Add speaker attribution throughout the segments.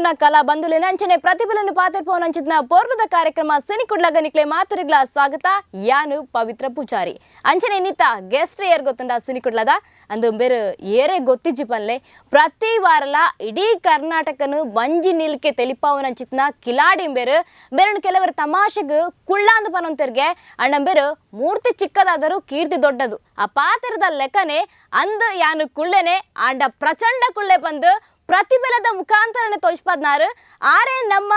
Speaker 1: ಪೋನ ಕಲಾ ಬಂಧುಲೇನ ಅಂಚನೆ ಪ್ರತಿಭೆಯನ್ನು ಪಾತಿರ್ಪೋನ ಅಂಚಿನ ಪೌರ್ಣದ ಕಾರ್ಯಕ್ರಮ ಸಿನಿಕುಡ್ಲಾಗ ನಿಕ್ಲೆ ಮಾತರಿಗ್ಲ ಸ್ವಾಗತ ಯಾನು ಪವಿತ್ರ ಪೂಜಾರಿ ಅಂಚನೆ ನಿತ ಗೆಸ್ಟ್ ಏರ್ ಗೊತ್ತಂಡ ಸಿನಿಕುಡ್ಲದ ಅಂದು ಬೇರೆ ಏರೆ ಗೊತ್ತಿಜ್ಜಿ ಪನ್ಲೆ ಪ್ರತಿ ವಾರಲ ಇಡೀ ಕರ್ನಾಟಕನು ಬಂಜಿ ನಿಲ್ಕೆ ತೆಲಿಪಾವನ ಅಂಚಿತ್ನ ಕಿಲಾಡಿ ಬೇರೆ ಬೇರೆ ಕೆಲವರು ತಮಾಷೆಗೆ ಕುಳ್ಳ ಅಂದು ಪನೊಂತರ್ಗೆ ಅಣ್ಣ ಬೇರೆ ಮೂರ್ತಿ ಚಿಕ್ಕದಾದರೂ ಕೀರ್ತಿ ದೊಡ್ಡದು ಆ ಪಾತ್ರದ ಲೆಕ್ಕನೆ ಅಂದ ಯಾನು ಕುಳ್ಳೆನೆ ಆಂಡ ಪ್ರಚಂಡ ಕುಳ್ಳೆ ಬಂದು ಪ್ರತಿಭೆಲದ ಮುಖಾಂತರನೇ ತೋರಿಸ್ಪದ್ನಾರು ಆರೇ ನಮ್ಮ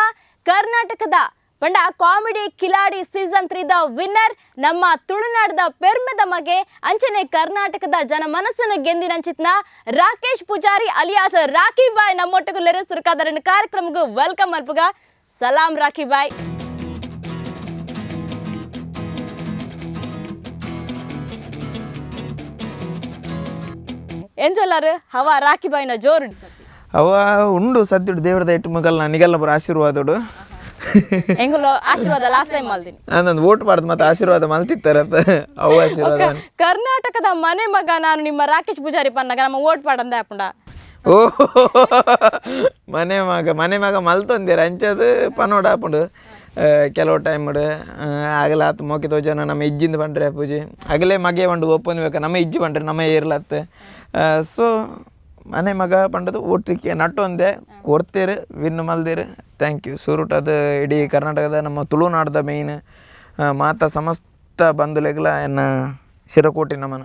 Speaker 1: ಕರ್ನಾಟಕದ ಪಂಡ comedy Khiladi season 3 the winner ನಮ್ಮ ತುಳುನಾಡದ ಪೆರ್ಮೆದ ಮಗೆ ಅಂಚನೆ ಕರ್ನಾಟಕದ ಜನ ಮನಸ್ಸನ್ನು ಗೆಂದಿನ ಅಂಚಿತ್ನ ರಾಕೇಶ್ ಪೂಜಾರಿ ಅಲಿಯಾಸ್ ರಾಕಿ ಬಾಯ್ ನಮ್ಮೊಟ್ಟಿಗೆ ಲೆರೆ ಸುರಕಾದರನ ಕಾರ್ಯಕ್ರಮಕ್ಕೆ ವೆಲ್ಕಮ್ ಅರ್ಪುಗ ಸಲಾಂ ರಾಕಿ ಬಾಯ್ ಎಂಜಲ್ಲಾರು ಹವಾ ರಾಕಿ ಬಾಯ್ನ ಜೋರು
Speaker 2: ಅವ ಉಂಡು ಸದ್ಯುಡು ದೇವರದ ಇಟ್ಟು ಮಗಲ್ ನನಗೆಲ್ಲ ಬರೋ ಆಶೀರ್ವಾದಡು
Speaker 1: ಹೆಂಗಲ್ಲ ಆಶೀರ್ವಾದ ಲಾಸ್ಟ್ ಟೈಮ್ ಮಲ್ದಿನಿ
Speaker 2: ನಂದು ಓಟ್ ಮಾಡ್ದು ಮತ್ತೆ ಆಶೀರ್ವಾದ ಮಲ್ತಿತ್ತಾರತ್ತ ಅವ ಆಶೀರ್ವಾದ
Speaker 1: ಕರ್ನಾಟಕದ ಮನೆ ಮಗ ನಾನು ನಿಮ್ಮ ರಾಕೇಶ್ ಪೂಜಾರಿ ಪನ್ನಗ ನಮ್ಮ ಓಟ್ ಪಾಡಂದ ಆಪುಂಡ
Speaker 2: ಓ ಮನೆ ಮಗ ಮಲ್ತೊಂದೇರ ಅಂಚದು ಪನೋಡ ಆಪುಂಡು ಕೆಲವು ಟೈಮ್ ಆಗಲ ಆತು ಮೋಕೆ ತೋಜನ ನಮ್ಮ ಇಜ್ಜಿಂದ ಬಂಡ್ರೆ ಪೂಜೆ ಆಗಲೇ ಮಗೆ ಬಂಡು ಒಪ್ಪಂದು ಬೇಕಾ ನಮ್ಮ ಇಜ್ಜಿ ಬಂಡ್ರೆ ನಮ್ಮ ಏರ್ಲತ್ತೆ ಸೊ ಮನೆ ಮಗ ಪಂಡದು ಒಟ್ಟಿಗೆ ನಟ್ಟೊಂದೆ ಕೊಡ್ತೀರಿ ವಿನ್ ಮಲ್ದಿರಿ ಥ್ಯಾಂಕ್ ಯು ಸುರುಟದು ಇಡೀ ಕರ್ನಾಟಕದ ನಮ್ಮ ತುಳುನಾಡದ ಮೇಯ್ನ್ ಮಾತಾ ಸಮಸ್ತ ಬಂಧುಲೆಗಳ ಎನ್ನ ಶಿರಕೋಟಿ ನಮನ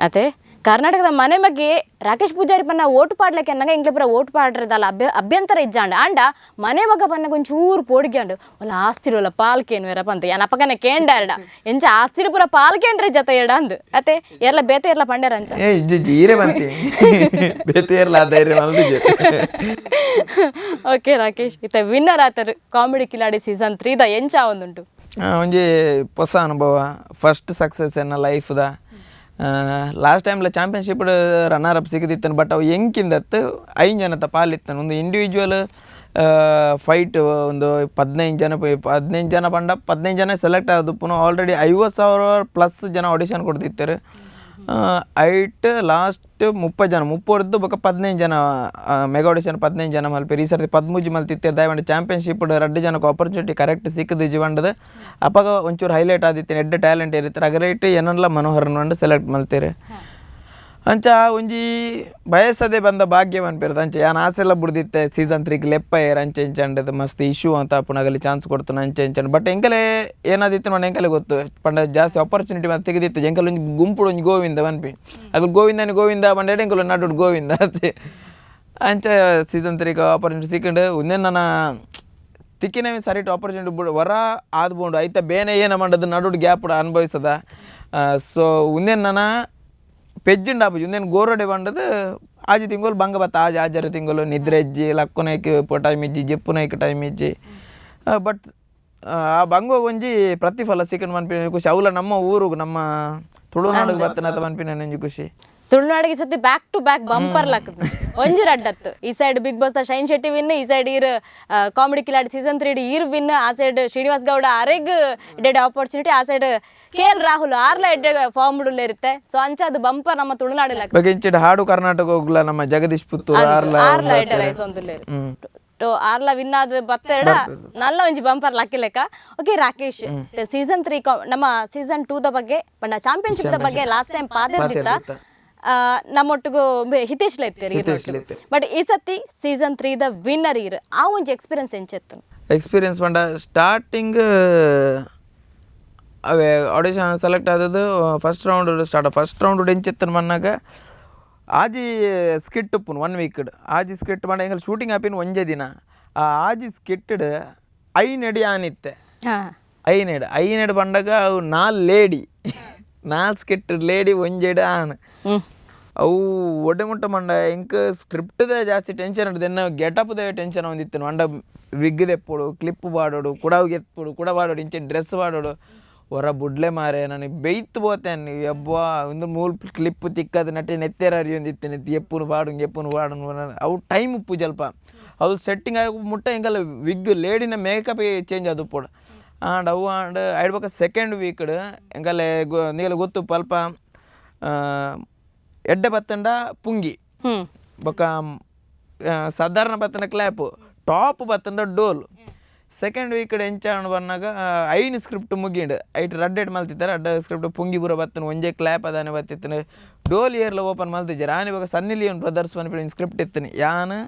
Speaker 1: ಅದೇ ಕರ್ನಾಟಕದ ಮನೆ ಬಗ್ಗೆ ರಾಕೇಶ್ ಪೂಜಾರಿ ಪನ್ನ ಓಟು ಪಾಡ್ಲಿಕ್ಕೆ ಅನ್ನಂಗ ಇಂಗ್ಲೆ ಪುರ ಓಟು ಪಾಡ್ರದಲ್ಲ ಅಭ್ಯಂತರ ಇಜ್ಜಾಂಡ ಅಂಡ ಮನೆ ಮಗ ಪನ್ನಗ ಒಂಚೂರು ಪೋಡಿಗ್ಯಾಂಡು ಒಲ್ಲ ಆಸ್ತಿರೋಲ್ಲ ಪಾಲ್ಕೇನು ಬೇರ ಪಂತ ಏನಪ್ಪಗನೆ ಕೇಂಡಾರಡ ಎಂಚ ಆಸ್ತಿರು ಪುರ ಪಾಲ್ಕೇಂಡ್ರಿ ಜೊತೆ ಎಡ ಅಂದು ಅತ್ತೆ ಎಲ್ಲ ಬೇತೆ ಇರ್ಲ ಪಂಡ್ಯಾರ ಅಂಚ
Speaker 2: ಈರೆ ಬಂತಿ ಬೇತೆ ಇರ್ಲ ಧೈರ್ಯ ಮಲ್ದಿಜೆ
Speaker 1: ಓಕೆ ರಾಕೇಶ್ ಇತ್ತ ವಿನ್ನರ್ ಆತರು ಕಾಮಿಡಿ ಕಿಲಾಡಿ ಸೀಸನ್ 3 ದ ಎಂಚ ಒಂದುಂಟು
Speaker 2: ಒಂಜಿ ಹೊಸ ಅನುಭವ ಫಸ್ಟ್ ಸಕ್ಸಸ್ ಎನ್ನ ಲೈಫ್ದ ಲಾಸ್ಟ್ ಟೈಮ್ಲ ಚಾಂಪಿಯನ್ಶಿಪ್ ರನ್ನರ್ ಅಪ್ ಸಿಗದಿತ್ತನು ಬಟ್ ಅವು ಎಂಕಿಂದತ್ತು 5 ಜನತ ಪಾಲಿತ್ತನು ಒಂದು ಇಂಡಿವಿಜುವಲ್ ಫೈಟ್ ಒಂದು 15 ಜನ ಬಂಡ 15 ಜನ ಸೆಲೆಕ್ಟ್ ಆದವು ಪುನಃ ಆಲ್ರೆಡಿ 50,000 ಪ್ಲಸ್ ಜನ ಆಡಿಷನ್ ಕೊಡ್ತಿದ್ದಾರೆ ಐಟ್ ಲಾಸ್ಟ್ 30 ಜನ 30 ಬೊಕ್ಕ 15 ಜನ ಮೆಗಾ ಆಡಿಷನ್ 15 ಜನ ಮಲ್ಪೇರಿ ಈ ಸರ್ತಿ 13 ಮಲ್ತಿತ್ತೆ ದಯವಂಡ ಚಾಂಪಿಯನ್ಶಿಪ್ 2 ಜನಕ್ಕೆ ಆಪರ್ಚುನಿಟಿ ಕರೆಕ್ಟ್ ಸಿಕ್ಕದು ಜೀವಂಡದ ಅಪ್ಪಾಗ ಒಂಚೂರು ಹೈಲೈಟ್ ಆದಿತ್ತೇನೆ ಎಡ್ಡೆ ಟ್ಯಾಲೆಂಟ್ ಇರುತ್ತೆ ಅಗರೈಟ್ ಏನಲ್ಲ ಮನೋಹರನ ಸೆಲೆಕ್ಟ್ ಮಲ್ತೀರಿ ಅಂಚ ಒಂಜಿ ಬಯಸದೆ ಬಂದ ಭಾಗ್ಯ ಅನ್ಪಿರ್ತ ಅಂಚೆ ಯಾನು ಆಸೆಲ್ಲ ಬಿಡ್ದಿತ್ತೆ ಸೀಸನ್ 3ಗೆ ಲೆಪ್ಪ ಏರ್ ಅಂಚೆ ಇಂಚಂಡದು ಮಸ್ತ್ ಇಶ್ಯೂ ಅಂತ ಪುನಗಲ್ಲಿ ಚಾನ್ಸ್ ಕೊಡ್ತಾನೆ ಅಂಚೆ ಇಂಚಂಡು ಬಟ್ ಎಂಕಲೆ ಏನಾದಿತ್ತು ನೋಡಿ ಎಂಕಲೆ ಗೊತ್ತು ಪಂಡ ಜಾಸ್ತಿ ಆಪರ್ಚುನಿಟಿ ಮತ್ತೆ ತೆಗೆದಿತ್ತು ಎಂಕಲ್ ಒಂಜಿ ಗುಂಪುಡು ಒಂಜಿ ಗೋವಿಂದ ಅನ್ಪಿ ಅದು ಗೋವಿಂದ ಬಂಡೆ ಎಂಕಲ್ ನಡು ಗೋವಿಂದ ಅತ್ತೆ ಅಂಚ ಸೀಸನ್ 3ಗೆ ಆಪರ್ಚುನಿಟಿ ಸಿಕ್ಕಂಡು ಒಂದೇ ನನ್ನ ತಿಕ್ಕಿನ ಸರಿಟ್ ಆಪರ್ಚುನಿಟಿ ಬಿಡು ಹೊರ ಆದ್ಬೋದು ಆಯ್ತಾ ಬೇನೆ ಏನ ಮಾಡೋದು ನಡು ಗ್ಯಾಪ್ ಅನುಭವಿಸದ ಸೊ ಒಂದೇ ನನ್ನ ಪೆಜ್ಜಿಂಡ ಆಪು ಒಂದೇನು ಗೋರೋಡೆ ಬಂಡದು ಆಜಿ ತಿಂಗಳು ಬಂಗ ಬತ್ತ ಆಜಾರು ತಿಂಗಳು ನಿದ್ರೆ ಇಜ್ಜಿ ಲಕ್ಕುನೈಕ್ ಟೈಮ್ ಇಜ್ಜಿ ಜೆಪ್ಪುನೈಕ್ ಟೈಮ್ ಇಜ್ಜಿ ಬಟ್ ಆ ಬಂಗ ಒಂಜಿ ಪ್ರತಿಫಲ ಸಿಕ್ಕಂಡು ಮನ್ಪಿನ ಖುಷಿ ಅವಲ ನಮ್ಮ ಊರು ನಮ್ಮ ತುಳುನಾಡಿಗೆ ಬರ್ತನತ ಮನ್ಪಿನ ನಂಜಿ ಖುಷಿ
Speaker 1: ತುಳುನಾಡಿಗೆ ಸತಿ ಬ್ಯಾಕ್ ಟು ಬ್ಯಾಕ್ ಬಂಪರ್ ಲಕ್ಕದು ಒಂಜಿ ರಡ್ಡತ್ತು ಈ ಸೈಡ್ ಬಿಗ್ ಬಾಸ್ ದ ಶೈನ್ ಶೆಟ್ಟಿ ವಿನ್ ಈ ಸೈಡ್ ಈರ್ ಕಾಮಿಡಿ ಕಿಲಾಡಿ ಸೀಸನ್ 3 ಈರ್ ವಿನ್ ಆ ಸೈಡ್ ಶ್ರೀನಿವಾಸ್ ಗೌಡ ಅರೆಗ್ ಎಡ್ಡೆ ಆಪರ್ಚುನಿಟಿ ಆ ಸೈಡ್ KL ರಾಹುಲ್ ಆರ್ಲ ಎಡ್ಡೆ ಫಾರ್ಮ್ ಉಳ್ಳೆ ಇರುತ್ತೆ ಸೊ ಅಂಚ ಅದು ಬಂಪರ್ ನಮ್ಮ ತುಳುನಾಡಿಲ್ಲ
Speaker 2: ಬಗೆಂಚಿಡ ಹಾಡು ಕರ್ನಾಟಕ ಹೋಗ್ಲ ನಮ್ಮ ಜಗದೀಶ್ ಪುತ್ತೂರು
Speaker 1: ಆರ್ಲ ಎಡ್ಡೆ ರೈಸ್ ಒಂದುಲ್ಲೆ ಆರ್ಲ ವಿನ್ ಆದ ಬತ್ತೆರಡ ನಲ್ಲ ಒಂಜಿ ಬಂಪರ್ ಲಕ್ಕಿ ಲೆಕ್ಕ ಓಕೆ ರಾಕೇಶ್ ಸೀಸನ್ 3 ನಮ್ಮ ಸೀಸನ್ 2 ದ ಬಗ್ಗೆ ಪಂಡ ಚಾಂಪಿಯನ್ಶಿಪ್ ದ ಬಗ್ಗೆ ಲಾಸ್ಟ್ ಟೈಮ್ ಪಾದಿರ್ದಿತ್ತ ನಮ್ಮೊಟ್ಟಿಗೂ ಹಿತೇಶ್ಲ ಇರ್ತೀರಿ ಬಟ್ ಈ ಸತಿ ಸೀಸನ್ 3 ದ ವಿನ್ನರ್ ಇರ್ ಆ ಒಂಜಿ ಎಕ್ಸ್ಪೀರಿಯನ್ಸ್ ಎಂಚೆತ್ತು
Speaker 2: ಎಕ್ಸ್ಪೀರಿಯನ್ಸ್ ಪಂಡ ಸ್ಟಾರ್ಟಿಂಗ್ ಅವೇ ಆಡಿಷನ್ ಸೆಲೆಕ್ಟ್ ಆದದ್ದು ಫಸ್ಟ್ ರೌಂಡ್ ಎಂಚೆತ್ತನ ಮನ್ನಾಗ ಆಜಿ ಸ್ಕಿಟ್ ಉಪ್ಪುನು 1 ವೀಕ್ ಆಜಿ ಸ್ಕಿಟ್ ಬಂಡ ಎಂಗಲ್ ಶೂಟಿಂಗ್ ಆಪಿನ ಒಂಜೇ ದಿನ ಆ ಆಜಿ ಸ್ಕಿಟ್ ಐನೆಡಿ ಆನಿತ್ತೆ ಐನೆಡ್ ಬಂಡಾಗ ಅವು 4 ಲೇಡಿ 4 ಸ್ಕಿಟ್ ಲೇಡಿ ಒಂಜೆಡ್ ಆನ್ ಅವು ಒಡ್ಡೆ ಮುಟ್ಟ ಮಂಡ ಇಂಕ ಸ್ಕ್ರಿಪ್ಟ್ದೇ ಜಾಸ್ತಿ ಟೆನ್ಷನ್ ಹಿಡ್ದು ಗೆಟಪ್ದೇ ಟೆನ್ಷನ್ ಒಂದಿತ್ತು ಮಂಡ ವಿಗ್ಗದೆ ಎಪ್ಪೋಡು ಕ್ಲಿಪ್ ಬಾಡೋಡು ಕುಡಾವಿಗೆ ಎತ್ಪೋಡು ಕುಡ ಬಾಡೋಡು ಇಂಚೆ ಡ್ರೆಸ್ ಬಾಡೋಡು ಹೊರ ಬುಡ್ಲೆ ಮಾರೆ ನನಗೆ ಬೆಯ್ತು ಬೋತೇನೆ ನೀವು ಯಬ್ಬಾ ಒಂದು ಮೂಲ್ ಕ್ಲಿಪ್ ತಿಕ್ಕದು ನಟಿ ನೆತ್ತೇರ ಅರಿಯೊಂದಿತ್ತೇನೆ ಎಪ್ಪುನು ಬಾಡು ಅವು ಟೈಮ್ ಉಪ್ಪು ಸ್ವಲ್ಪ ಅದು ಸೆಟ್ಟಿಂಗ್ ಆಗಿ ಮುಟ್ಟ ಹಿಂಗಲ್ಲ ವಿಗ್ ಲೇಡಿನ ಮೇಕಪ್ ಚೇಂಜ್ ಅದು ಪೋಡು ಆಂಡ್ ಅವು ಆಂಡ್ ಆಡ್ಬೇಕ ಸೆಕೆಂಡ್ ವೀಕ್ಡ್ ಎಂಕಲೆ ನೀಗಲ ಗೊತ್ತು ಪಲ್ಪ ಎಡ್ಡೆ ಬತ್ತಂಡ ಪುಂಗಿ ಬೊಕ್ಕ ಸಾಧಾರಣ ಬತ್ತನ ಕ್ಲಾಪ್ ಟಾಪ್ ಬತ್ತಂಡ ಡೋಲ್ ಸೆಕೆಂಡ್ ವೀಕ್ ಎಂಚಾಣ ಬಂದಾಗ ಐನ್ ಸ್ಕ್ರಿಪ್ಟ್ ಮುಗಿಂಡು ಐಟ್ ರಡ್ಡೇಟ್ ಮಲ್ತಿದ್ದಾರೆ ಅಡ್ಡ ಸ್ಕ್ರಿಪ್ಟ್ ಪುಂಗಿ ಬುರ ಬತ್ತನ ಒಂಜೆ ಕ್ಲಾಪ್ ಅದಾನೆ ಬತ್ತಿತ್ತನ ಡೋಲ್ ಇಯರ್ಲ ಓಪನ್ ಮಲ್ತಿದ್ದೆ ರಾನ್ ಇವಾಗ ಸನ್ನಿ ಲಿಯೋನ್ ಬ್ರದರ್ಸ್ ಬಂದ್ಬಿಟ್ಟು ಸ್ಕ್ರಿಪ್ಟ್ ಇತ್ತನಿ ಯಾನು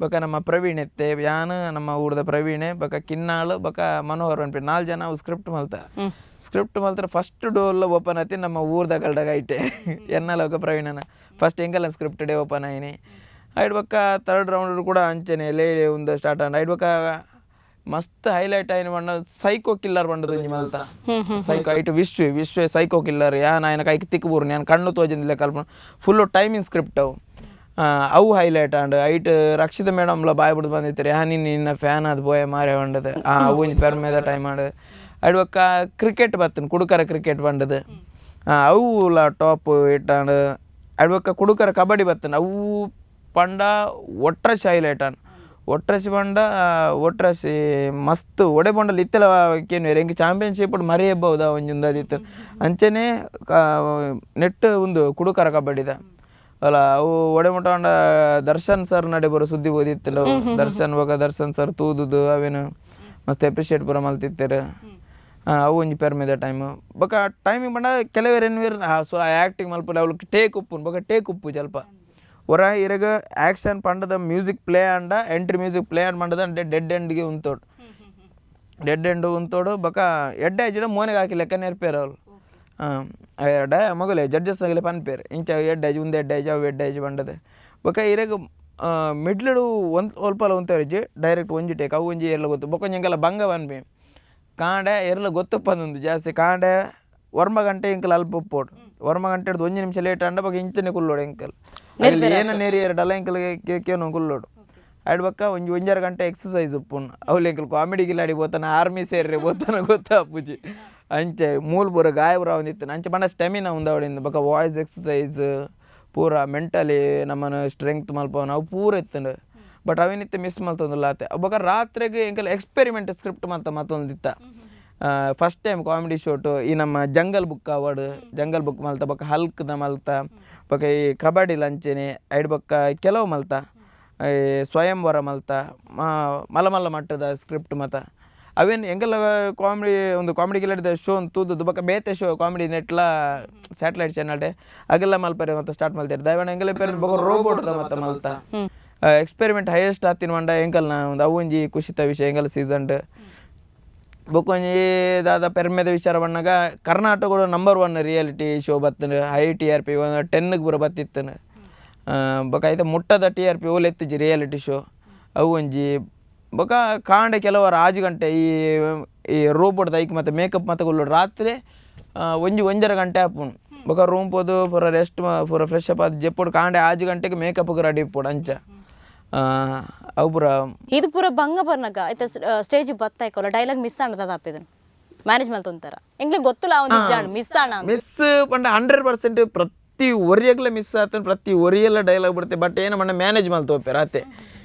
Speaker 2: ಬಕ ನಮ್ಮ ಪ್ರವೀಣ್ ಎತ್ತೆ ಯಾನು ನಮ್ಮ ಊರದ ಪ್ರವೀಣೆ ಬಕ ಕಿನ್ನಾಳು ಬಕ ಮನೋಹರ್ ಅನ್ಬಿಟ್ಟು 4 ಜನ ಅವು ಸ್ಕ್ರಿಪ್ಟ್ ಮಲ್ತಾರೆ ಫಸ್ಟ್ ಡೋಲ್ ಓಪನ್ ಆತಿ ನಮ್ಮ ಊರ್ದ ಕಲ್ದಾಗ ಐಟೆ ಎನ್ನಲ್ಲ ಬಕ ಪ್ರವೀಣನ ಫಸ್ಟ್ ಎಂಕಲ್ಲ ಸ್ಕ್ರಿಪ್ಟ್ ಡೇ ಓಪನ್ ಆಯ್ನಿ ಐಡ್ ಬಕ್ಕ ಥರ್ಡ್ ರೌಂಡ್ ಕೂಡ ಅಂಚನೆ ಲೇ ಒಂದು ಸ್ಟಾರ್ಟ್ ಆಂಡ್ ಐಡ್ ಬಕ್ಕ ಮಸ್ತ್ ಹೈಲೈಟ್ ಆಯ್ನ ಬಂಡ ಸೈಕೋ ಕಿಲ್ಲರ್ ಬಂಡದು ಮಲ್ತ ಸೈಕೋ ಐಟ್ ವಿಶ್ವೇ ಸೈಕೋ ಕಿಲ್ಲರ್ ನಾಯನ ಕೈಗೆ ತಿಕ್ಕಬೂರು ನಾನು ಕಣ್ಣು ತೋಜಂದಿಲ್ಲ ಕಲ್ಪ ಫುಲ್ಲು ಟೈಮಿಂಗ್ ಸ್ಕ್ರಿಪ್ಟ್ ಅವು ಹೈಲೈಟ್ ಆಂಡ್ ಐಟ್ ರಕ್ಷಿತ ಮೇಡಮ್ಲ ಬಾಯ್ ಬಿಡ್ದು ಬಂದಿರ್ತಾರೆ ನಿನ್ನ ಫ್ಯಾನ್ ಅದು ಬೋಯ ಮಾರೇ ಬಂಡದು ಅವು ಪೆರ್ಮೇದ ಟೈಮ್ ಆಡು ಅಡ್ವಕ್ಕ ಕ್ರಿಕೆಟ್ ಬರ್ತನು ಕುಡುಕರ ಕ್ರಿಕೆಟ್ ಬಂಡದು ಅವುಲ ಟಾಪ್ ಇಟ್ಟಾಂಡ್ ಅಡ್ವಕ್ಕ ಕುಡುಕರ ಕಬಡ್ಡಿ ಬರ್ತನು ಅವು ಪಂಡ ಒಟ್ರಸಿ ಹೈಲೈಟ್ ಆನ್ ಒಟ್ರಸಿ ಬಂಡ ಒಟ್ರಸಿ ಮಸ್ತ್ ಒಡೆ ಬಂಡಲ್ಲಿ ಇತ್ತಲ ಕೇನು ಎಂಗೆ ಚಾಂಪಿಯನ್ಶಿಪ್ ಮರೆಯಬಹುದು ಒಂದೊಂದಿತ್ತು ಅಂಚನೆ ನೆಟ್ ಒಂದು ಕುಡುಕರ ಕಬಡ್ಡಿದ ಅಲ್ಲ ಅವು ಒಡೆ ಮುಟ್ಟ ದರ್ಶನ್ ಸರ್ ನಡೆ ಬರೋ ಸುದ್ದಿ ಓದಿತ್ತಲ್ಲ ದರ್ಶನ್ ಸರ್ ತೂದುದು ಅವೇನು ಮಸ್ತ್ ಅಪ್ರಿಷಿಯೇಟ್ ಬರೋ ಮಲ್ತಿತ್ತಾರೆ ಅವು ಒಂಜಿ ಪೆರ್ಮಿದ ಟೈಮ್ ಬಕ ಟೈಮಿಂಗ್ ಬಂಡ ಕೆಲವೇರು ಏನ್ವೇರು ಆ್ಯಕ್ಟಿಂಗ್ ಮಲ್ಪಲ್ಲ ಅವ್ಳು ಟೇಕ್ ಉಪ್ಪು ಸ್ವಲ್ಪ ಹೊರ ಇರಗ ಆ್ಯಕ್ಷನ್ ಪಂಡದ ಮ್ಯೂಸಿಕ್ ಪ್ಲೇ ಅಂಡ ಎಂಟ್ರಿ ಮ್ಯೂಸಿಕ್ ಪ್ಲೇ ಅಂಡ್ ಮಂಡದ ಡೆಡ್ ಎಂಡ್ಗೆ ಉಂತೋಡು ಬಕ ಎಡ್ಡೆ ಆಜಿಡ ಮೋನೆಗೆ ಹಾಕಿ ಲೆಕ್ಕ ನೆರ್ಪೇರು ಅವ್ರು ಮಗಲೇ ಜಡ್ಜಸ್ ಆಗಲಿ ಪನ್ಪೇರು ಇಂಚ ಎಡ್ಡಾಜಿ ಒಂದು ಎಡ್ಡಾಜಿ ಅವು ಎಡ್ಡಾಜಿ ಬಂಡದೆ ಬಕ ಇರಗ ಮಿಡ್ಲಡು ಒಂದು ಒಲ್ಪಲ ಉಂತವರಿಜಿ ಡೈರೆಕ್ಟ್ ಒಂಜಿ ಟೇಕ್ ಅವು ಒಂಜಿ ಎಲ್ಲ ಗೊತ್ತು ಬೊಕ್ಕ ಎಂಗೆಲ್ಲ ಬಂಗ ಬನ್ಬಿ ಕಾಂಡೆ ಎಲ್ಲ ಗೊತ್ತಪ್ಪಂದು ಜಾಸ್ತಿ ಕಾಂಡೆ ವರ್ಮ ಗಂಟೆ ಇಂಕಲ್ ಅಲ್ಪ ಉಪ್ಪೋಡು ವರ್ಮ ಗಂಟೆ ಹಿಡ್ದು 1 ನಿಮಿಷ ಲೇಟ್ ಅಂಡ ಬಕ ಇಂಚನೆ ಕುಲ್ಲೋಡು ಎಂಕಲ್ ಏನ ನೇರಿ ಎರಡಲ್ಲ ಎಂಕಲ್ಗೆ ಕೇನು ಕುಲ್ಲೋಡು ಆಡ್ ಬಕ್ಕ ಒಂಜಾರು ಗಂಟೆ ಎಕ್ಸಸೈಸ್ ಉಪ್ಪುನ್ ಅವ್ಲು ಎಂಕಲ್ ಕಾಮಿಡಿ ಗಿಲಾಡಿ ಬೋತಾನ ಆರ್ಮಿ ಸೇರ್ರೆ ಬೋತಾನ ಗೊತ್ತಾ ಅಪ್ಪುಜಿ ಅಂಚೆ ಮೂಲ್ ಪೂರ ಗಾಯ ಬುರ ಒಂದಿತ್ತು ಅಂಚೆ ಬಂಡ ಸ್ಟೆಮಿನಾ ಉಂದವಡಿಂದ ಬಕ ವಾಯ್ಸ್ ಎಕ್ಸಸೈಸ್ ಪೂರ ಮೆಂಟಲಿ ನಮ್ಮನ್ನು ಸ್ಟ್ರೆಂಗ್ತ್ ಮಲ್ಪವನ ಅವು ಪೂರ ಇತ್ತಂಡು ಬಟ್ ಅವೇನಿತ್ತು ಮಿಸ್ ಮಲ್ತೊಂದಿಲ್ಲ ಆತೆ ಬಕ ರಾತ್ರಿಗೆ ಎಂಕಲ್ ಎಕ್ಸ್ಪೆರಿಮೆಂಟ್ ಸ್ಕ್ರಿಪ್ಟ್ ಮತ್ತೊಂದಿತ್ತ ಫಸ್ಟ್ ಟೈಮ್ ಕಾಮಿಡಿ ಶೋಟು ಈ ನಮ್ಮ Jungle Book award Jungle Book ಮಲ್ತ ಬಕ ಹಲ್ಕ್ದ ಮಲ್ತ ಬಕ ಈ ಕಬಡ್ಡಿ ಲಂಚನೆ ಐಡ್ ಬಕ್ಕ ಕೆಲವು ಮಲ್ತ ಸ್ವಯಂವರ ಮಲ್ತ ಮಲಮಲ್ಲ ಮಟ್ಟದ ಸ್ಕ್ರಿಪ್ಟ್ ಮತ ಅವೇನು ಎಂಗೆಲ್ಲ ಕಾಮಿಡಿ ಗಿಲಾಡಿದ ಶೋ ತೂದದ್ದು ಬಕ ಬೇತೆ ಶೋ ಕಾಮಿಡಿ ನೆಟ್ಲ ಸ್ಯಾಟಲೈಟ್ ಚಾನಲ್ ಅಗೆಲ್ಲ ಮಲ್ಪರೆ ಮತ್ತೆ ಸ್ಟಾರ್ಟ್ ಮಲ್ತಾರೆ ದಯವಣ್ಣ ಎಂಗೆಲ್ಲ ಪೇರ್ ಬಕ ರೋಬೋಟ್ ಮತ್ತೆ ಮಲ್ತ ಎಕ್ಸ್ಪೆರಿಮೆಂಟ್ ಹೈಯೆಸ್ಟ್ ಆತಿನ ಮಂಡ ಎಂಕಲ್ನ ಒಂದು ಅವೊಂಜಿ ಖುಷಿತ ವಿಷಯ ಎಂಗೆಲ್ಲ ಸೀಸನ್ ಬೊಕೊಂಜಿ ದಾದ ಪೆರ್ಮೆದ ವಿಚಾರ ಬಂದಾಗ ಕರ್ನಾಟಕದ ನಂಬರ್ 1 ರಿಯಾಲಿಟಿ ಶೋ ಬತ್ತನು ಹೈ TRP 10ಗೆ ಬರೋ ಬತ್ತಿತ್ತನು ಬೊಕ ಐತೆ ಮುಟ್ಟದ TRP ಓಲೆತ್ತಿಜಿ ರಿಯಾಲಿಟಿ ಶೋ ಅವು ಒಂಜಿ ಬೊಕ ಕಾಂಡೆ ಕೆಲವರು 6 ಗಂಟೆ ಈ ರೋಬೋಟ್ ದೈಕ್ ಮತ್ತು ಮೇಕಪ್ ಮತ್ತು ಕೊಲ್ಲೋಡು ರಾತ್ರಿ 1 ಗಂಟೆ ಆಪುನು ಬೊಕ ರೂಮ್ ಪೋದು ಪೂರ ರೆಸ್ಟ್ ಪೂರ ಫ್ರೆಶ್ ಅಪ್ ಅದು ಜೆಪ್ಪೋಡು ಕಾಂಡೆ 6 ಗಂಟೆಗೆ ಮೇಕಪ್ಗೆ ರೆಡಿ ಇಪ್ಪೋಡು ಅಂಚ ಅವು ಪೂರ
Speaker 1: ಇದು ಪೂರ ಭಂಗ ಬರ್ನಾಗ ಐತೆ ಸ್ಟೇಜ್ ಬತ್ತಾಯ್ಕೊಲ್ಲ ಡೈಲಾಗ್ ಮಿಸ್ ಆಣದ ಆಪಿದನು ಮ್ಯಾನೇಜ್ ಮಲ್ತೊಂತಾರ ಎಂಗ್ಲಿಗೆ ಗೊತ್ತಿಲ್ಲ ಅವನು ಮಿಸ್ ಆಣ
Speaker 2: ಮಿಸ್ ಪಂಡ 100% ಪ್ರತಿ ಒರಿಯಾಗಲೇ ಮಿಸ್ ಆತನ ಪ್ರತಿ ಒರಿಯೆಲ್ಲ ಡೈಲಾಗ್ ಬಿಡುತ್ತೆ ಬಟ್ ಏನು ಮಂಡ ಮ್ಯಾನೇಜ್ ಮಲ್ತೋಪೆ ರಾತೆ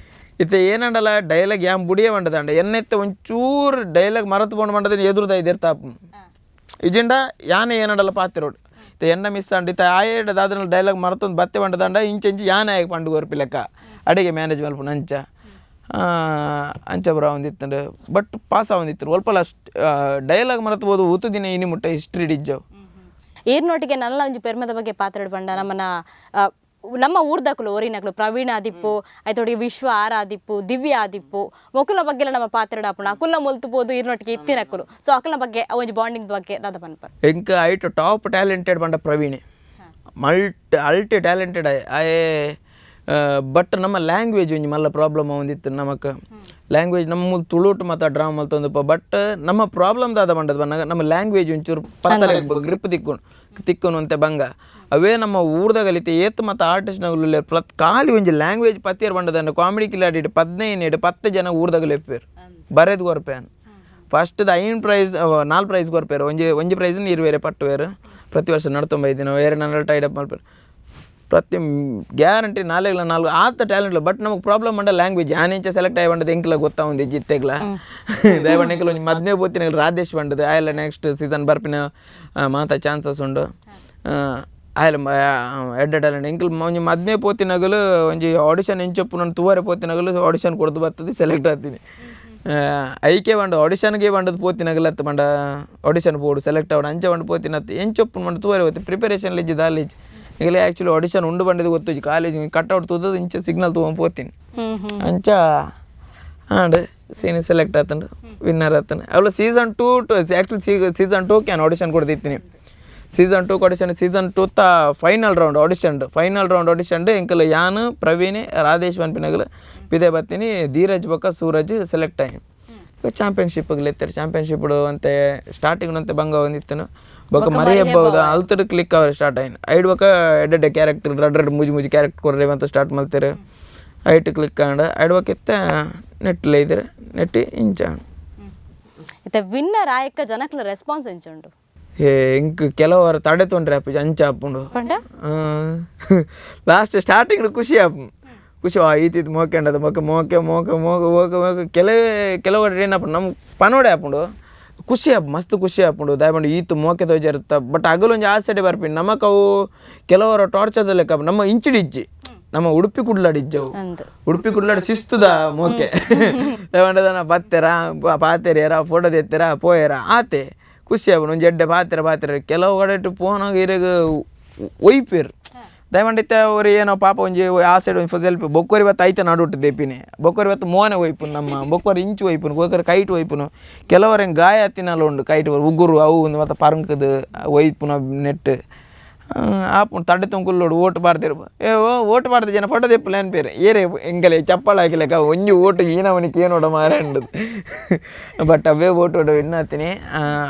Speaker 2: ಇತ್ತೆ ಏನಂಡಲ್ಲ ಡೈಲಾಗ್ ಯಾಮ್ ಬುಡಿಯ ಮಂಡದಂಡ ಎನ್ನೆತ್ತ ಒಂಚೂರು ಡೈಲಾಗ್ ಮರತು ಕೊಂಡು ಮಂಡದ ಎದುರುದ ಇದಿರ್ತಾಪ ಇಜಿಂಡ ಯಾನೆ ಏನಂಡಲ್ಲ ಪಾತಿರೋಡು ಇತ್ತೆ ಎನ್ನ ಮಿಸ್ ಅಂಡ್ ಇತ್ತ ಆಯೇಡ ದಾದ್ರಲ್ಲಿ ಡೈಲಾಗ್ ಮರತೊಂದು ಬತ್ತೆ ಮಂಡದಂಡ ಇಂಚೆಂಚಿ ಯಾನೆ ಆಗಿ ಪಂಡು ಗೊರ್ಪಿ ಲೆಕ್ಕ ಅಡಿಗೆ ಮ್ಯಾನೇಜ್ ಮಲ್ಪುನ ಅಂಚ ಬರ ಒಂದಿತ್ತು ಬಟ್ ಪಾಸ್ ಆವಂದಿತ್ತು ಒಲ್ಪಲ್ಲ ಡೈಲಾಗ್ ಮರತ್ಬೋದು ಉತ್ತು ದಿನ ಇನಿ ಮುಟ್ಟ ಹಿಸ್ಟ್ರಿ ಡಿಜ್ಜವು
Speaker 1: ಈರ್ನೊಟ್ಟಿಗೆ ನಲ್ಲ ಒಂಜಿ ಪೆರ್ಮದ ಬಗ್ಗೆ ಪಾತ್ರೆ ಬಂಡ ನಮ್ಮ ಊರ್ದಕ್ಕಲು ಓರಿನಕ್ಲು ಪ್ರವೀಣ ಆದಿಪ್ಪು ಐತೊಟ್ಟಿಗೆ ವಿಶ್ವ ಆದಿಪ್ಪು ದಿವ್ಯ ಆದಿಪ್ಪು ಮೊಕುಲ ಬಗ್ಗೆ ನಮ್ಮ ಪಾತ್ರೆ ಆಪುಣ ಅಕುಲ್ನ ಮುಲ್ತುಬೋದು ಈರ್ನೊಟ್ಟಿಗೆ ಇತ್ತಿನಕ್ಕಲು ಸೊ ಅಕಲ್ನ ಬಗ್ಗೆ ಒಂಜಿ ಬಾಂಡಿಂಗ್ ಬಗ್ಗೆ ದಾದ ಪನ್ಪರ್
Speaker 2: ಎಂಕ ಐಟ್ ಟಾಪ್ ಟ್ಯಾಲೆಂಟೆಡ್ ಬಂಡ ಪ್ರವೀಣೆ ಅಲ್ಟಿ ಟ್ಯಾಲೆಂಟೆಡ್ ಆಯೇ ಬಟ್ ನಮ್ಮ ಲ್ಯಾಂಗ್ವೇಜ್ ಒಂಜಿ ಮಲ್ಲ ಪ್ರಾಬ್ಲಮ್ ಒಂದಿತ್ತು ನಮಕ್ ಲ್ಯಾಂಗ್ವೇಜ್ ನಮ್ಮ ತುಳುಟು ಮತ್ತು ಡ್ರಾಮಾ ಮಲ್ತೊಂದಪ್ಪ ಬಟ್ ನಮ್ಮ ಪ್ರಾಬ್ಲಮ್ ದಾದ ಬಂಡದ ಬಂದಾಗ ನಮ್ಮ ಲ್ಯಾಂಗ್ವೇಜ್ ಒಂಚೂರು ಪತ್ತಲೆ ಗ್ರಿಪ್ ತಿಕ್ಕೊನು ಅಂತೆ ಬಂಗ ಅವೇ ನಮ್ಮ ಊರ್ದಾಗಲಿತೆ ಏತ್ ಮತ್ತು ಆರ್ಟಿಸ್ಟ್ನಾಗಲು ಖಾಲಿ ಒಂಜಿ ಲ್ಯಾಂಗ್ವೇಜ್ ಪತ್ತಿಯರ್ ಬಂಡದ ಕಾಮಿಡಿ ಕಿಲಾಡಿ 15 ಜನ ಊರ್ದಾಗಲು ಎಪ್ಪೇರು ಬರೆದು ಗೊರ್ಪೇನು ಫಸ್ಟ್ದು 5 ಪ್ರೈಸ್ 4 ಪ್ರೈಸ್ ಗೊರ್ಪೇರು ಒಂಜಿ ಪ್ರೈಸ್ನ 20 ಪಟ್ಟುವೇರು ಪ್ರತಿ ವರ್ಷ 95 ದಿನ 2 ಟೈಡಪ್ ಮಲ್ಪೇರು ಪ್ರತಿ ಗ್ಯಾರಂಟಿ 4 ಆತ ಟ್ಯಾಲೆಂಟ್ ಬಟ್ ನಮಗೆ ಪ್ರಾಬ್ಲಮ್ ಬಂಡ ಲ್ಯಾಂಗ್ವೇಜ್ ಆನೆಂಚ ಸೆಲೆಕ್ಟ್ ಆಗಿ ಬಂಡದ ಎಂಕ್ಲ ಗೊತ್ತಾ ಒಂದು ಜಿತ್ತೆಗ್ಲ ದಯವಂಡ ಎಂಕಲ್ ಒಂದು ಮದ್ನೇ ಬೋತಿನ ರಾಧೇಶ್ ಬಂಡದು ಆಯಲ್ಲ ನೆಕ್ಸ್ಟ್ ಸೀಸನ್ ಬರ್ಪಿನ ಮಾತಾ ಚಾನ್ಸಸ್ ಉಂಡು ಆಯ್ಲ ಎಡ್ಡೆ ಟ್ಯಾಲೆಂಟ್ ಎಂಕಲ್ ಒಂಜಿ ಮದ್ಮೆ ಪೋತಿನಗಲು ಒಂಜಿ ಆಡಿಷನ್ ಎಂಚೊಪ್ಪು ನಾನು ತೂವರೆ ಪೋತಿನಗಲು ಆಡಿಷನ್ ಕೊಡ್ದು ಬರ್ತದೆ ಸೆಲೆಕ್ಟ್ ಆಗ್ತೀನಿ ಐಕೆ ಬಂಡು ಆಡಿಷನ್ಗೆ ಬಂಡದು ಪೋತಿನಗಲತ್ತು ಬಂಡ ಆಡಿಷನ್ ಪೋಡು ಸೆಲೆಕ್ಟ್ ಆವಡು ಅಂಚೆ ಬಂಡು ಪೋತಿನತ್ತು ಎಂಚೊಪ್ಪು ಬಂಡು ತೂವರೆ ಹೋಗ್ತಿ ಪ್ರಿಪರೇಷನ್ ಇಜ್ಜಿ ದಾಲೇಜ್ ಈಗಲೇ ಆ್ಯಕ್ಚುಲಿ ಆಡಿಷನ್ ಉಂಡು ಬಂದಿದ್ದು ಗೊತ್ತು ಕಾಲೇಜ್ ಕಟ್ಔಟ್ ತೂದದು ಇಂಚೆ ಸಿಗ್ನಲ್ ತೊಗೊಂಡು ಪೋತೀನಿ ಅಂಚ ಹಾಂಡು ಸೀನಿ ಸೆಲೆಕ್ಟ್ ಆತಂಡು ವಿನ್ನರ್ ಆತನ ಅವಳು ಸೀಸನ್ 2 ಆ್ಯಕ್ಚುಲಿ ಸೀಸನ್ 2 ಕ್ಯಾನ್ ಆಡಿಷನ್ ಕೊಡ್ದಿತ್ತೀನಿ season 2 audition season 2 final round audition ಎಂಕಲ್ ಯಾನು ಪ್ರವೀಣ್ ರಾಧೇಶ್ ಪನ್ಪಿನಗಲು ಪಿದೆ ಬತ್ತೀನಿ ಧೀರಜ್ ಬೊಕ್ಕ ಸೂರಜ್ ಸೆಲೆಕ್ಟ್ ಆಗಿ ಚಾಂಪಿಯನ್ಶಿಪ್ಗೆ ಎತ್ತಾರೆ ಚಾಂಪಿಯನ್ಶಿಪ್ ಅಂತೆ ಸ್ಟಾರ್ಟಿಂಗ್ ಅಂತೆ ಬಂಗ ಬಂದಿತ್ತನು ಬೊಕ್ಕ ಮರಿ ಹಬ್ಬದ ಅಲ್ತಡ್ ಕ್ಲಿಕ್ ಅವ್ರೆ ಸ್ಟಾರ್ಟ್ ಆಯ್ನು ಐಡ್ ಬೊಕ್ಕ ಎಡ್ಡೆ ಕ್ಯಾರೆಕ್ಟರ್ ರಡ್ ಮುಜಿ ಕ್ಯಾರೆಕ್ಟರ್ ಕೊಡ್ರಿ ಅಂತ ಸ್ಟಾರ್ಟ್ ಮಾಡ್ತಾರೆ ಐಟ್ ಕ್ಲಿಕ್ ಆಂಡ ಐಡ್ ಬೊಕ್ಕ ಎತ್ತ ನೆಟ್ಲೆ ಇದ್ರೆ ನೆಟ್ಟಿ ಇಂಚಾಂಡು
Speaker 1: ಇತ್ತೆ ವಿನ್ನರ್ ಆಯಕ್ಕ ಜನಕ್ಲ ರೆಸ್ಪಾನ್ಸ್ ಎಂಚುಂಡು
Speaker 2: ಇಂಕ್ ಕೆಲವರು ತಡೆ ತೊಂಡ್ರೆ ಆಪಿ ಅಂಚ ಆಪುಂಡು ಲಾಸ್ಟ್ ಸ್ಟಾರ್ಟಿಂಗ್ ಖುಷಿ ಆಪು ಖುಷಿ ಈತಿದ್ದು ಮೋಕೆಂಡದು ಮೋಕೆ ಕೆಲವು ಏನಪ್ಪ ನಮ್ಮ ಪನೋಡೆ ಆಪುಂಡು ಖುಷಿ ಆಪು ಮಸ್ತ್ ಖುಷಿ ಆಪುಂಡು ದಾಯಪಂಡು ಈತು ಮೋಕೆ ತೋಜಾರುತ್ತ ಬಟ್ ಹಗಲೊಂದು ಆ ಸೈಡೆ ಬರ್ಪಿನಿ ನಮಕವು ಕೆಲವರು ಟಾರ್ಚರ್ ಲೆಕ್ಕ ನಮ್ಮ ಇಂಚಿಡಿಜ್ಜಿ ನಮ್ಮ ಉಡುಪಿ ಕುಡ್ಲಾಡಿಜ್ಜವು ಉಡುಪಿ ಕುಡ್ಲಾಡಿ ಶಿಸ್ತುದ ಮೋಕೆ ದಾಯಪಂಡದನ ಬತ್ತೆರ ಪಾತೆರಿಯರ ಫೋಟೋ ತೆತ್ತೆರ ಪೋಯರ ಆತೆ ಖುಷಿ ಆಪುಂಡು ಒಂದು ಎಡ್ಡೆ ಪಾತೆರ ಕೆಲವು ಕಡೆ ಪೋನಾಗ ಇರಾಗ ಒಯ್ಪೇರು ದಯಮಾಡಿತ್ತ ಅವ್ರು ಏನೋ ಪಾಪ ಒಂಜಿ ಆ ಸೈಡ್ ಒಂದು ಸ್ವಲ್ಪ ಬೊಕ್ಕೋರಿ ಬತ್ತು ಐತೆ ನಾಡುಟ್ಟು ದೇಪಿನಿ ಬೊಕ್ಕೋರಿ ಬತ್ತು ಮೋನೆ ಒಯ್ಪುನು ನಮ್ಮ ಬೊಕ್ಕೋರಿ ಇಂಚು ಒಯ್ಪುನು ಬೊಕ್ಕೋರಿ ಕೈಟ್ ಒಯ್ಪುನು ಕೆಲವರು ಹೆಂಗೆ ಗಾಯ ಹತ್ತಿನಲ್ಲ ಉಂಡು ಕೈಟ್ ಉಗುರು ಅವು ಒಂದು ಮತ್ತು ಪರಂಕದು ಒಯ್ಪುನ ನೆಟ್ ಆಪುಂಡು ತಡೆ ತುಂಕುಲ್ಲೋಡು ಓಟ್ ಬಾರ್ದಿರು ಓಟ್ ಬಾರ್ದು ಜನ ಫೋಟೋ ತೆಪ್ಪಲ ಅನ್ಪೇರು ಏರೇ ಹೆಂಗಲೆ ಚಪ್ಪಳ ಹಾಕಿಲೆಕ್ಕ ಒಂಜಿ ಓಟು ಏನವನಿಗೆ ಏನೋಡ ಮಾರಂಡದು ಬಟ್ ಅವೇ ಓಟ್ ಓಡೋ ಇನ್ನತ್ತೀನಿ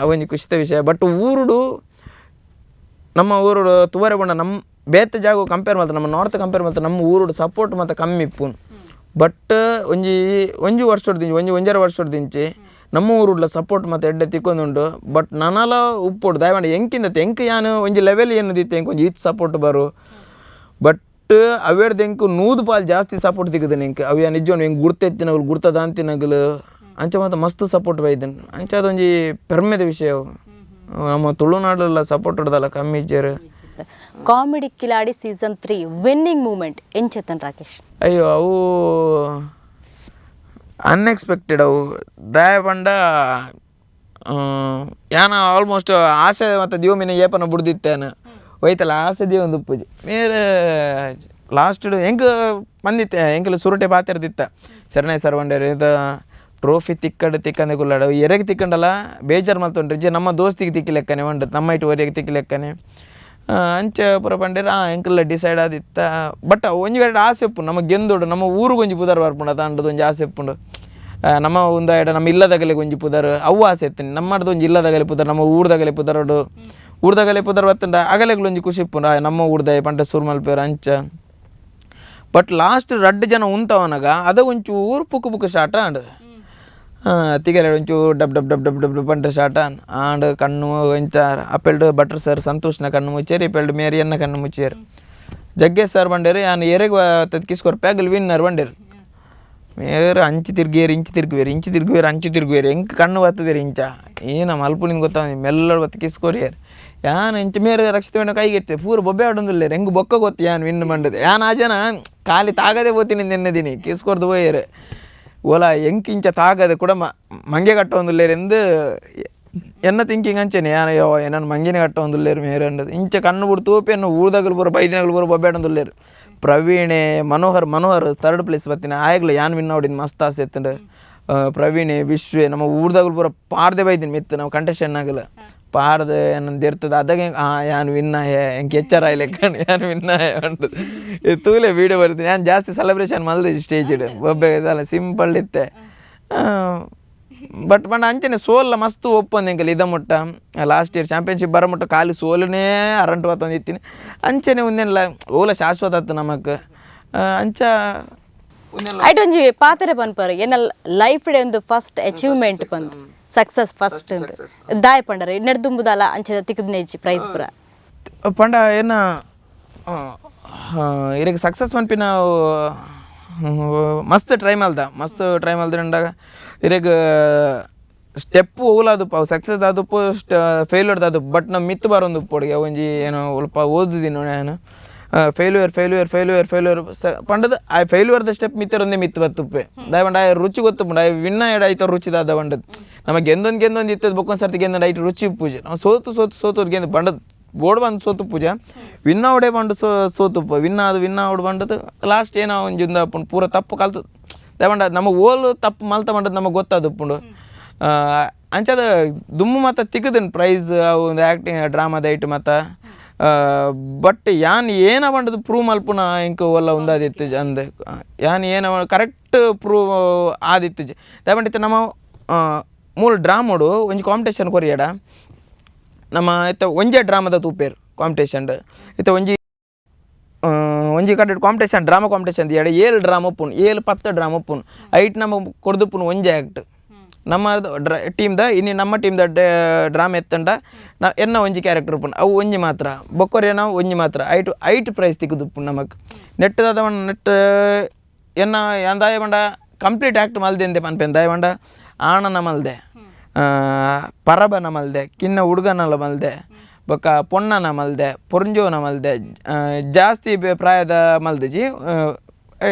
Speaker 2: ಅವೊಂಜಿ ಖುಷಿತ ವಿಷಯ ಬಟ್ ಊರುಡು ನಮ್ಮ ಊರುಡು ತುವರೆ ಬಂಡ ನಮ್ಮ ಬೇತೆ ಜಾಗ ಕಂಪೇರ್ ಮಾಡ್ತಾರೆ ನಮ್ಮ ನಾರ್ತ್ ಕಂಪೇರ್ ಮಾಡ್ತಾರೆ ನಮ್ಮ ಊರುಡು ಸಪೋರ್ಟ್ ಮತ್ತು ಕಮ್ಮಿ ಇಪ್ಪುನು ಬಟ್ ಒಂಜಿ ಒಂಜರ ವರ್ಷದಿಂಚಿ ನಮ್ಮ ಊರುಡ್ಲ ಸಪೋರ್ಟ್ ಮತ್ತು ಎಡ್ಡೆ ತಿಕ್ಕೊಂದುಂಡು ಬಟ್ ನನಲ ಉಪ್ಪೋಡು ದಯಮಾಡಿ ಎಂಕಿಂದತ್ತೆ ಎಂಕ್ ಯಾನು ಒಂಜಿ ಲೆವೆಲ್ ಏನದಿತ್ತು ಎಂಕ್ ಒಂಜಿ ಈತ್ ಸಪೋರ್ಟ್ ಬರು ಬಟ್ ಅವೇಡ್ದು ಎಂಕು 100 ಪಾಲು ಜಾಸ್ತಿ ಸಪೋರ್ಟ್ ತಿಕ್ಕದ ಎಂಕ್ ಅವ ನಿಜ ಹೆಂಗೆ ಗುರ್ತೆತ್ತಿನಗಲು ಗುರ್ತದ ಅಂತಿನಗಲು ಅಂಚ ಮತ್ತು ಮಸ್ತ್ ಸಪೋರ್ಟ್ ಬೈದನು ಅಂಚ ಅದೊಂಜಿ ಪೆರ್ಮೆದ ವಿಷಯ ನಮ್ಮ ತುಳುನಾಡಲ್ಲ ಸಪೋರ್ಟ್ ಹೊಡೆದಲ್ಲ ಕಮ್ಮಿ ಇಜ್ಜರು
Speaker 1: comedy Khiladi season 3 winning moment ಎಂಚೆತನ್ Rakesh
Speaker 2: ಅಯ್ಯೋ ಅವು ಅನ್ಎಕ್ಸ್ಪೆಕ್ಟೆಡ್ ಅವು ದಯ ಪಂಡ ಯಾನ ಆಲ್ಮೋಸ್ಟ್ ಆಸೆ ಮತ್ತು ದಿವಮಿನ ಏಪನ ಬಿಡ್ದಿತ್ತೇನು ಹೋಯ್ತಲ್ಲ ಆಸೆ ದಿವ ಒಂದು ಉಪ್ಪುಜಿ ಮೇರೆ ಲಾಸ್ಟ್ ಹೆಂಗೆ ಬಂದಿತ್ತೆ ಹೆಂಗೆಲ್ಲ ಸುರುಟೆ ಪಾತಿರ್ದಿತ್ತ ಶರಣೆ ಸರ್ವಂಡೇರು ಇದು ಟ್ರೋಫಿ ತಿಕ್ಕಂದೆ ಗುಲ್ಲಾಡ ಎರೆಗೆ ತಿಕ್ಕಂಡಲ್ಲ ಬೇಜಾರು ಮಲ್ತೊಂಡ್ರಿ ನಮ್ಮ ದೋಸ್ತಿಗೆ ತಿಕ್ಕಿ ಲೆಕ್ಕನೆ ಉಂಡು ನಮ್ಮ ಇಟ್ಟು ಒರೆಗೆ ತಿಕ್ಕಿ ಲೆಕ್ಕನೆ ಅಂಚೆ ಪುರ ಪಂಡಿರ ಎಂಕಲ್ಲ ಡಿಸೈಡ್ ಆದಿತ್ತ ಬಟ್ ಒಂಜಿ ಕಡೆ ಆಸೆ ಉಪ್ಪು ನಮಗೆ ಗೆಂದೋಡು ನಮ್ಮ ಊರಿಗೆ ಒಂಜಿ ಪುದರ್ ಬರ್ಪುಂಡು ಅದಂಡದು ಒಂಜಿ ಆಸೆ ಉಪ್ಪುಂಡು ನಮ್ಮ ಒಂದು ಎಡ ನಮ್ಮ ಇಲ್ಲದಾಗಲಿಗೆ ಒಂಜಿ ಪುದರ್ ಅವು ಆಸೆ ಇತ್ತೀನಿ ನಮ್ಮದು ಒಂಜಿ ಇಲ್ಲದಾಗಲಿ ಪುದರ್ ನಮ್ಮ ಊರ್ದಾಗಲಿ ಪುದರೋಡು ಊರ್ದಾಗಲಿ ಪುದರ್ ಬತ್ತಂಡ ಅಗಲೆಗಳು ಒಂಜಿ ಖುಷಿ ಇಪ್ಪುಂಡು ನಮ್ಮ ಊರ್ದಾಯ ಪಂಡ ಸುರ್ಮಲ್ಪೇರು ಅಂಚ ಬಟ್ ಲಾಸ್ಟ್ 2 ಜನ ಉಂತವನಾಗ ಅದ ಒಂಚೂರು ಪುಕ್ಕು ಸ್ಟಾರ್ಟ್ ಅಂಡು ತಿಗಲೆ ಒಂಚೂರು ಡಬ್ ಪಂಡ ಸ್ಟಾರ್ಟ್ ಆಂಡ್ ಕಣ್ಣು ಒಂಚ ಅಪ್ಪೆಲ್ಡು ಬಟ್ರ್ ಸರ್ ಸಂತೋಷ್ನ ಕಣ್ಣು ಮುಚ್ಚೇರಿ ಇಪ್ಪೆಲ್ಡು ಮೇರಿಯನ್ನ ಕಣ್ಣು ಮುಚ್ಚೇರು ಜಗ್ಗೇಶ್ ಸರ್ ಬಂಡೇರು ಯಾನು ಎರೆಗೆ ತತ್ಕಿಸ್ಕೊರ್ ಪ್ಯಾಗಲ್ ವಿನ್ನರ್ ಬಂಡೇರು ಮೇರೆ ಅಂಚು ತಿರ್ಗುವೇರು ಅಂಚು ತಿರ್ಗುವೇರು ಹೆಂಗೆ ಕಣ್ಣು ಬರ್ತದೇರಿ ಇಂಚ ಏನ ಮಲ್ಪು ನಿಂಗೆ ಗೊತ್ತಾಗ ಮೆಲ್ಲಡು ಬತ್ತು ಕಿಸ್ಕೊರಿಯರು ಯಾನು ಇಂಚ ಮೇರೆ ರಕ್ಷಿತ ಕೈಗೆ ಇರ್ತೇವೆ ಪೂರ ಬೊಬ್ಬೆ ಆಡೋದಿಲ್ಲ ಹೆಂಗೆ ಬೊಕ್ಕ ಗೊತ್ತು ಯಾನು ವಿನ್ ಬಂಡದು ಯಾನು ಆ ಜನ ಖಾಲಿ ತಾಗದೆ ಹೋಗ್ತೀನಿ ನೆನ್ನದೀನಿ ಕಿಸ್ಕೊರ್ದು ಹೋಯ್ಯರು ಓಲಾ ಹೆಂಗೆ ಇಂಚ ತಾಗದೆ ಕೂಡ ಮಂಗೆ ಕಟ್ಟೊಂದಿಲ್ಲೇರೆಂದು ಎನ್ನ ಥಿಂಕಿಂಗ್ ಅಂಚೇನೆ ಯಾನಯ್ಯೋ ಏನನ್ನು ಮಂಗಿನ ಕಟ್ಟೊಂದಿಲ್ಲೇರು ಮೇರೆ ಅಂಡದು ಇಂಚ ಕಣ್ಣು ಬಿಡು ತೂಪೆಯನ್ನು ಊರ್ದಾಗಲು ಬರೋ ಬೈದಿನಾಗಲು ಬರೋ ಬೊಬ್ಬೆ ಆಡೋದಿಲ್ಲೇರು ಪ್ರವೀಣೆ ಮನೋಹರ್ 3rd ಪ್ಲೇಸ್ ಬರ್ತೀನಿ ಆಯ್ಗಲ ಯಾನು ವಿನ್ ನೋಡಿದ್ದು ಮಸ್ತ್ ಆಸೆ ಎತ್ತಂಡು ಪ್ರವೀಣೆ ವಿಶ್ವೇ ನಮ್ಮ ಊರ್ದಾಗಲು ಬರೋ ಪಾರ್ದೆ ಬೈದಿನಿ ಮಿತ್ತು ನಾವು ಕಂಟೆಸ್ಟೆಂಟ್ ಆಗಲ್ಲ ಪಾರ್ದೆ ಏನಂದು ಇರ್ತದೆ ಅದಾಗ ಯಾನು ವಿನ್ನಾಯ ಹೆಂಗೆ ಎಚ್ಚರ ಲೆಕ್ಕಂಡು ಯಾನು ವಿನ್ನಾಯ ಅಂಟದು ಇದು ತೂಲೆ ವೀಡಿಯೋ ಬರ್ತೀನಿ ನಾನು ಜಾಸ್ತಿ ಸೆಲೆಬ್ರೇಷನ್ ಮಲ್ದೆ ಸ್ಟೇಜ್ ಇಡು ಒಬ್ಬೆ ಇದಲ್ಲ ಸಿಂಪಲ್ ಇತ್ತೆ ಬಟ್ ಬಂಡ ಅಂಚನೆ ಸೋಲ್ಲ ಮಸ್ತ್ ಒಪ್ಪಂದು ಎಂಕಲ್ ಇದ ಮುಟ್ಟ ಲಾಸ್ಟ್ ಇಯರ್ ಚಾಂಪಿಯನ್ಶಿಪ್ ಬರೋ ಮುಟ್ಟ ಖಾಲಿ ಸೋಲನೇ ಅರಂಟು ಬತ್ತೊಂದಿತ್ತೀನಿ ಅಂಚನೆ ಒಂದೇನಿಲ್ಲ ಓಲ ಶಾಶ್ವತ ಆಯ್ತು ನಮಕ್ ಅಂಚ
Speaker 1: ಐಟ್ ಒಂಜಿ ಪಾತ್ರೆ ಪನ್ಪರ್ ಏನ ಲೈಫ್ ಡೇ ಒಂದು ಫಸ್ಟ್ ಅಚೀವ್ಮೆಂಟ್ ಬಂದು ಸಕ್ಸಸ್ ಫಸ್ಟ್ ದಾಯ ಪಂಡರ ನೆಡ್ದುಂಬುದಲ್ಲ ಅಂಚೆ ತಿಕ್ಕದ್ನೇಜಿ ಪ್ರೈಸ್ ಪುರ
Speaker 2: ಪಂಡ ಏನ ಇರಗೆ ಸಕ್ಸಸ್ ಮನ್ಪಿ ನಾವು ಮಸ್ತ್ ಟ್ರೈ ಮಲ್ದ ಇರಗೆ ಸ್ಟೆಪ್ ಹೋಗ್ಲಾದಪ್ಪ ಅವು ಸಕ್ಸಸ್ ಆದಪ್ಪು ಫೇಲ್ಯೂರ್ ಆದವು ಬಟ್ ನಮ್ಮ ಮಿತ್ತು ಬರೋದು ಪೊಡಿಗೆ ಒಂಜಿ ಏನೋ ಸ್ವಲ್ಪ ಓದಿದ್ದೀನಿ ನಾನು ಫೇಲ್ಯೂರ್ ಪಂಡದು ಆ ಫೇಲ್ಯೂರ್ದ ಸ್ಟೆಪ್ ಮಿತ್ತರೊಂದೇ ಮಿತ್ತು ಬತ್ತುಪ್ಪೆ ದಾಯಬಂಡ ರುಚಿ ಗೊತ್ತುಂಡ ವಿನ್ನ ಎಡಾಯ್ತು ರುಚಿದಾದ ಬಂಡದು ನಮಗೆ ಗೆಂದೊಂದು ಇತ್ತದ ಬೊಕ್ಕೊಂದು ಸರ್ತಿ ಗೆಂದ ಐಟು ರುಚಿ ಪೂಜೆ ನಾವು ಸೋತು ಗೆಂದು ಬಂಡದು ಬೋರ್ಡ್ ಬಂದು ಸೋತು ಪೂಜೆ ವಿನ್ನ ಒಡೆ ಬಂಡು ಸೋತುಪ್ಪ ವಿನ್ನ ಒಡೆ ಬಂಡದು ಲಾಸ್ಟ್ ಏನೋ ಒಂಜಿಂದ ಪೂರ ತಪ್ಪು ಕಲ್ತು ದಾಯಬಂಡ ನಮಗೆ ಓಲು ತಪ್ಪು ಮಲ್ತ ಬಂಡದು ನಮಗೆ ಗೊತ್ತಾದಪ್ಪುಂಡು ಅಂಚದ ದುಮ್ಮು ಮತ್ತು ತಿಕ್ಕದನ್ ಪ್ರೈಸ್ ಅವು ಒಂದು ಆ್ಯಕ್ಟಿಂಗ್ ಡ್ರಾಮಾದ ಐಟು ಮತ್ತು ಬಟ್ ಯಾನ್ ಏನ ಬಂಡದು ಪ್ರೂವ್ ಮಲ್ಪುನ ಇಂಕ ಒಲ್ಲ ಒಂದಾದಿತ್ತು ಅಂದೆ ಯಾನ್ ಏನ ಕರೆಕ್ಟ್ ಪ್ರೂವ್ ಆದಿತ್ತು ದಾಯಬಂಡಿತ್ತು ನಮ್ಮ ಮೂಲ ಡ್ರಾಮೋಡು ಒಂಜಿ ಕಾಂಪಿಟೇಷನ್ ಕೊರಿಯಡ ನಮ್ಮ ಇತ್ತ ಒಂಜೆ ಡ್ರಾಮಾದ ತೂಪೇರು ಕಾಂಪಿಟೇಷನ್ ಇತ್ತ ಒಂಜಿ ಕಡೆ ಕಾಂಪಿಟೇಷನ್ ಡ್ರಾಮಾ ಕಾಂಪಿಟೇಷನ್ ದಿಯಾಡ 7 ಡ್ರಾಮಾ ಒಪ್ಪುನು 10 ಡ್ರಾಮಾ ಒಪ್ಪುನು ಐಟ್ ನಮ್ಮ ಕೊಡ್ದುಪ್ಪುನು ಒಂಜೆ ಆ್ಯಕ್ಟ್ ನಮ್ಮ ಟೀಮ್ದ ಇನ್ನು ನಮ್ಮ ಟೀಮ್ದ ಡ್ರಾಮಾ ಎತ್ತಂಡ ನಾ ಎನ್ನ ಒಂಜಿ ಕ್ಯಾರೆಕ್ಟರ್ ಉಪ್ಪುನು ಅವು ಒಂಜಿ ಮಾತ್ರ ಬೊಕ್ಕೊರೇನ ಒಂಜಿ ಮಾತ್ರ ಐಟ್ ಪ್ರೈಸ್ ತಿಕ್ಕುದುಪ್ಪುನು ನಮಗೆ ನೆಟ್ಟದಾದ ನೆಟ್ ಎನ್ನ ದಾಯ ಬಂಡ ಕಂಪ್ಲೀಟ್ ಆ್ಯಕ್ಟ್ ಮಲ್ದೆ ಅಂದೆ ಪನ್ಪೇನು ದಾಯ ಬಂಡ ಆಣನ ಮಲ್ದೆ ಪರಬನ ಮಲ್ದೆ ಕಿನ್ನ ಹುಡುಗನಲ್ಲ ಮಲ್ದೆ ಬೊಕ್ಕ ಪೊಣ್ಣನ ಮಲ್ದೆ ಪೊರ್ಂಜೋನ ಮಲ್ದೆ ಜಾಸ್ತಿ ಪ್ರಾಯದ ಮಲ್ದೆಜಿ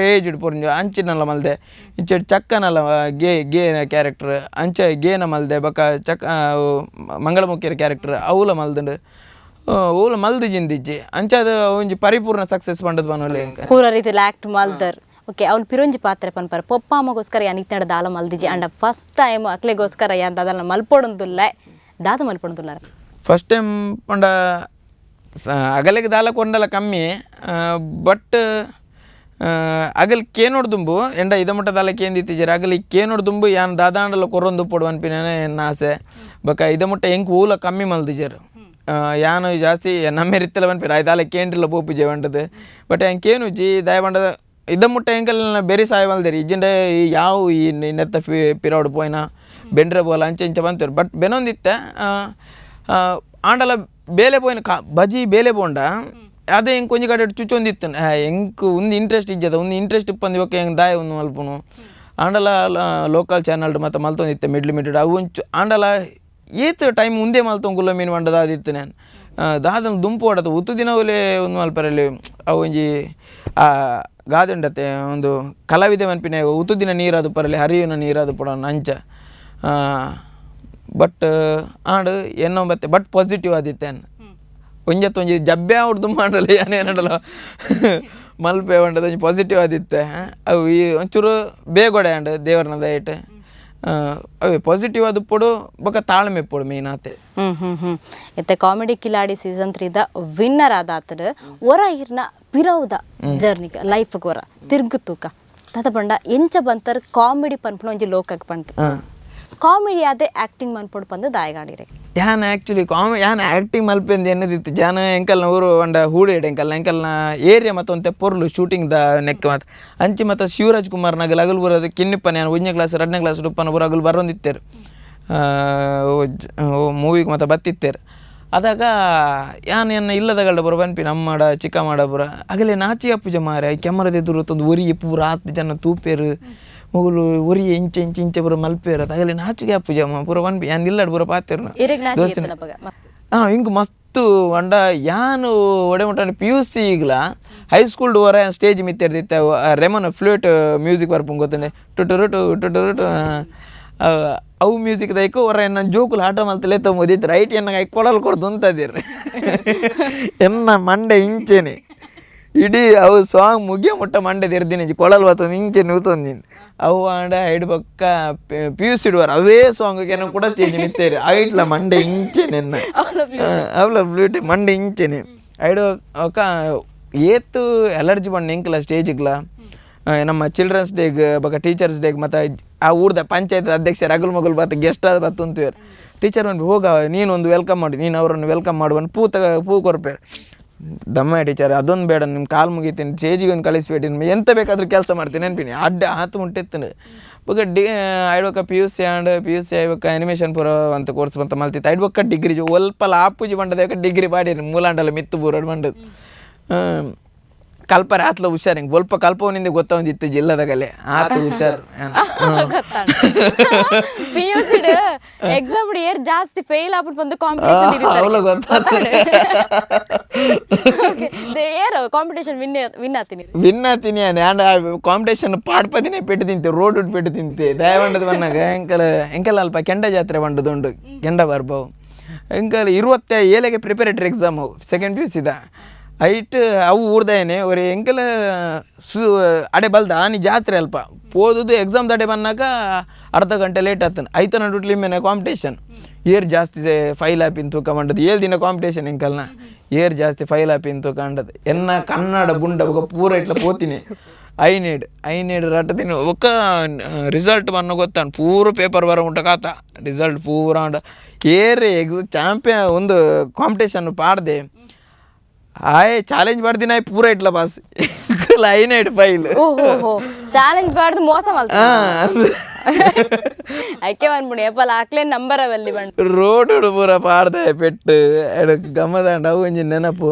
Speaker 2: ಏಜ್ಡ್ ಪೊರ್ಂಜೋ ಅಂಚಿನಲ್ಲ ಮಲ್ದೆ ಇಂಚೆಡ್ ಚಕ್ಕನಲ್ಲ ಗೇ ಕ್ಯಾರೆಕ್ಟರ್ ಅಂಚ ಗೇನ ಮಲ್ದೆ ಬೊಕ್ಕ ಮಂಗಳಮುಖಿಯರ ಕ್ಯಾರೆಕ್ಟರ್ ಅವಲ ಮಲ್ದಂಡು ಅವಲ ಮಲ್ದು ಜಿಂದಿಜ್ಜಿ ಅಂಚದ ಒಂಜಿ ಪರಿಪೂರ್ಣ ಸಕ್ಸಸ್ ಪಂಡದ ಬನೋಲೆ
Speaker 1: ಪೂರ ರೀತಿಲಿ ಆ್ಯಕ್ಟ್ ಮಲ್ದರ್ ಓಕೆ ಅವ್ನು ಪಿರೊಂಜಿ ಪಾತ್ರೆ ಪನ್ಪರ ಪೊಪ್ಪ ಅಮ್ಮಗೋಸ್ಕರ ಯಾನ್ ಇತ್ತಡ ದಾಲ ಮಲ್ದಿಜಿ ಅಂಡ ಫಸ್ಟ್ ಟೈಮ್ ಅಕ್ಲೆಗೋಸ್ಕರ ಯಾನ್ ದಾದನ ಮಲ್ಪೊಡೊಂದುಲ್ಲ ದಾದ ಮಲ್ಪೊಡೊಂದುಲ್ಲ
Speaker 2: ಫಸ್ಟ್ ಟೈಮ್ ಪಂಡ ಅಗಲಿಗೆ ದಾಲ ಕೊಂಡಲ್ಲ ಕಮ್ಮಿ ಬಟ್ ಅಗಲ್ ಕೇನೋಡ್ದುಂಬು ಎಂಡ ಇದ ಮುಟ್ಟ ದಾಲ ಕೇಂದಿತ್ತೀಜರ ಅಗಲ್ ಕೇನೋಡ್ದುಂಬು ಯಾನ್ ದಾದಾಂಡಲ ಕೊರೊಂದು ಪೊಡು ಅನ್ಪಿನೇ ಎನ್ನ ಆಸೆ ಬೊಕ ಇದ ಮುಟ್ಟ ಎಂಕ್ ಊಲ ಕಮ್ಮಿ ಮಲ್ದಿಜರು ಯಾನು ಜಾಸ್ತಿ ನಮ್ಮೆ ರಿತ್ತಲ ಬನ್ಪಿರ ದಾಲ ಕೇಂಡ್ರಿಲ್ಲ ಪೋಪಿಜೆ ಬಂಡದು ಬಟ್ ಎಂಕೇನು ಜಿ ದಾಯ ಬಂಡದ ಇದ ಮುಟ್ಟ ಎಂಕಲ್ ಬೆರಿ ಸಾಯ ಮಲ್ದೇರಿ ಇಜ್ಜಂಡೆ ಯಾವ ಈ ನೆತ್ತ ಪಿರೌಡ್ ಪೋಯ್ನ ಬೆಂಡ್ರೆ ಬೋಲ ಅಂಚೆ ಇಂಚೆ ಬಂತೇರು ಬಟ್ ಬೆನೊಂದಿತ್ತ ಆಂಡಲ ಬೇಲೆ ಪೋಯ್ನ ಬಜಿ ಬೇಲೆ ಬೋಂಡ ಅದೇ ಹೆಂಗೆ ಕೊಂಚ ಕಡೆ ಚುಚ್ಚೊಂದಿತ್ತು ಹೆಂಗೆ ಒಂದು ಇಂಟ್ರೆಸ್ಟ್ ಇಜ್ಜದ ಒಂದು ಇಂಟ್ರೆಸ್ಟ್ ಇಪ್ಪಂದು ಇವಾಗ ಹೆಂಗೆ ದಾಯ ಒಂದು ಮಲ್ಪನು ಆಂಡಲ ಲೋಕಲ್ ಚಾನಲ್ ಮತ್ತು ಮಲ್ತೊಂದಿತ್ತೆ ಮಿಡ್ಲ್ ಅವು ಒಂಚು ಆಂಡಲ ಏತ್ ಟೈಮ್ ಮುಂದೆ ಮಲ್ತೊಂಗುಲ್ಲ ಮೀನು ಮಂಡದ ಅದಿತ್ತು ನಾನು ದಾದನ ದುಂಪು ಹೊಡತ ಉತ್ತು ದಿನ ಒಲೆ ಒಂದು ಮಲ್ಪರಲ್ಲಿ ಅವು ಒಂಜಿ ಗಾದುಂಡತೆ ಒಂದು ಕಲಾವಿದೆ ಮನ್ಪಿನ ಉತ್ತು ದಿನ ನೀರಾದು ಪರಲಿ ಹರಿಯುನ ನೀರಾದು ಪಡ ಅಂಚ ಬಟ್ ಆಂಡು ಎನ್ನೊಂಬತ್ತೆ ಬಟ್ ಪಾಸಿಟಿವ್ ಆದಿತ್ತೇನು ಒಂಜಿ ಜಬ್ಬೆ ಅವ್ರದ್ದು ಮಾಡಲ್ಲ ಏನೇನಡಲ್ಲ ಮಲ್ಪೆ ಉಂಟದ ಒಂಜಿ ಪಾಸಿಟಿವ್ ಆದಿತ್ತೆ ಅವು ಈ ಒಂಚೂರು ಬೇಗೊಡೆ ಅಂಡ್ ದೇವರನ ದಯಟ್ ಅವೇ ಪಾಸಿಟಿವ್ ಅದು ಪೊಡು ಬೊಕ ತಾಳ್ಮೆ ಪೊಡು ಮೇನ್ ಆತೆ
Speaker 1: ಇತ್ತೆ ಕಾಮಿಡಿ ಕಿಲಾಡಿ ಸೀಸನ್ 3ದ ವಿನ್ನರ್ ಆದಾತಡ್ ಒರ ಇರ್ನ ಪಿರೌದ ಜರ್ನಿಗ ಲೈಫ್ಗೆ ಒರ ತಿರ್ಗುತ್ತೂಕ ತದ ಪಂಡ ಎಂಚ ಬಂತರ್ ಕಾಮಿಡಿ ಪನ್ಪುನ ಒಂಜಿ ಲೋಕಕ್ಕೆ ಪಂತ ಕಾಮಿಡಿ ಆದೆ ಆ್ಯಕ್ಟಿಂಗ್ ಮನ್ಪೊಡು ಪಂದು ದಾಯಗಾಡಿರೆ
Speaker 2: ಯಾನ್ ಆ್ಯಕ್ಚುಲಿ ಯಾನ್ ಆ್ಯಕ್ಟಿಂಗ್ ಮಲ್ಪೆಂದು ಎನ್ನದಿತ್ತು ಜಾನ ಎಂಕಲ್ನ ಊರು ಒಂಡ ಹೂಡೇಡ್ ಎಂಕಲ್ನ ಏರಿಯಾ ಮತ್ತು ಒಂದು ತೆಪ್ಪೊರ್ಲು ಶೂಟಿಂಗ್ದ ನೆಕ್ ಮತ್ತು ಅಂಚಿ ಮತ್ತು ಶಿವರಾಜ್ ಕುಮಾರ್ ನಗಲ್ ಅಗಲ್ ಬರೋದು ಕಿನ್ನಿಪ್ಪನ ನಾನು 1ನೇ ಕ್ಲಾಸ್ 2ನೇ ಕ್ಲಾಸ್ ಉಪ್ಪನ ಊರು ಅಗಲ್ ಬರೋಂದಿತ್ತೇರು ಮೂವಿಗೆ ಮತ್ತು ಬತ್ತಿತ್ತೇರು ಅದಾಗ ಯಾನ್ ಎನ್ನ ಇಲ್ಲದಗಳ್ಡ ಬರೋ ಬನ್ಪಿ ನಮ್ಮಡ ಚಿಕ್ಕ ಮಾಡ ಬರ ಆಗಲೇ ನಾಚಿ ಅಪ್ಪುಜ ಮಾರ ಕ್ಯಾಮರದ ಎದುರು ತಂದು ಒರಿ ಪೂರ 10 ಜನ ತೂಪೇರು ಮುಗುಲು ಒರಿ ಇಂಚೆ ಬರೋ ಮಲ್ಪೇರು ಆಗಲೇ ನಾಚಿಗೆ ಅಪ್ಪುಜಮ್ಮ ಪೂರ ಬನ್ಪಿ ಯಾನ್ ಇಲ್ಲಡ್ ಬರೋ ಪಾತೇರು ಹಿಂಗೆ ಮಸ್ತು ಅಂಡ ಯಾನು ಒಡೆ ಮುಟ್ಟ PUC ಈಗಲ ಹೈಸ್ಕೂಲ್ಡ್ ಹೊರ ಸ್ಟೇಜ್ ಮಿತ್ತಿರ್ದಿತ್ತೆ ರೆಮನ್ ಫ್ಲೂಟ್ ಮ್ಯೂಸಿಕ್ ಬರ್ಪಂಗೆ ಗೊತ್ತಂಡೆ ಟುಟುರುಟು ಅವು ಮ್ಯೂಸಿಕ್ ದೈಕು ಹೊರ ಎನ್ನ ಜೋಕುಲು ಆಟ ಮಲ್ತಲೇ ತೊಂಬೋದಿತ್ತು ರೈಟ್ ಎನ್ನ ಕೊಡಲ್ ಕೊಡ್ದು ಅಂತದಿರ್ರಿ ಎನ್ನ ಮಂಡೆ ಇಂಚೆನೆ ಇಡೀ ಅವು ಸಾಂಗ್ ಮುಗಿಯೋ ಮುಟ್ಟ ಮಂಡೆ ತೆರ್ದಿನಿ ಕೊಳಲ್ ಬರ್ತಂದು ಇಂಚೆ ನೂತೊಂದಿನಿ ಅವು ಆಂಡ ಐಡ್ ಬೊಕ್ಕ PUC ಇಡುವಾರ ಅವೇ ಸಾಂಗ್ಗೆ ಕೂಡ ಸ್ಟೇಜ್ ನಿಂತೇರಿ ಐಟ್ಲ ಮಂಡೆ ಇಂಚೆನೆ ಅವಳ ಬ್ಲೂಟಿ ಮಂಡೆ ಇಂಚೆನೆ ಐಡು ಅಕ್ಕ ಏತು ಅಲರ್ಜಿ ಬಂಡು ಎಂಕಲ ಸ್ಟೇಜಿಗ್ಲ ನಮ್ಮ ಚಿಲ್ಡ್ರನ್ಸ್ ಡೇಗೆ ಬೊಕ ಟೀಚರ್ಸ್ ಡೇಗೆ ಮತ್ತು ಆ ಊರ್ದ ಪಂಚಾಯತ್ ಅಧ್ಯಕ್ಷ ರಗುಲ್ ಮಗುಲ್ ಬತ್ತ ಗೆಸ್ಟ್ ಆದ ಬತ್ತು ಅಂತೀವ್ರು ಟೀಚರ್ ಒಂದು ಹೋಗ ನೀನೊಂದು ವೆಲ್ಕಮ್ ಮಾಡಿ ನೀನು ಅವರನ್ನು ವೆಲ್ಕಮ್ ಮಾಡುವನು ಪೂ ಕೊರ್ಪೇರು ದಮ್ಮ ಟೀಚರ್ ಅದೊಂದು ಬೇಡ ನಿಮ್ಮ ಕಾಲು ಮುಗಿತೀನಿ ಸ್ಟೇಜಿಗೆ ಒಂದು ಕಳಿಸ್ಬೇಡಿ ಎಂತ ಬೇಕಾದ್ರೂ ಕೆಲಸ ಮಾಡ್ತೀನಿ ನೆನ್ಪಿನಿ ಅಡ್ಡ ಹಾತು ಮುಟ್ಟಿತ್ತು ಬೊಕ ಐಡ್ಬೊಕ್ಕ PUC ಐಡ್ಬೊಕ್ಕ ಅನಿಮೇಷನ್ ಪೂರ ಅಂತ ಕೋರ್ಸ್ ಬಂತ ಮಲ್ತಿತ್ತು ಐಡ್ಬೊಕ್ಕ ಡಿಗ್ರಿ ಒಲ್ಪ ಆಪುಜಿ ಬಂಡದ ಡಿಗ್ರಿ ಬಾಡಿರಿ ಮೂಲಾಂಡಲ್ಲ ಮಿತ್ತು ಬೂರೋಡು ಬಂಡದು ಕಲ್ಪರೆ ಆತ್ಲ ಹುಷಾರ್ ಹಿಂಗೆ ಸ್ವಲ್ಪ ಕಲ್ಪವನಿಂದ ಗೊತ್ತೊಂದಿತ್ತು ಜಿಲ್ಲದಾಗಲೇ ಆತ ಹುಷಾರ್
Speaker 1: PUC ಎಕ್ಸಾಮ್ ಏರ್ ಜಾಸ್ತಿ ಫೇಲ್ ಆಗ್ಬಿಟ್ಟು ಬಂದು ಕಾಂಪಿಟೇಷನ್
Speaker 2: ಅವಳ ಗೊತ್ತಾಗ್ತದೆ
Speaker 1: ಏರು ಕಾಂಪಿಟೇಷನ್ ವಿನ್ ಆತೀನಿ
Speaker 2: ಕಾಂಪಿಟೇಷನ್ ಪಾಡ್ಪದಿನೇ ಪೆಟ್ಟು ತಿಂತೆ ರೋಡ್ ಪೆಟ್ಟು ತಿಂತೆ ದಯವಂಡದ ಬನ್ನಾಗ ಎಂಕಲ್ ಅಲ್ಪ ಕೆಂಡ ಜಾತ್ರೆ ಬಂಡದುಂಡು ಕೆಂಡ ಬರ್ಬವು ಎಂಕಲ್ 27 ಪ್ರಿಪರೇಟರಿ ಎಕ್ಸಾಮು ಸೆಕೆಂಡ್ PUC ಐಟ್ ಅವು ಊರ್ದೇನೆ ಅವ್ರು ಎಂಕಲ್ ಅಡೆ ಬಲ್ದ ಆನಿ ಜಾತ್ರೆ ಅಲ್ಪ ಓದುದು ಎಕ್ಸಾಮ್ ದಡೆ ಬನ್ನಾಗ ಅರ್ಧ ಗಂಟೆ ಲೇಟ್ ಆತನ ಐತನ ಡುಟ್ಲಿ ಮೇಲೆ ಕಾಂಪಿಟೇಷನ್ ಏರ್ ಜಾಸ್ತಿ ಫೈಲ್ ಆಪಿನ್ ತೂಕ ಮಂಡದು 7 ದಿನ ಕಾಂಪಿಟೇಷನ್ ಎಂಕಲ್ನ ಏರ್ ಜಾಸ್ತಿ ಫೈಲ್ ಆಪಿನ್ ತೂಕ ಅಂಡದು ಎನ್ನ ಕನ್ನಡ ಬುಂಡ ಪೂರ ಇಟ್ಲ ಪೋತೀನಿ ಐನೇಡ್ ರಟ್ಟತೀನಿ ಒಕ್ಕ ರಿಸಲ್ಟ್ ಬನ್ನ ಗೊತ್ತಾನ ಪೂರ ಪೇಪರ್ ಬರೋ ಉಂಟ ಕಾತ ರಿಸಲ್ಟ್ ಪೂರ ಅಂಡ ಏರ್ ಚಾಂಪಿಯನ್ ಒಂದು ಕಾಂಪಿಟೇಷನ್ ಪಾಡ್ದೆ ಆಯ್ ಚಾಲೆಂಜ್ ಮಾಡ್ದಿನ ಪೂರ ಇಟ್ಲ ಪಾಸ್ ಐನೇಡ್ ಫೈಲ್
Speaker 1: ಚಾಲೆಂಜ್ ಮಾಡ್ದು ಮೋಸ ಅಕ್ಕೆ ಬಂದ್ಬಿಡಿ ಎಪ್ಪಲ್ ಹಾಕ್ಲೇ ನಂಬರ್ ಅವಲ್ಲಿ ಬಂದು
Speaker 2: ರೋಡ್ ಪೂರ ಪಾಡ್ದೆ ಪೆಟ್ಟು ಗಮ್ಮದಂಡ ಅವು ಒಂಜಿ ನೆನಪು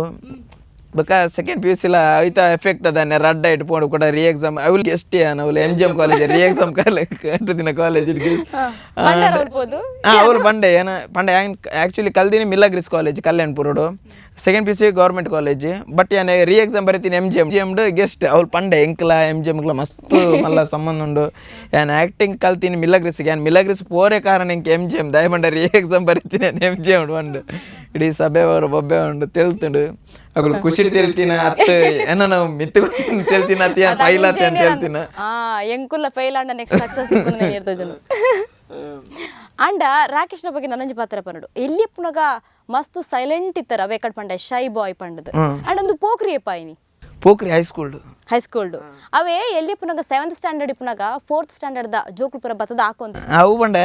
Speaker 2: ಬೊಕ್ಕ ಸೆಕೆಂಡ್ PUC ಐತಾ ಎಫೆಕ್ಟ್ ಅದಾನೆ ರಡ್ಡ ಇಟ್ಕೊಂಡು ಕೂಡ ರೀ ಎಕ್ಸಾಮ್ ಅವಳಿಗೆ ಎಷ್ಟೇ ಅವಳು MGM ಕಾಲೇಜ್ ರೀ ಎಕ್ಸಾಮ್ ಎಂಟು ದಿನ ಕಾಲೇಜ್ ಅವ್ರು ಬಂಡೆ ಏನ ಪಂಡೆ ಆ್ಯಕ್ಚುಲಿ ಕಲ್ದಿನಿ ಮಿಲ್ಲಗ್ರಿಸ್ ಕಾಲೇಜ್ ಕಲ್ಯಾಣ್ಪುರಡು second PUC government college but ಏನೇ ರೀ ಎಕ್ಸಾಮ್ ಬರೀತೀನಿ MGM ಗೆಸ್ಟ್ ಅವ್ಳು ಪಂಡೆ ಎಂಕ್ಲ MGM ಮಸ್ತ್ ಮಲ್ಲ ಸಂಬಂಧ ಉಂಡು ಏನು ಆ್ಯಕ್ಟಿಂಗ್ ಕಲ್ತೀನಿ ಮಿಲ್ಲಗ್ರಿಸ್ಗೆ ಏನು ಮಿಲ್ಲಗ್ರಿಸ್ ಪೋರೆ ಕಾರಣ ಇಂಕೆ MGM ದಯಮಂಡ ರೀ ಎಕ್ಸಾಮ್ ಬರೀತೀನಿ MGM ಉಂಡು ಇಡೀ ಸಭೆ ಅವರು ಬೊಬ್ಬೆ ಉಂಡು ತೆಲ್ತುಂಡು ಅಗಳು ಖುಷಿ ತಿಳ್ತೀನಿ ಅತ್ತ ಏನೋ ನಾವು ಮಿತ್ತು ತಿಳ್ತೀನಿ ಅತ್ತ ಫೈಲ್ ಆತ ಅಂತ ಹೇಳ್ತೀನಿ
Speaker 1: ಎಂಕುಲ್ಲ ಫೈಲ್ ಅಂಡ ನೆಕ್ಸ್ಟ್ ಸಕ್ಸಸ್ ಇರ್ತದೆ ಅಂಡ ರಾಕೇಶ್ನ ಬಗ್ಗೆ ನನ್ನೊಂಜಿ ಪಾತ್ರ ಪನ್ನಡು ಎಲ್ಲಿ ಪುನಗ ಮಸ್ತ್ ಸೈಲೆಂಟ್ ಇತ್ತರ ವೇಕಡ್ ಪಂಡ ಶೈ ಬಾಯ್ ಪಂಡದು ಅಂಡ್ ಒಂದು ಪೋಖ್ರಿ ಪಾಯಿನಿ
Speaker 2: ಪೋಖ್ರಿ ಹೈಸ್ಕೂಲ್ಡು
Speaker 1: ಅವೇ ಎಲ್ಲಿ ಪುನಗ 7th ಸ್ಟ್ಯಾಂಡರ್ಡ್ ಪುನಗ 4th ಸ್ಟ್ಯಾಂಡರ್ಡ್ ಜೋಕುಲ್ ಪುರ ಬತ್ತದ ಹಾಕೊಂತ
Speaker 2: ಅವು ಬಂಡೆ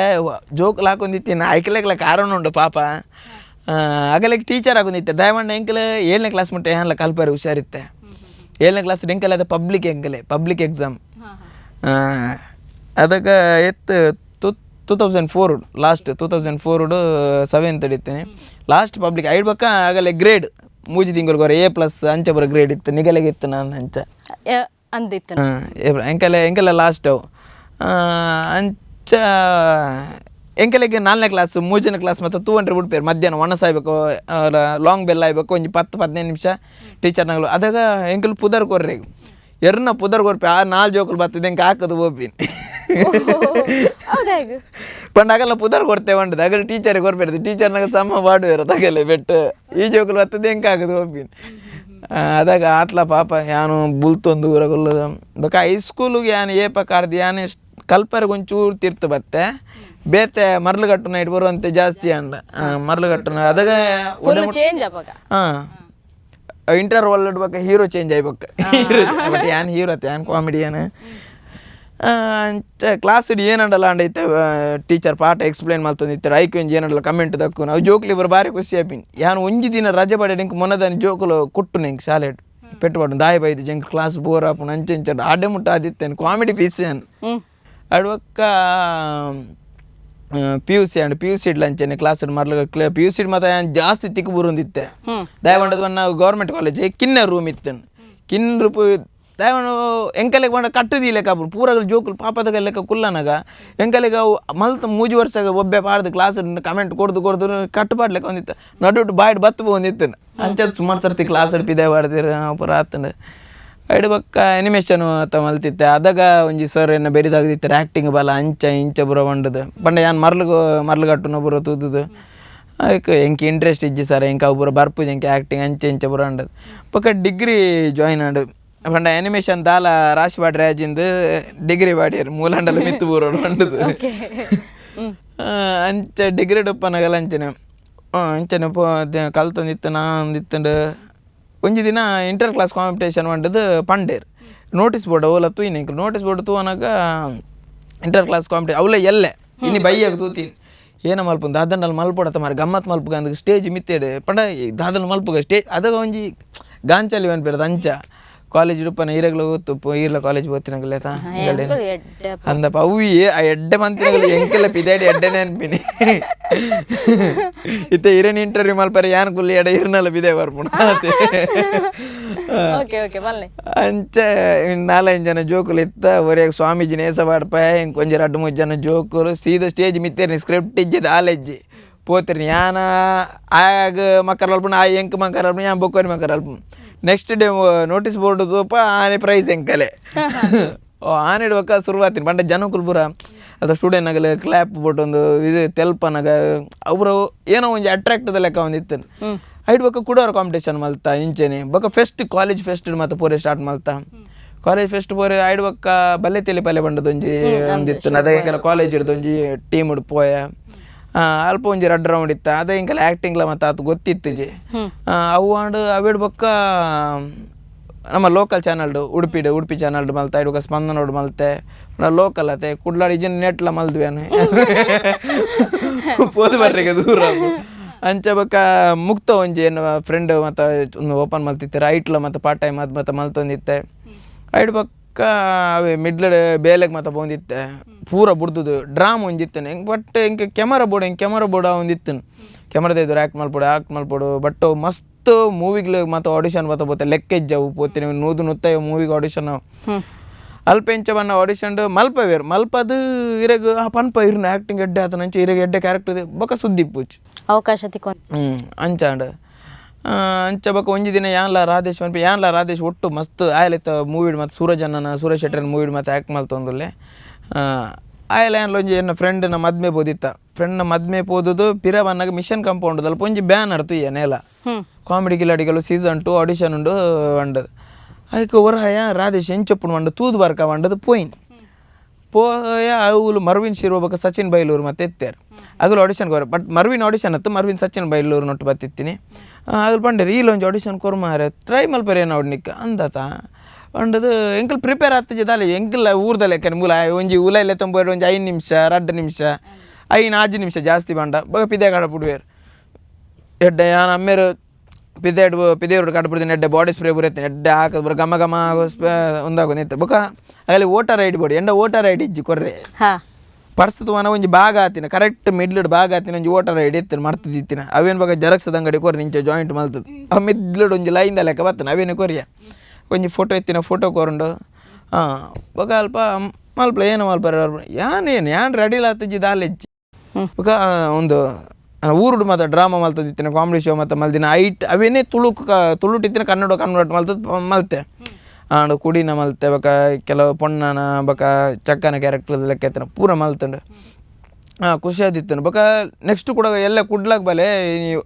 Speaker 2: ಜೋಕುಲ್ ಹಾಕೊಂಡಿತ್ತೀನಿ ಐಕಲೆಗ್ಲ ಕಾರಣ ಉಂಡು ಪಾಪ ಆಗಲಿಗೆ ಟೀಚರ್ ಆಗೊಂದಿತ್ತೆ ದಯಮಂಡ ಎಂಕಲ್ 7ನೇ ಕ್ಲಾಸ್ ಮುಟ್ಟ ಏನ್ಲ ಕಲ್ಪರೆ ಹುಷಾರಿತ್ತೆ 7ನೇ ಕ್ಲಾಸ್ ಎಂಕಲ್ ಅದು ಪಬ್ಲಿಕ್ ಎಕ್ಸಾಮ್ ಅದಕ್ಕೆ 2004 ಲಾಸ್ಟ್ 2004 7th ಹಿಡಿತೀನಿ ಲಾಸ್ಟ್ ಪಬ್ಲಿಕ್ ಐಡ್ಬೇಕ ಆಗಲೇ ಗ್ರೇಡ್ ಮೂಜಿ ತಿಂಗಳಿಗೆ A+ ಅಂಚೆ ಬರೋ ಗ್ರೇಡ್ ಇತ್ತು ನಿಗಲೆಗೆ ಇತ್ತು ನಾನು ಅಂಚೆ
Speaker 1: ಅಂದಿತ್ತು
Speaker 2: ಎಂಕಲೆ ಲಾಸ್ಟ್ ಅವು ಅಂಚ ಎಂಕಲೆಗೆ 4ನೇ ಕ್ಲಾಸ್ 3ನೇ ಕ್ಲಾಸ್ ಮತ್ತು 200 ಬಿಡ್ಪೇರು ಮಧ್ಯಾಹ್ನ ಒಣ ಸಾಯ್ಬೇಕು ಲಾಂಗ್ ಬೆಲ್ ಆಯ್ಬೇಕು ಒಂದು 10-15 ನಿಮಿಷ ಟೀಚರ್ನಾಗಳು ಅದಾಗ ಎಂಕಲ್ ಪುದರ್ ಕೊರ್ರೆ ಎರ್ನ ಪುದರ್ ಕೊರ್ಪೆ ಆ 4 ಜೋಕುಲು ಬರ್ತದೆ ಎಂಕ ಹಾಕೋದು ಹೋಗ್ತೀನಿ ಪಂಡಾಗಲ್ಲ ಪುದರ್ ಕೊಡ್ತೇವೆ ಉಂಟು ಆಗಲ್ಲ ಟೀಚರಿಗೆ ಕೊರ್ಬೇಡ್ದು ಟೀಚರ್ನಾಗ ಸಮ ಬಾಡು ಇರೋದು ಆಗಲ್ಲ ಬೆಟ್ಟು ಈ ಜೋಕುಲು ಬರ್ತದೆ ಎಂಕ ಹಾಕೋದು ಹೋಗ್ತೀನಿ ಅದಾಗ ಆತ್ಲ ಪಾಪ ಯಾನು ಬುಲ್ತೊಂದು ಊರಾಗಲ್ಲ ಬಕ ಹೈಸ್ಕೂಲಿಗೆ ಯಾನು ಕಾರ್ದು ಯಾನು ಕಲ್ಪರಿಗೆ ಒಂಚೂರು ತೀರ್ತು ಬತ್ತೆ ಬೇತೆ ಮರ್ಲುಗಟ್ಟುನ ಇಟ್ಟು ಬರುವಂತೆ ಜಾಸ್ತಿ ಅಂಡ ಮರ್ಲುಗಟ್ಟುನ ಅದಾಗ ಇಂಟರ್ ವರ್ಲ್ಡ್ ಇಡ್ಬೇಕು ಹೀರೋ ಚೇಂಜ್ ಆಗ್ಬೇಕು ಬಟ್ ಏನು ಹೀರೋ ಏನು ಕಾಮಿಡಿಯನ್ ಕ್ಲಾಸ್ ಏನಂಡಲ್ಲ ಅಂಡೈತೆ ಟೀಚರ್ ಪಾಠ ಎಕ್ಸ್ಪ್ಲೇನ್ ಮಾಡ್ತಂದಿತ್ತು ಐಕೊಂಜಿ ಏನಂಡಲ್ಲ ಕಮೆಂಟ್ ದಕ್ಕು ನಾವು ಜೋಕ್ಲಿ ಇಬ್ಬರು ಭಾರಿ ಖುಷಿ ಆಪಿನ್ ಯಾನು ಒಂಜಿ ದಿನ ರಜೆ ಪಡೆ ನಿಂಗೆ ಮೊನ್ನದಾನಿ ಜೋಕುಲು ಕೊಟ್ಟು ನಿಂಗೆ ಶಾಲೆ ಪೆಟ್ಟು ದಾಯಿ ಬೈದು ಜಂಕ್ ಕ್ಲಾಸ್ ಬೋರ್ ಆಪುಣ ಅಂಚೆ ಆಡೆ ಮುಟ್ಟ ಆದಿತ್ತೇನು ಕಾಮಿಡಿ ಪೀಸ್ ಏನು ಅಡ್ವಕ್ಕ PUC ಇಡ್ಲಂಚೆನೆ ಕ್ಲಾಸ್ ಮರ್ಲ PUC ಮಾತ್ರ ಜಾಸ್ತಿ ತಿಕ್ಕು ಬುರುಂದಿತ್ತೆ ದಯವಂಡದ ನಾವು ಗೌರ್ಮೆಂಟ್ ಕಾಲೇಜ್ ಕಿನ್ನ ರೂಮ್ ಇತ್ತು ರೂಪು ದಯವನ್ನು ಎಂಕಲೆಗೆ ಬಂಡ ಕಟ್ಟದಿಲ್ಲ ಕಾಪು ಪೂರಗಳು ಜೋಕುಲು ಪಾಪದಾಗ ಲೆಕ್ಕ ಕುಲ್ಲನಾಗ ಎಂಕಲೆಗೆ ಅವು ಮಲ್ತು 3 ವರ್ಷ ಒಬ್ಬೆ ಪಾಡ್ದು ಕ್ಲಾಸ್ ಕಮೆಂಟ್ ಕೊಡ್ದು ಕಟ್ಟುಪಾಡ್ಲೆಕ್ಕ ಒಂದಿತ್ತು ನಡುಟ್ಟು ಬಾಯ್ಡ್ ಬತ್ತು ಬಂದಿತ್ತು ಅಂಚೆ ಸುಮಾರು ಸರ್ತಿ ಕ್ಲಾಸ್ ಹಿಡಿಪಿದೆ ಬಾಡ್ದಿರ ಪುರ ಆತಂಡು ಐಡ್ಬಕ್ಕ ಅನಿಮೇಷನ್ ಅತ್ತ ಮಲ್ತಿತ್ತೆ ಅದಾಗ ಒಂಜಿ ಸರ್ ಎನ್ನ ಬೆರಿದಾಗದಿತ್ತು ಆ್ಯಕ್ಟಿಂಗ್ ಬಲ ಇಂಚ ಬುರ ಬಂಡದು ಬಂಡ ಯಾನು ಮರ್ಲುಗಟ್ಟುನ ಬುರ ತೂದುದು ಅದಕ್ಕೆ ಎಂಕೆ ಇಂಟ್ರೆಸ್ಟ್ ಇಜ್ಜಿ ಸರ್ ಎಂಕ ಅವು ಬುರ ಬರ್ಪುಜಿ ಎಂಕೆ ಆ್ಯಕ್ಟಿಂಗ್ ಇಂಚ ಬುರ ಅಂಡದು ಪಕ್ಕ ಡಿಗ್ರಿ ಜಾಯಿನ್ ಆಡು ಪಂಡ ಅನಿಮೇಷನ್ ದಾಲ ರಾಶಿ ಬಾಡ್ರಿ ರಾಜಿಂದು ಡಿಗ್ರಿ ಬಾಡಿಯರು ಮೂಲಂಡಲ ಮಿತ್ತು ಬೂರೋಡು ಬಂಡದು ಅಂಚ ಡಿಗ್ರಿ ಡಪ್ಪನಾಗಲ್ಲ ಅಂಚನೆ ಕಲ್ತಂದಿತ್ತು ನಾಂದಿತ್ತಂಡು ಒಂಜಿ ದಿನ ಇಂಟರ್ ಕ್ಲಾಸ್ ಕಾಂಪಿಟೇಷನ್ ಬಂಡದು ಪಂಡೇರ್ ನೋಟಿಸ್ ಬೋರ್ಡ್ ಅವಲ್ಲ ತೂಯಿನ ನೋಟಿಸ್ ಬೋರ್ಡ್ ತೂವನಾಗ ಇಂಟರ್ ಕ್ಲಾಸ್ ಕಾಂಪಿಟೇಷನ್ ಅವಲೇ ಎಲ್ಲೆ ಇನ್ನು ಬೈಯಾಗ ತೂತೀನಿ ಏನ ಮಲ್ಪು ದಾದಂಡಲ್ಲಿ ಮಲ್ಪಡತ್ತ ಮಾರಿ ಗಮ್ಮತ್ ಮಲ್ಪುಗ ಅಂದ ಸ್ಟೇಜ್ ಮಿತ್ತೇಡೆ ಪಂಡ ದಾದಲ್ಲಿ ಮಲ್ಪುಗ ಸ್ಟೇಜ್ ಅದಾಗ ಒಂಜಿ ಗಾಂಚಲಿ ಅನ್ಪಿರೋದು ಅಂಚ ಕಾಲೇಜ್ ಉಡುಪನ ಈರಗ್ಲು ಗೊತ್ತು ಈರ್ಲ ಕಾಲೇಜ್ ಓದ್ತಿನಾಗಲ್ಲ ಅಂದಪ್ಪ ಅವು ಆ ಎಡ್ಡೆ ಮಂತಿನಾಗಲ್ಲ ಎಂಕೆಲ್ಲ ಪಿದಾಡಿ ಎಡ್ಡೆನೇ ಅನ್ಪಿನಿ ಇತ್ತೆ ಇರೇನು ಇಂಟರ್ವ್ಯೂ ಮಲ್ಪರೆ ಯಾನ್ ಕುಲ್ಲಿ ಎಡೆ ಇರ್ನಲ್ಲ ಬಿದೆ ಬರ್ಪುಣ
Speaker 1: ಓಕೆ ಓಕೆ ಬಲ್ಲೆ
Speaker 2: ಅಂಚ 4-5 ಜನ ಜೋಕುಲು ಇತ್ತ ಒರೆಗೆ ಸ್ವಾಮೀಜಿ ನೇಸ ಬಾಡ್ಪ ಹಿಂಗೆ ಕೊಂಚ 2-3 ಜನ ಜೋಕುಲು ಸೀದಾ ಸ್ಟೇಜ್ ಮಿತ್ತೇರಿ ಸ್ಕ್ರಿಪ್ಟ್ ಇಜ್ಜಿದ್ದು ಆಲೆಜ್ಜಿ పోతిని యాన ఆగ మక్కరల్పన ఆ ఎంక మక్కరల్పన యా బొక్కని మక్కరల్పన నెక్స్ట్ డే ನೋಟಿಸ್ ಬೋರ್ಡ್ ತೋಪ ಆನೆ ಪ್ರೈಸ್ ಎಂಕಲೆ ಆನೆ ಇಡುವಾಗ ಶುರುವಾತಿನ ಬಂಡ ಜನಕ್ಕೂ ಪೂರ ಅದು ಸ್ಟೂಡೆಂಟ್ ಆಗಲಿ ಕ್ಲಾಪ್ ಬೋಟ್ ಒಂದು ಇದು ತೆಲ್ಪನಾಗ ಅವರು ಏನೋ ಒಂದು ಅಟ್ರಾಕ್ಟದ ಲೆಕ್ಕ ಒಂದಿತ್ತು ಐಡ್ಬೇಕು ಕೂಡ ಕಾಂಪಿಟೇಷನ್ ಮಲ್ತಾ ಇಂಚೆನೆ ಬೊಕ್ಕ ಫೆಸ್ಟ್ ಕಾಲೇಜ್ ಫೆಸ್ಟ್ ಮತ್ತೆ ಪೂರೆ ಸ್ಟಾರ್ಟ್ ಮಲ್ತಾ ಕಾಲೇಜ್ ಫೆಸ್ಟ್ ಪೂರೆ ಐಡ್ಬೇಕ ಬಲ್ಲೆ ತೆಲಿ ಪಲ್ಲೆ ಬಂಡದೊಂಜಿ ಒಂದಿತ್ತು ಅದಕ್ಕೆಲ್ಲ ಕಾಲೇಜ್ ಹಿಡ್ದೊಂಜಿ ಟೀಮ್ ಹಿಡ್ ಪೋಯ ಅಲ್ಪ ಒಂಜಿ 2 ರೌಂಡ್ ಇತ್ತು ಅದೇ ಹಿಂಗೆಲ್ಲ ಆ್ಯಕ್ಟಿಂಗ್ಲ ಮತ್ತು ಅದು ಗೊತ್ತಿತ್ತು ಜಿ ಅವು ಆಂಡು ಅವಿಡ್ಬೇಕ ನಮ್ಮ ಲೋಕಲ್ ಚಾನಲ್ಡು ಉಡುಪಿ ಚಾನಲ್ಡು ಮಲ್ತಾ ಇಡುವಾಗ ಸ್ಪಂದನೋಡು ಮಲ್ತೆ ಲೋಕಲ್ ಅತ್ತೆ ಕುಡ್ಲಾಡಿ ಇಜನ್ ನೆಟ್ಲ ಮಲ್ದ್ವೇನು ಪೋದು ಬರ್ರಿಗೆ ದೂರ ಅಂಚ ಬಕ್ಕ ಮುಕ್ತ ಒಂಜಿ ಏನು ಫ್ರೆಂಡ್ ಮತ್ತು ಒಂದು ಓಪನ್ ಮಲ್ತಿತ್ತೆ ರೈಟ್ಲ ಮತ್ತು ಪಾರ್ಟ್ ಟೈಮ್ ಅದು ಮತ್ತು ಮಲ್ತೊಂದಿತ್ತೆ ಐಡ್ಬೇಕ ಅವೇ ಮಿಡ್ಲ್ ಬೇಲೆಗೆ ಮತ್ತು ಬಂದಿತ್ತೆ ಪೂರ ಬುಡ್ದು ಡ್ರಾಮ್ ಒಂದಿತ್ತೇನೆ ಹೆಂಗೆ ಬಟ್ ಹಿಂಗೆ ಕೆಮರಾ ಬೋರ್ಡ್ ಒಂದಿತ್ತೇನೆ ಕೆಮರಾದ ಇದ್ರು ಆ್ಯಕ್ಟ್ ಮಲ್ಪೋಡು ಬಟ್ ಮಸ್ತ್ ಮೂವಿಗ್ಲು ಮತ್ತು ಆಡಿಷನ್ ಬತ್ತೆ ಲೆಕ್ಕೆಜ್ಜವು ಪೋತೀನಿ 100 ಮೂವಿಗೆ ಆಡಿಷನ್ ಅಲ್ಪ ಎಂಚ ಬನ್ನ ಆಡಿಷನ್ ಮಲ್ಪದು ಇರಗ ಪನ್ಪ ಇರ್ನ ಆ್ಯಕ್ಟಿಂಗ್ ಎಡ್ಡೆ ಆತ ನಂಚೆ ಇರಗ ಎಡ್ಡೆ ಕ್ಯಾರೆಕ್ಟರ್ ಬೊಕ್ಕ ಸುದ್ದಿ ಪೂಚ್
Speaker 1: ಅವಕಾಶ
Speaker 2: ಅಂಚಾಂಡ್ ಅಂಚ ಬಕ್ಕ ಒಂಜಿ ದಿನ ಯಾನ್ಲ ರಾಧೇಶ್ ಒಟ್ಟು ಮಸ್ತ್ ಆಯ್ಲಿತ್ತ ಮೂವಿ ಮತ್ತು ಸೂರಜ್ ಶೆಟ್ಟರ್ ಮೂವಿ ಮತ್ತು ಆ್ಯಕ್ಟ್ ಮಲ್ತೊಂದುಲ್ಲೆ ಆಯ್ಲ ಏನ್ಲ ಒಂಜಿ ಎನ್ನ ಫ್ರೆಂಡ್ನ ಮದ್ಮೆ ಬೋದಿತ್ತ ಫ್ರೆಂಡ್ನ ಮದ್ಮೆ ಪೋದುದು ಪಿರ ಬನ್ನಾಗ ಮಿಷನ್ ಕಾಂಪೌಂಡ್ ಅಲ್ಪ ಒಂಜಿ ಬ್ಯಾನ್ ಅರ್ತು ಏನೆಲ್ಲ ಕಾಮಿಡಿ ಗಿಲಾಡಿಗಳು ಸೀಸನ್ 2 ಆಡಿಷನ್ ಉಂಡು ವಂಡದು ಅದಕ್ಕೆ ಹೊರಯ ರಾಧೇಶ್ ಎಂಚಪ್ಪು ಮಂಡು ತೂದು ಬರ್ಕ ವಂಡದು ಪೋಯ ಅವಳು ಮರ್ವಿನ್ ಶಿರ್ಬೇಕು ಸಚಿನ್ ಬೈಲೂರು ಮತ್ತು ಎತ್ತಾರು ಆಗಲು ಆಡಿಷನ್ ಕೋರ ಬಟ್ ಮರ್ವಿನ್ ಸಚಿನ್ ಬೈಲೂರು ನೊಟ್ಟು ಬತ್ತಿತ್ತೀನಿ ಆಗಲು ಪಂಡೇರಿ ಇಲ್ಲೊಂದು ಆಡಿಷನ್ ಕೊರ್ಮಾರೆ ಟ್ರೈ ಮಲ್ಪರೆ ಏನು ನೋಡ್ನಿಕ್ಕ ಅಂದತ ಅಂಡದು ಎಂಕಲ್ ಪ್ರಿಪೇರ್ ಆಗ್ತದೆ ದಾಲಿ ಎಂಕಲ್ ಊರ್ದಲ್ಲ ಮೂಲ ಒಂಜಿ ಉಲ ಇಲ್ಲ ತೊಂಬರು ಒಂಜಿ 5 ನಿಮಿಷ 2 ನಿಮಿಷ 5 ನಿಮಿಷ ಜಾಸ್ತಿ ಬಂಡ ಬಗ ಪಿದೆ ಕಾಡ ಬಿಡುವೇರು ಎಡ್ಡೆ ಯಾನು ಅಮ್ಮೇರು ಪಿದೇರು ಕಾಡ್ಬಿಡ್ತೀನಿ ಎಡ್ಡೆ ಬಾಡಿ ಸ್ಪ್ರೇ ಬರುತ್ತೀನಿ ಎಡ್ಡೆ ಹಾಕೋದು ಬರ ಘಮ ಒಂದಾಗೋ ನಿಂತ ಬೊಕ್ಕ ಅಲ್ಲಿ ವೋಟರ್ ಐಡಿ ಬೋಡಿ ಎಂಡ ವೋಟರ್ ಐಡಿ ಇಜ್ಜಿ ಕೊರ್ರೆ ಪರ್ಸ್ ತುವನ ಒಂಜಿ ಭಾಗ ಆತಿನ ಕರೆಕ್ಟ್ ಮಿಡ್ಲಡ್ ಭಾಗ ಆತಿನ ಒಂಜಿ ವೋಟರ್ ಐಡಿ ಎತ್ತಿನ ಮರ್ತದಿತ್ತಿನ ಅವೇನು ಬಗ ಜೆರಾಕ್ಸ್ ಅಂಗಡಿ ಕೊರ್ರಿ ನಿಂಚೆ ಜಾಯಿಂಟ್ ಮಲ್ತದ ಆ ಮಿಡ್ಲಡ್ ಒಂಜಿ ಲೈನ್ದ ಲೆಕ್ಕ ಬತ್ತಾನ ಅವೇನು ಕೊರಿಯ ಒಂಜಿ ಫೋಟೋ ಎತ್ತಿನ ಫೋಟೋ ಕೊರಂಡು ಬೊಕ ಅಲ್ಪ ಮಲ್ಪ ಏನು ಮಲ್ಪರ ಯಾನ್ ರೆಡಿಲ್ ಆತಜ್ಜಿ ದಾಲೆಜ್ಜಿ ಬೊಕ ಒಂದು ಊರುಡು ಮತ್ತು ಡ್ರಾಮಾ ಮಲ್ತದಿತ್ತಿನ ಕಾಮಿಡಿ ಶೋ ಮತ್ತು ಮಲ್ದಿನ ಅವೇನೇ ತುಳುಟಿತ್ತಿನ ಕನ್ನಡ ಮಲ್ತೆ ಆಂಡು ಕುಡಿನ ಮಲ್ತೆ ಬಕ ಕೆಲವು ಪೊಣ್ಣನ ಬಕ ಚಕ್ಕನ ಕ್ಯಾರೆಕ್ಟರ್ ಲೆಕ್ಕ ಎತ್ತನ ಪೂರ ಮಲ್ತಂಡು ಖುಷಿ ಆದಿತ್ತನು ಬಕ ನೆಕ್ಸ್ಟ್ ಕೂಡ ಎಲ್ಲ ಕುಡ್ಲಾಗ ಬಲೆ ನೀವು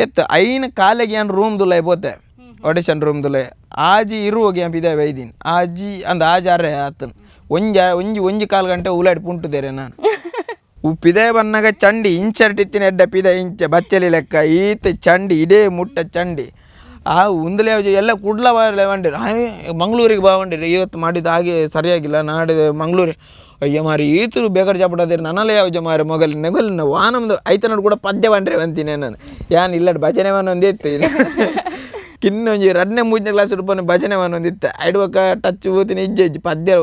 Speaker 2: ಎತ್ತು ಐನ ಕಾಲೆಗೆ ಏನು ರೂಮ್ದುಲ್ಲ ಬೋತೆ ಆಡಿಷನ್ ರೂಮ್ದುಲ್ಲ ಆಜಿ ಇರುವಾಗ ಏನು ಪಿದೆ ವೈದಿನ ಆಜಿ ಅರೆ ಆತನು ಒಂಜಿ 4 ಗಂಟೆ ಉಲಾಡಿ ಪುಂಟುದೇರೆ ನಾನು ಉಪ್ಪಿದೆ ಬನ್ನಾಗ ಚಂಡಿ ಇಂಚರ್ಟ್ ಇತ್ತಿನ ಎಡ್ಡ ಪಿದೆ ಇಂಚ ಬಚ್ಚಲಿ ಲೆಕ್ಕ ಈತ ಚಂಡಿ ಇಡೇ ಮುಟ್ಟ ಚಂಡಿ ಆ ಉಂದಲೇ ಎಲ್ಲ ಕುಡ್ಲ ಬಂಡಿರು ಮಂಗಳೂರಿಗೆ ಬಂಡಿರಿ ಇವತ್ತು ಮಾಡಿದ್ದು ಹಾಗೆ ಸರಿಯಾಗಿಲ್ಲ ನಾಡಿದ ಮಂಗಳೂರಿಗೆ ಅಯ್ಯ ಮಾರಿ ಈತರು ಬೇಕಾದ್ರೆ ಚಾಪಡಾದಿರಿ ನನ್ನಲ್ಲೇ ಯಾವ ಮಾರಿ ಮೊಗಲಿನ ವಾನಮ್ದು ಐತನೋಡು ಕೂಡ ಪದ್ಯ ಬಂಡ್ರೆ ಅಂತೀನಿ ನಾನು ಯಾನ್ ಇಲ್ಲ ಭಜನೆ ಒಂದೇ ಇತ್ತು ಕಿನ್ನೊಂಜಿ 2ನೇ 3ನೇ ಕ್ಲಾಸ್ ಹಿಡ್ಕೊಂಡು ಭಜನೆ ಒಂದಿತ್ತು ಐಡ್ಬೇಕ ಟಚ್ ಓದಿನ ಇಜ್ಜಿ ಪದ್ಯ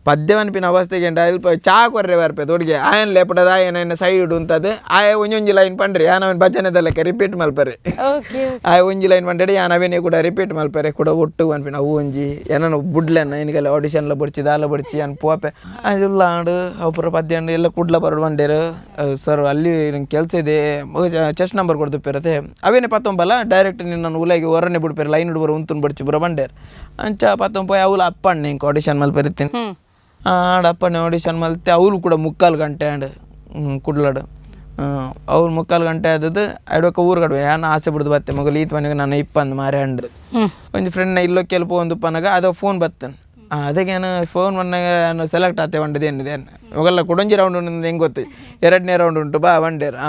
Speaker 2: ಪದ್ಯವನ್ಪಿನ ಅವಸ್ಥೆಗೆ ಅಲ್ಪ ಚಾ ಕೊರ್ರೆ ಬರ್ಪೆ ತೋಡಿಗೆ ಆಯನ್ ಲೇಪಡದ ಏನ ಸೈಡ್ ಉಂತದು ಆಯ ಒಂಜೊಂಜಿ ಲೈನ್ ಪಂಡ್ರಿ ಯಾನವನ್ ಭಜನೆದಲ್ಲಕ್ಕೆ ರಿಪೀಟ್ ಮಲ್ಪರೆ ಆಯ ಒಂಜಿ ಲೈನ್ ಪಂಡಡಿ ಯಾನವೇನೇ ಕೂಡ ರಿಪೀಟ್ ಮಲ್ಪರೆ ಕೂಡ ಒಟ್ಟು ಅನ್ಪಿನ ಅವು ಒಂಜಿ ಏನೋ ಬುಡ್ಲೆನ್ನ ಏನಿಗೆಲ್ಲ ಆಡಿಷನ್ಲ ಬಡ್ಚಿ ದಾಲ ಬಡ್ಚಿ ಅನ್ ಪೋಪೆ ಅದಿಲ್ಲ ಆಂಡು ಅವುಪುರ ಪದ್ಯ ಅಂಡು ಎಲ್ಲ ಕುಡ್ಲ ಬರೋಡು ಬಂಡೇರು ಸರ್ ಅಲ್ಲಿ ನಂಗೆ ಕೆಲಸ ಇದೆ ಚೆಸ್ಟ್ ನಂಬರ್ ಕೊಡ್ತಿಪ್ಪಿರತ್ತೆ ಅವೇನೇ ಪತ್ತೊಂಬಲ್ಲ ಡೈರೆಕ್ಟ್ ನಿನ್ನ ಉಲಾಗಿ ಹೊರನೆ ಬಿಡ್ಪೇರೆ ಲೈನ್ ಹಿಡ್ಬರು ಉಂತುನ್ ಬಡ್ಚಿ ಬರೋ ಬಂಡೇರು ಅಂಚ ಪತ್ತೊಂಬ ಅವಳು ಅಪ್ಪಣ್ಣ ಹಿಂಗೆ ಆಡಿಷನ್ ಮಲ್ಪರಿತ್ತೀನಿ ಆಡಪ್ಪನೇ ಆಡಿಷನ್ ಮಲ್ತೆ ಅವ್ರು ಕೂಡ 3/4 ಗಂಟೆ ಆಂಡ್ ಕುಡ್ಲಾಡು ಅವ್ರು 3/4 ಗಂಟೆ ಆದದ್ದು ಅಡ್ವಕ್ಕ ಊರ್ಗಡ್ವೆ ನಾನು ಆಸೆ ಬಿಡ್ದು ಬತ್ತೆ ಮಗಲು ಈತ್ ಮನೆಗೆ ನಾನು 20 ಮಾರಿ ಹಂಡ್ರೆ ಒಂದು ಫ್ರೆಂಡ್ನ ಇಲ್ಲೋ ಕೆಲಪ ಒಂದು ಪನಗ ಅದು ಫೋನ್ ಬತ್ತೇನೆ ಅದಕ್ಕೇನು ಫೋನ್ ಬಂದಾಗ ನಾನು ಸೆಲೆಕ್ಟ್ ಆತೆ ಒಂಡದು ಏನಿದೆ ಇವಾಗೆಲ್ಲ ಕೊಡೊಂಜಿ ರೌಂಡ್ ಉಂಟು ಹೆಂಗೆ ಗೊತ್ತು 2ನೇ ರೌಂಡ್ ಉಂಟು ಬಾ ಬಂಡೇರು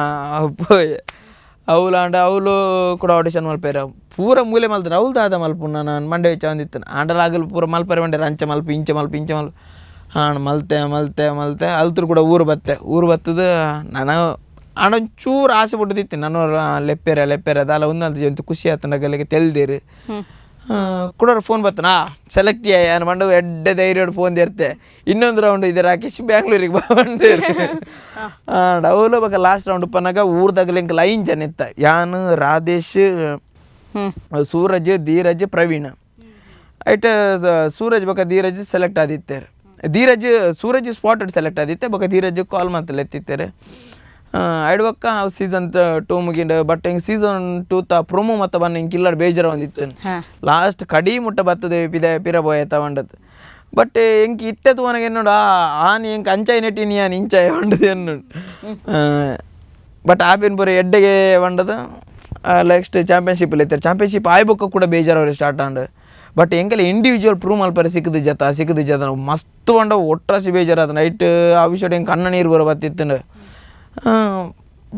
Speaker 2: ಅವಳು ಕೂಡ ಆಡಿಷನ್ ಮಲ್ಪೇರ ಪೂರ ಮೂಲೆ ಮಲ್ತಾರೆ ಅವಳ್ದು ಆದ ಮಲ್ಪು ನಾನು ಮಂಡೆ ವೆಚ್ಚ ಒಂದಿತ್ತೇನೆ ಆಂಡಲ್ ಆಗಲು ಪೂರ ಮಲ್ಪರೆ ಬಂಡೇರು ಅಂಚೆ ಮಲ್ಪು ಇಂಚೆ ಮಲ್ಪು ಮಲ್ತೆ ಅಲ್ತರು ಕೂಡ ಊರು ಬತ್ತದು ನಾನು ಆಡೊಂಚೂರು ಆಸೆ ಬಿಟ್ಟಿತ್ತು ನಾನು ಲೆಪ್ಪೆರೆ ಅದಲ್ಲ ಒಂದಂತ ಖುಷಿ ಆತ ನಗಲಿಗೆ ತೆಲ್ದಿರಿ ಕೂಡ ಫೋನ್ ಬತ್ತನಾ ಸೆಲೆಕ್ಟ್ ಏನು ಮಂಡು ಎಡ್ಡೆ ಧೈರ್ಯ ಫೋನ್ ಇರ್ತೆ ಇನ್ನೊಂದು ರೌಂಡ್ ಇದೆ ರಾಕೇಶ್ ಬ್ಯಾಂಗ್ಳೂರಿಗೆ ಬಂದಿರಿ ಅವಳು ಲಾಸ್ಟ್ ರೌಂಡ್ ಪನ್ನಾಗ ಊರ್ದಾಗಲಿ ಲೈನ್ ಜನ ಇತ್ತ ಯಾನು ರಾಧೇಶ್ ಸೂರಜ್ ಧೀರಜ್ ಪ್ರವೀಣ್ ಐಟ್ ಸೂರಜ್ ಬೊಕ ಧೀರಜ್ ಸೆಲೆಕ್ಟ್ ಆದಿತ್ತೇರು ಸೂರಜ್ ಸ್ಪಾಟೆಡ್ ಸೆಲೆಕ್ಟ್ ಆದಿತ್ತೆ ಬೊಕ ಧೀರಜ್ ಕಾಲ್ ಮಾತಲ್ಲ ಎತ್ತಿತ್ತೇರು ಐಡ್ವಕ್ಕ ಸೀಸನ್ 2 ಮುಗಿಂಡ ಬಟ್ ಹಿಂಗೆ ಸೀಸನ್ 2 ತ ಪ್ರೊಮೋ ಮತ್ತು ಬನ್ನ ಹಿಂಗೆ ಕಿಲ್ಲಡ್ ಬೇಜಾರ ಒಂದಿತ್ತು ಲಾಸ್ಟ್ ಕಡಿ ಮುಟ್ಟ ಬರ್ತದೆ ಪಿರಬೋಯ ತಗೊಂಡದ್ದು ಬಟ್ ಹೆಂಗೆ ಇತ್ತದು ನನಗೆ ನೋಡು ಆನ್ ಹೆಂಗೆ ಅಂಚಾಯಿ ನೆಟ್ಟಿನಿ ಆನ್ ಇಂಚಾಯಿ ಹೊಂಡದು ಎನ್ನು ಬಟ್ ಆಪಿನ ಬರೀ ಎಡ್ಡೆಗೆ ಹೊಂಡದು ನೆಕ್ಸ್ಟ್ ಚಾಂಪಿಯನ್ಶಿಪ್ಪಲ್ಲಿ ಇರ್ತಾರೆ ಚಾಂಪಿಯನ್ಶಿಪ್ ಆಯ್ಬೊಕ್ಕ ಕೂಡ ಬೇಜಾರವ್ರೆ ಸ್ಟಾರ್ಟ್ ಆಂಡ್ ಬಟ್ ಹೆಂಗೆಲ್ಲ ಇಂಡಿವಿಜುವಲ್ ಪ್ರೂವ್ ಮಲ್ಪರೆ ಸಿಕ್ಕದು ಜತ ಮಸ್ತ್ ಹೊಂಡ ಒಟ್ರಾಸಿ ಬೇಜಾರದ ನೈಟ್ ಆ ವಿಷಯ ಹೆಂಗೆ ಕಣ್ಣ ನೀರು ಬರೋ ಬತ್ತಿತ್ತು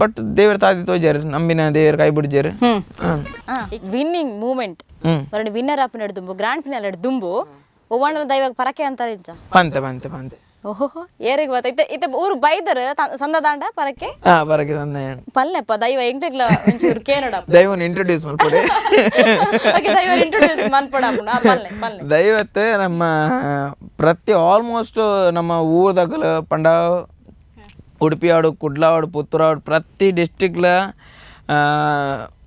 Speaker 2: ಬಟ್ ದೇವ್ರ ತಾದಿ ತೋಜಾರು ನಂಬಿನ ದೇವ್ರ ಕೈ ಬಿಡ್ಜಾರು
Speaker 1: ವಿನ್ನಿಂಗ್ ಮೂಮೆಂಟ್ ಬರಡಿ ವಿನ್ನರ್ ಆಪ್ ನಡೆದುಂಬು ಗ್ರ್ಯಾಂಡ್ ಫಿನಾಲ್ ನಡೆದುಂಬು ಒವ್ವಣ್ಣಲ ದೈವಾಗ ಪರಕೆ ಅಂತ ಇಂಚ
Speaker 2: ಪಂತೆ
Speaker 1: ಓಹೋ ಏರಿಗೆ ಬತ್ತ ಇತ್ತ ಊರು ಬೈದರ ಸಂದ ದಾಂಡ ಪರಕೆ
Speaker 2: ಪರಕೆ ತಂದ
Speaker 1: ಪಲ್ಲೆಪ್ಪ ದೈವ ಎಂಗ್ಲೆಗ್ಲ ಒಂಚೂರು ಕೇನಡ
Speaker 2: ದೈವನ್ ಇಂಟ್ರೊಡ್ಯೂಸ್ ಮಾಡ್ಕೊಡಿ
Speaker 1: ಓಕೆ ದೈವ ಇಂಟ್ರೊಡ್ಯೂಸ್ ಮಾಡ್ಕೊಡಪ್ಪ ಪಲ್ಲೆ
Speaker 2: ದೈವತ್ತೆ ನಮ್ಮ ಪ್ರತಿ ಆಲ್ಮೋಸ್ಟ್ ನಮ್ಮ ಊರದಾಗಲ ಪಂಡ ಉಡುಪಿ ಆಡು ಕುಡ್ಲ ಆಡು ಪುತ್ತೂರು ಆಡು ಪ್ರತಿ ಡಿಸ್ಟ್ರಿಕ್ಲ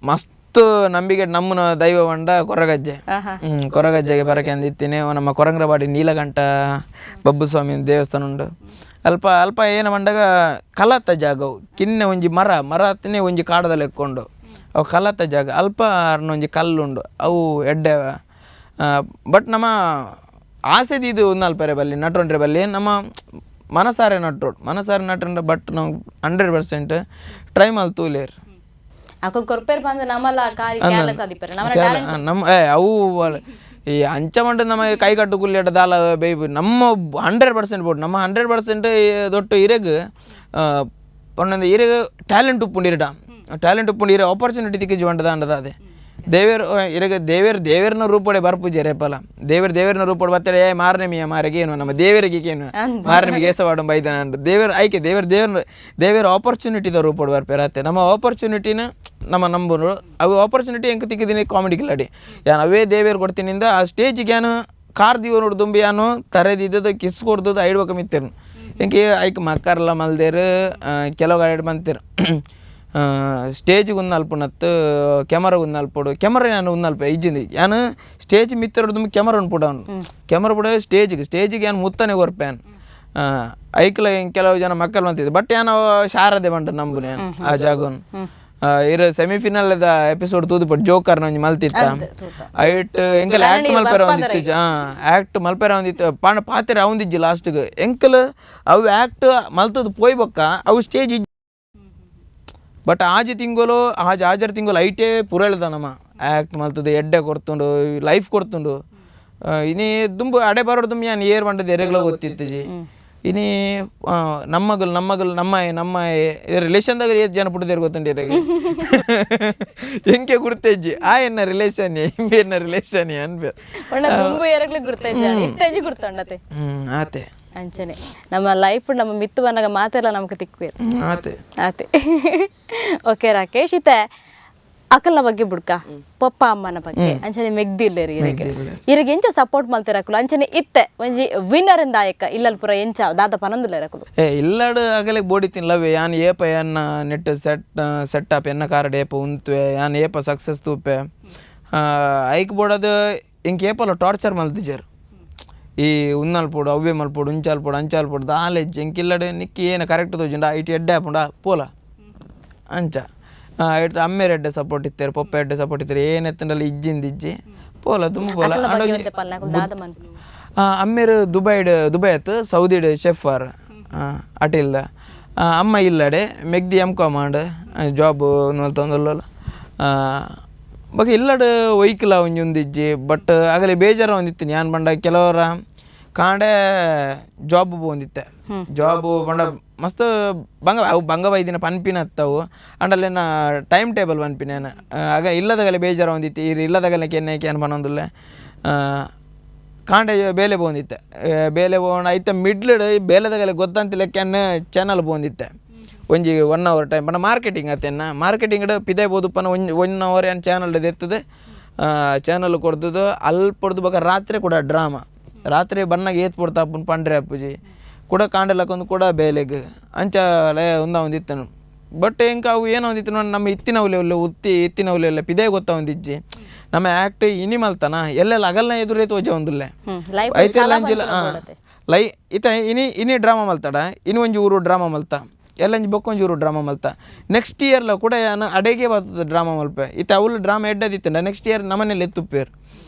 Speaker 2: ಮಸ್ತ್ ನಂಬಿಕೆ ನಮ್ಮನ ದೈವ ಬಂಡ ಕೊರಗಜ್ಜೆಗೆ ಬರಕೆ ಅಂದಿತ್ತೀನಿ ನಮ್ಮ ಕೊರಂಗ್ರಬಾಡಿ ನೀಲಕಂಠ ಬಬ್ಬು ಸ್ವಾಮಿ ದೇವಸ್ಥಾನ ಉಂಡು ಅಲ್ಪ ಏನು ಬಂಡಾಗ ಕಲತ್ತ ಜಾಗವು ಕಿನ್ನೆ ಒಂಜಿ ಮರ ಹತ್ತಿನೇ ಒಂಜಿ ಕಾಡದಲ್ಲಿ ಎಕ್ಕೊಂಡು ಅವು ಕಲತ್ತ ಜಾಗ ಅಲ್ಪ ಒಂಜಿ ಕಲ್ಲುಂಡು ಅವು ಎಡ್ಡೆ ಬಟ್ ನಮ್ಮ ಆಸೆದು ಇದು ಉನ್ನಲ್ಪರೆ ಬಲ್ಲಿ ನಟ್ರೊಂಡ್ರೆ ಬಲ್ಲಿ ನಮ್ಮ ಮನಸಾರೆ ನಟ್ರು ಬಟ್ ನಾವು 100% ಟ್ರೈ ಮಾಡಿ ತೂಲೇರು ನಮ್ಮ ಅವು ಈ ಅಂಚ ಮಂಡ ನಮಗೆ ಕೈ ಕಟ್ಟು ಕುಲ್ಲಿಯಟ ದಾಲ ಬೇಬಿ ನಮ್ಮ 100% ಬೋಟ್ ನಮ್ಮ 100% ದೊಡ್ಡ ಇರೆಗ್ ಪೊನ್ನೊಂದು ಇರೆಗ್ ಟ್ಯಾಲೆಂಟ್ ಉಪ್ಪುಂಡಿರಟ ಇರೆ ಆಪರ್ಚುನಿಟಿ ತಿಕ್ಕಿಜಿ ಬಂಡದ ಅಂಡದ ಅದೇ ದೇವರನ ರೂಪಡೆ ಬರ್ಪೂಜೆ ರೇಪಲ್ಲ ದೇವರನ ರೂಪಡೆ ಬರ್ತಡೆ ಮಾರನೆಮಿಯ ಮಾರಿಗೆ ಏನು ನಮ್ಮ ದೇವರಿಗೆ ಏನು ಮಾರನೆಮಿಗೆ ಏಸವಾಡ ಬೈದಾನ ದೇವರ ಆಪರ್ಚುನಿಟಿದ ರೂಪಡೆ ಬರ್ಪೇರತ್ತೆ ನಮ್ಮ ಆಪರ್ಚುನಿಟಿನ ನಮ್ಮ ನಂಬರು ಅವು ಆಪರ್ಚುನಿಟಿ ಹೆಂಗೆ ತಿಕ್ಕಿದ್ದೀನಿ ಕಾಮಿಡಿ ಕಿಲಾಡಿ ಯಾನು ಅವೇ ದೇವರು ಕೊಡ್ತೀನಿಂದ ಆ ಸ್ಟೇಜಿಗೆ ಏನು ಕಾರ್ ದೀವ ನೋಡ್ದುಂಬಿ ಯಾನು ತರೆದಿದ್ದದು ಕಿಸ್ ಕೊಡ್ದದು ಐಡ್ಬೇಕು ಮಿತ್ತೇರು ಹೆಂಗೆ ಐಕ್ ಮಕ್ಕರೆಲ್ಲ ಮಲ್ದೇರು ಕೆಲವು ಐಡ್ ಬಂತೀರು ಸ್ಟೇಜಿಗೆ ಉನ್ನಲ್ಪುನತ್ತು ಕೆಮರಾಗ ಉನ್ನಲ್ಪಡು ಕೆಮರಾ ನಾನು ಉನ್ನಲ್ಪ ಇಜ್ಜಿಂದಿ ಯಾನು ಸ್ಟೇಜ್ ಮಿತ್ತರದು ಕೆಮರಾ ಉಂಡ್ಪುಡ ಕೆಮರಾ ಬಿಡ ಸ್ಟೇಜಿಗೆ ಏನು ಮುತ್ತನೆ ಕೊರ್ಪೇನು ಐಕ್ಲ ಕೆಲವು ಜನ ಮಕ್ಕಳು ಬಂತಿದ್ದೆ ಬಟ್ ಏನೋ ಶಾರದೆ ಬಂಡ ನಂಬುನೆ ಆ ಜಾಗವನ್ನು ಇರ ಸೆಮಿಫಿನಲ್ದ ಎಪಿಸೋಡ್ ತೂದುಪಟ್ಟು ಜೋಕರ್ನ ಒಂಜಿ ಮಲ್ತಿತ್ತ ಐಟ್ ಎಂಕಲ್ ಆಕ್ಟ್ ಮಲ್ಪೆರ ಒಂದಿತ್ತು ಪಾತ್ರ ಅವಂದಿಜ್ಜಿ ಲಾಸ್ಟ್ಗೆ ಎಂಕಲ್ ಅವು ಆಕ್ಟ್ ಮಲ್ತದ್ದು ಪೋಯ್ಬಕ್ಕ ಅವು ಸ್ಟೇಜ್ ಬಟ್ ಆಜಿ ಆಜರ್ ತಿಂಗಳು ಐಟೇ ಪುರಳ್ದ ನಮ್ಮ ಆ್ಯಕ್ಟ್ ಮಲ್ತದೆ ಎಡ್ಡೆ ಕೊಡ್ತುಂಡು ಲೈಫ್ ಕೊಡ್ತುಂಡು ಇನಿ ದುಂಬು ಅಡೆ ಬರೋದು ಯಾನು ಏರ್ ಬಂಡದ ಎರೆಗಳ ಗೊತ್ತಿತ್ತು ಜಿ ಇನಿ ನಮ್ಮ ರಿಲೇಷನ್ದಾಗ ಏತ್ ಜನ ಪುಟ್ಟದೇರು ಗೊತ್ತುಂಡು ಎರೆಗೆ ಹೆಂಗೆ ಗುರ್ತಜ್ಜಿ ಆ ಎನ್ನ ರಿಲೇಷನ್ ಹಿಂಗೆ ಎನ್ನ ರಿಲೇಷನ್ ಅನ್ಬೇ ಆತೆ
Speaker 1: ಅಂಚನೆ ನಮ್ಮ ಲೈಫ್ ನಮ್ಮ ಮಿತ್ತು ಬಂದಾಗ ಮಾತೆಲ್ಲ ನಮ್ಗೆ ತಿಕ್ವೇರು ಆತೆ ಓಕೆ ರಾಕೇಶ್ ಇತ್ತೆ ಅಕ್ಕಲ್ನ ಬಗ್ಗೆ ಬುಡ್ಕ ಪಪ್ಪ ಅಮ್ಮನ ಬಗ್ಗೆ ಅಂಚನೆ ಮೆಗ್ದಿಲ್ಲೇರಿ ಇರಿಗೆ ಎಂಚ ಸಪೋರ್ಟ್ ಮಲ್ತಿರಕಲು ಅಂಚನೆ ಇತ್ತೆ ಒಂಜಿ ವಿನ್ನರ್ ದಾಯಕ ಇಲ್ಲಲ್ ಪುರ ಎಂಚ ದಾದ ಪನಂದುಲೇರಕಲು
Speaker 2: ಇಲ್ಲಡು ಆಗಲೇ ಬೋಡಿತಿನ್ಲವೇ ಯಾನ್ ಏಪ ಎನ್ನ ನೆಟ್ ಸೆಟಪ್ ಎನ್ನ ಕಾರ್ಡ್ ಏಪ ಉಂತುವೆ ಯಾನ್ ಏಪ ಸಕ್ಸಸ್ ತೂಪೆ ಐಕ್ ಬೋಡದು ಇಂಕ ಏಪಲ್ಲ ಟಾರ್ಚರ್ ಮಲ್ತಿಜರು ಈ ಉನ್ನಲ್ಪೋಡು ಅವ್ವೆ ಮಲ್ಪೋಡು ಉಂಚಾಲ್ಪೋಡು ಅಂಚಾಲ್ಪೋಡು ದಾಲೆಜ್ಜಿ ಎಂಕಿಲ್ಲಡೆ ನಿಕ್ಕಿ ಏನು ಕರೆಕ್ಟ್ ತೋಜುಂಡ ಐಟಿ ಎಡ್ಡೆ ಹಾಪುಂಡ ಪೋಲ ಅಂಚ ಇಟ್ಟು ಅಮ್ಮೇರು ಎಡ್ಡೆ ಸಪೋರ್ಟ್ ಇತ್ತಾರೆ ಪಪ್ಪ ಎಡ್ಡೆ ಸಪೋರ್ಟ್ ಇತ್ತಾರೆ ಏನೆತ್ತಂಡಲ್ಲಿ ಇಜ್ಜಿ ಪೋಲ ತುಂಬ ಪೋಲ ಅಮ್ಮೇರು ದುಬೈ ಆಯ್ತು ಸೌದಿಡ್ ಶೆಫರ್ ಅಟಿಲ್ದ ಅಮ್ಮ ಇಲ್ಲಡೆ ಮೆಗ್ದಿ M.Com ಜಾಬ್ ತೊಂದಲ್ಲ ಬಗ್ಗೆ ಇಲ್ಲಡು ಒಯ್ಕಲ ಒಂದಿಜ್ಜಿ ಬಟ್ ಆಗಲೇ ಬೇಜಾರ ಒಂದಿತ್ತು ನಾನು ಬಂಡ ಕೆಲವರ ಕಾಂಡೆ ಜಾಬ್ ಬಂದಿತ್ತೆ ಜಾಬು ಬಂಡ ಮಸ್ತ್ ಬಂಗ ಬೈದಿನ ಪನ್ಪಿನ ಹತ್ತವು ಅಂಡಲ್ಲೇನ ಟೈಮ್ ಟೇಬಲ್ ಪನ್ಪಿನ ಆಗ ಇಲ್ಲದಾಗಲೇ ಬೇಜಾರ ಒಂದಿತ್ತು ಇಲ್ಲದಾಗಲೇ ಕೆನ್ನೆ ಬನ್ನೊಂದಿಲ್ಲ ಕಾಂಡೆ ಬೇಲೆ ಬಂದಿತ್ತೆ ಬೇಲೆ ಬೋಣ ಐತೆ ಮಿಡ್ಲಡ್ ಬೇಲೆದಾಗಲೇ ಗೊತ್ತಂತಿಲ್ಲ ಕೆನ್ನೆ ಚಾನಲ್ ಬಂದಿತ್ತೆ ಒಂಜಿ 1 hour ಟೈಮ್ ಪಂಡ ಮಾರ್ಕೆಟಿಂಗ್ ಅತ್ತೇನ ಮಾರ್ಕೆಟಿಂಗ್ ಪಿದೆ ಬೋದುಪ್ಪನ 1 hour ಏನು ಚಾನಲ್ ಎತ್ತದ ಚಾನಲ್ ಕೊಡ್ತದು ಅಲ್ಪಡ್ದು ಬೇಕಾ ರಾತ್ರಿ ಕೂಡ ಡ್ರಾಮಾ ರಾತ್ರಿ ಬನ್ನಾಗ ಏತ್ ಪಡ್ತಾ ಅಪ್ಪನ ಪಂಡ್ರೆ ಅಪ್ಪುಜಿ ಕೂಡ ಕಾಂಡೆಲ್ಲಕ್ಕೊಂದು ಕೂಡ ಬೇಲೆಗೆ ಅಂಚಾಲೆ ಒಂದಿತ್ತನು ಬಟ್ ಹೆಂಗೆ ಅವು ಏನೋ ಒಂದಿತ್ತು ನೋಡಿ ನಮ್ಮ ಇತ್ತಿನವಲೆ ಉತ್ತಿ ಇತ್ತಿನವಲೆ ಪಿದೆ ಗೊತ್ತಾ ಒಂದಿಜ್ಜಿ ನಮ್ಮ ಆ್ಯಕ್ಟ್ ಇನಿ ಮಲ್ತಾನ ಎಲ್ಲೆಲ್ಲ ಅಗಲ್ನ ಎದುರೇ ತೋಜ ಒಂದುಲ್ಲೆ
Speaker 1: ಲೈಫ್
Speaker 2: ಐತೆಲ್ಲ ಅಂಜಿಲ್ಲ ಲೈ ಈತ ಇನಿ ಡ್ರಾಮಾ ಮಲ್ತಾಡ ಇನ್ನು ಒಂಜಿ ಊರು ಡ್ರಾಮಾ ಮಲ್ತ ಎಲ್ಲಂಜಿ ಬೊಕ್ಕೊಂಜಿ ಊರು ಡ್ರಾಮಾ ಮಲ್ತ ನೆಕ್ಸ್ಟ್ ಇಯರ್ಲ ಕೂಡ ನಾನು ಅಡೆಗೆ ಬರ್ತದೆ ಡ್ರಾಮಾ ಮಲ್ಪೆ ಈತ ಅವಳು ಡ್ರಾಮಾ ಎಡ್ಡದಿತ್ತಂಡ ನೆಕ್ಸ್ಟ್ ಇಯರ್ ನಮ್ಮನೇಲಿ ಎತ್ತುಪ್ಪೇರು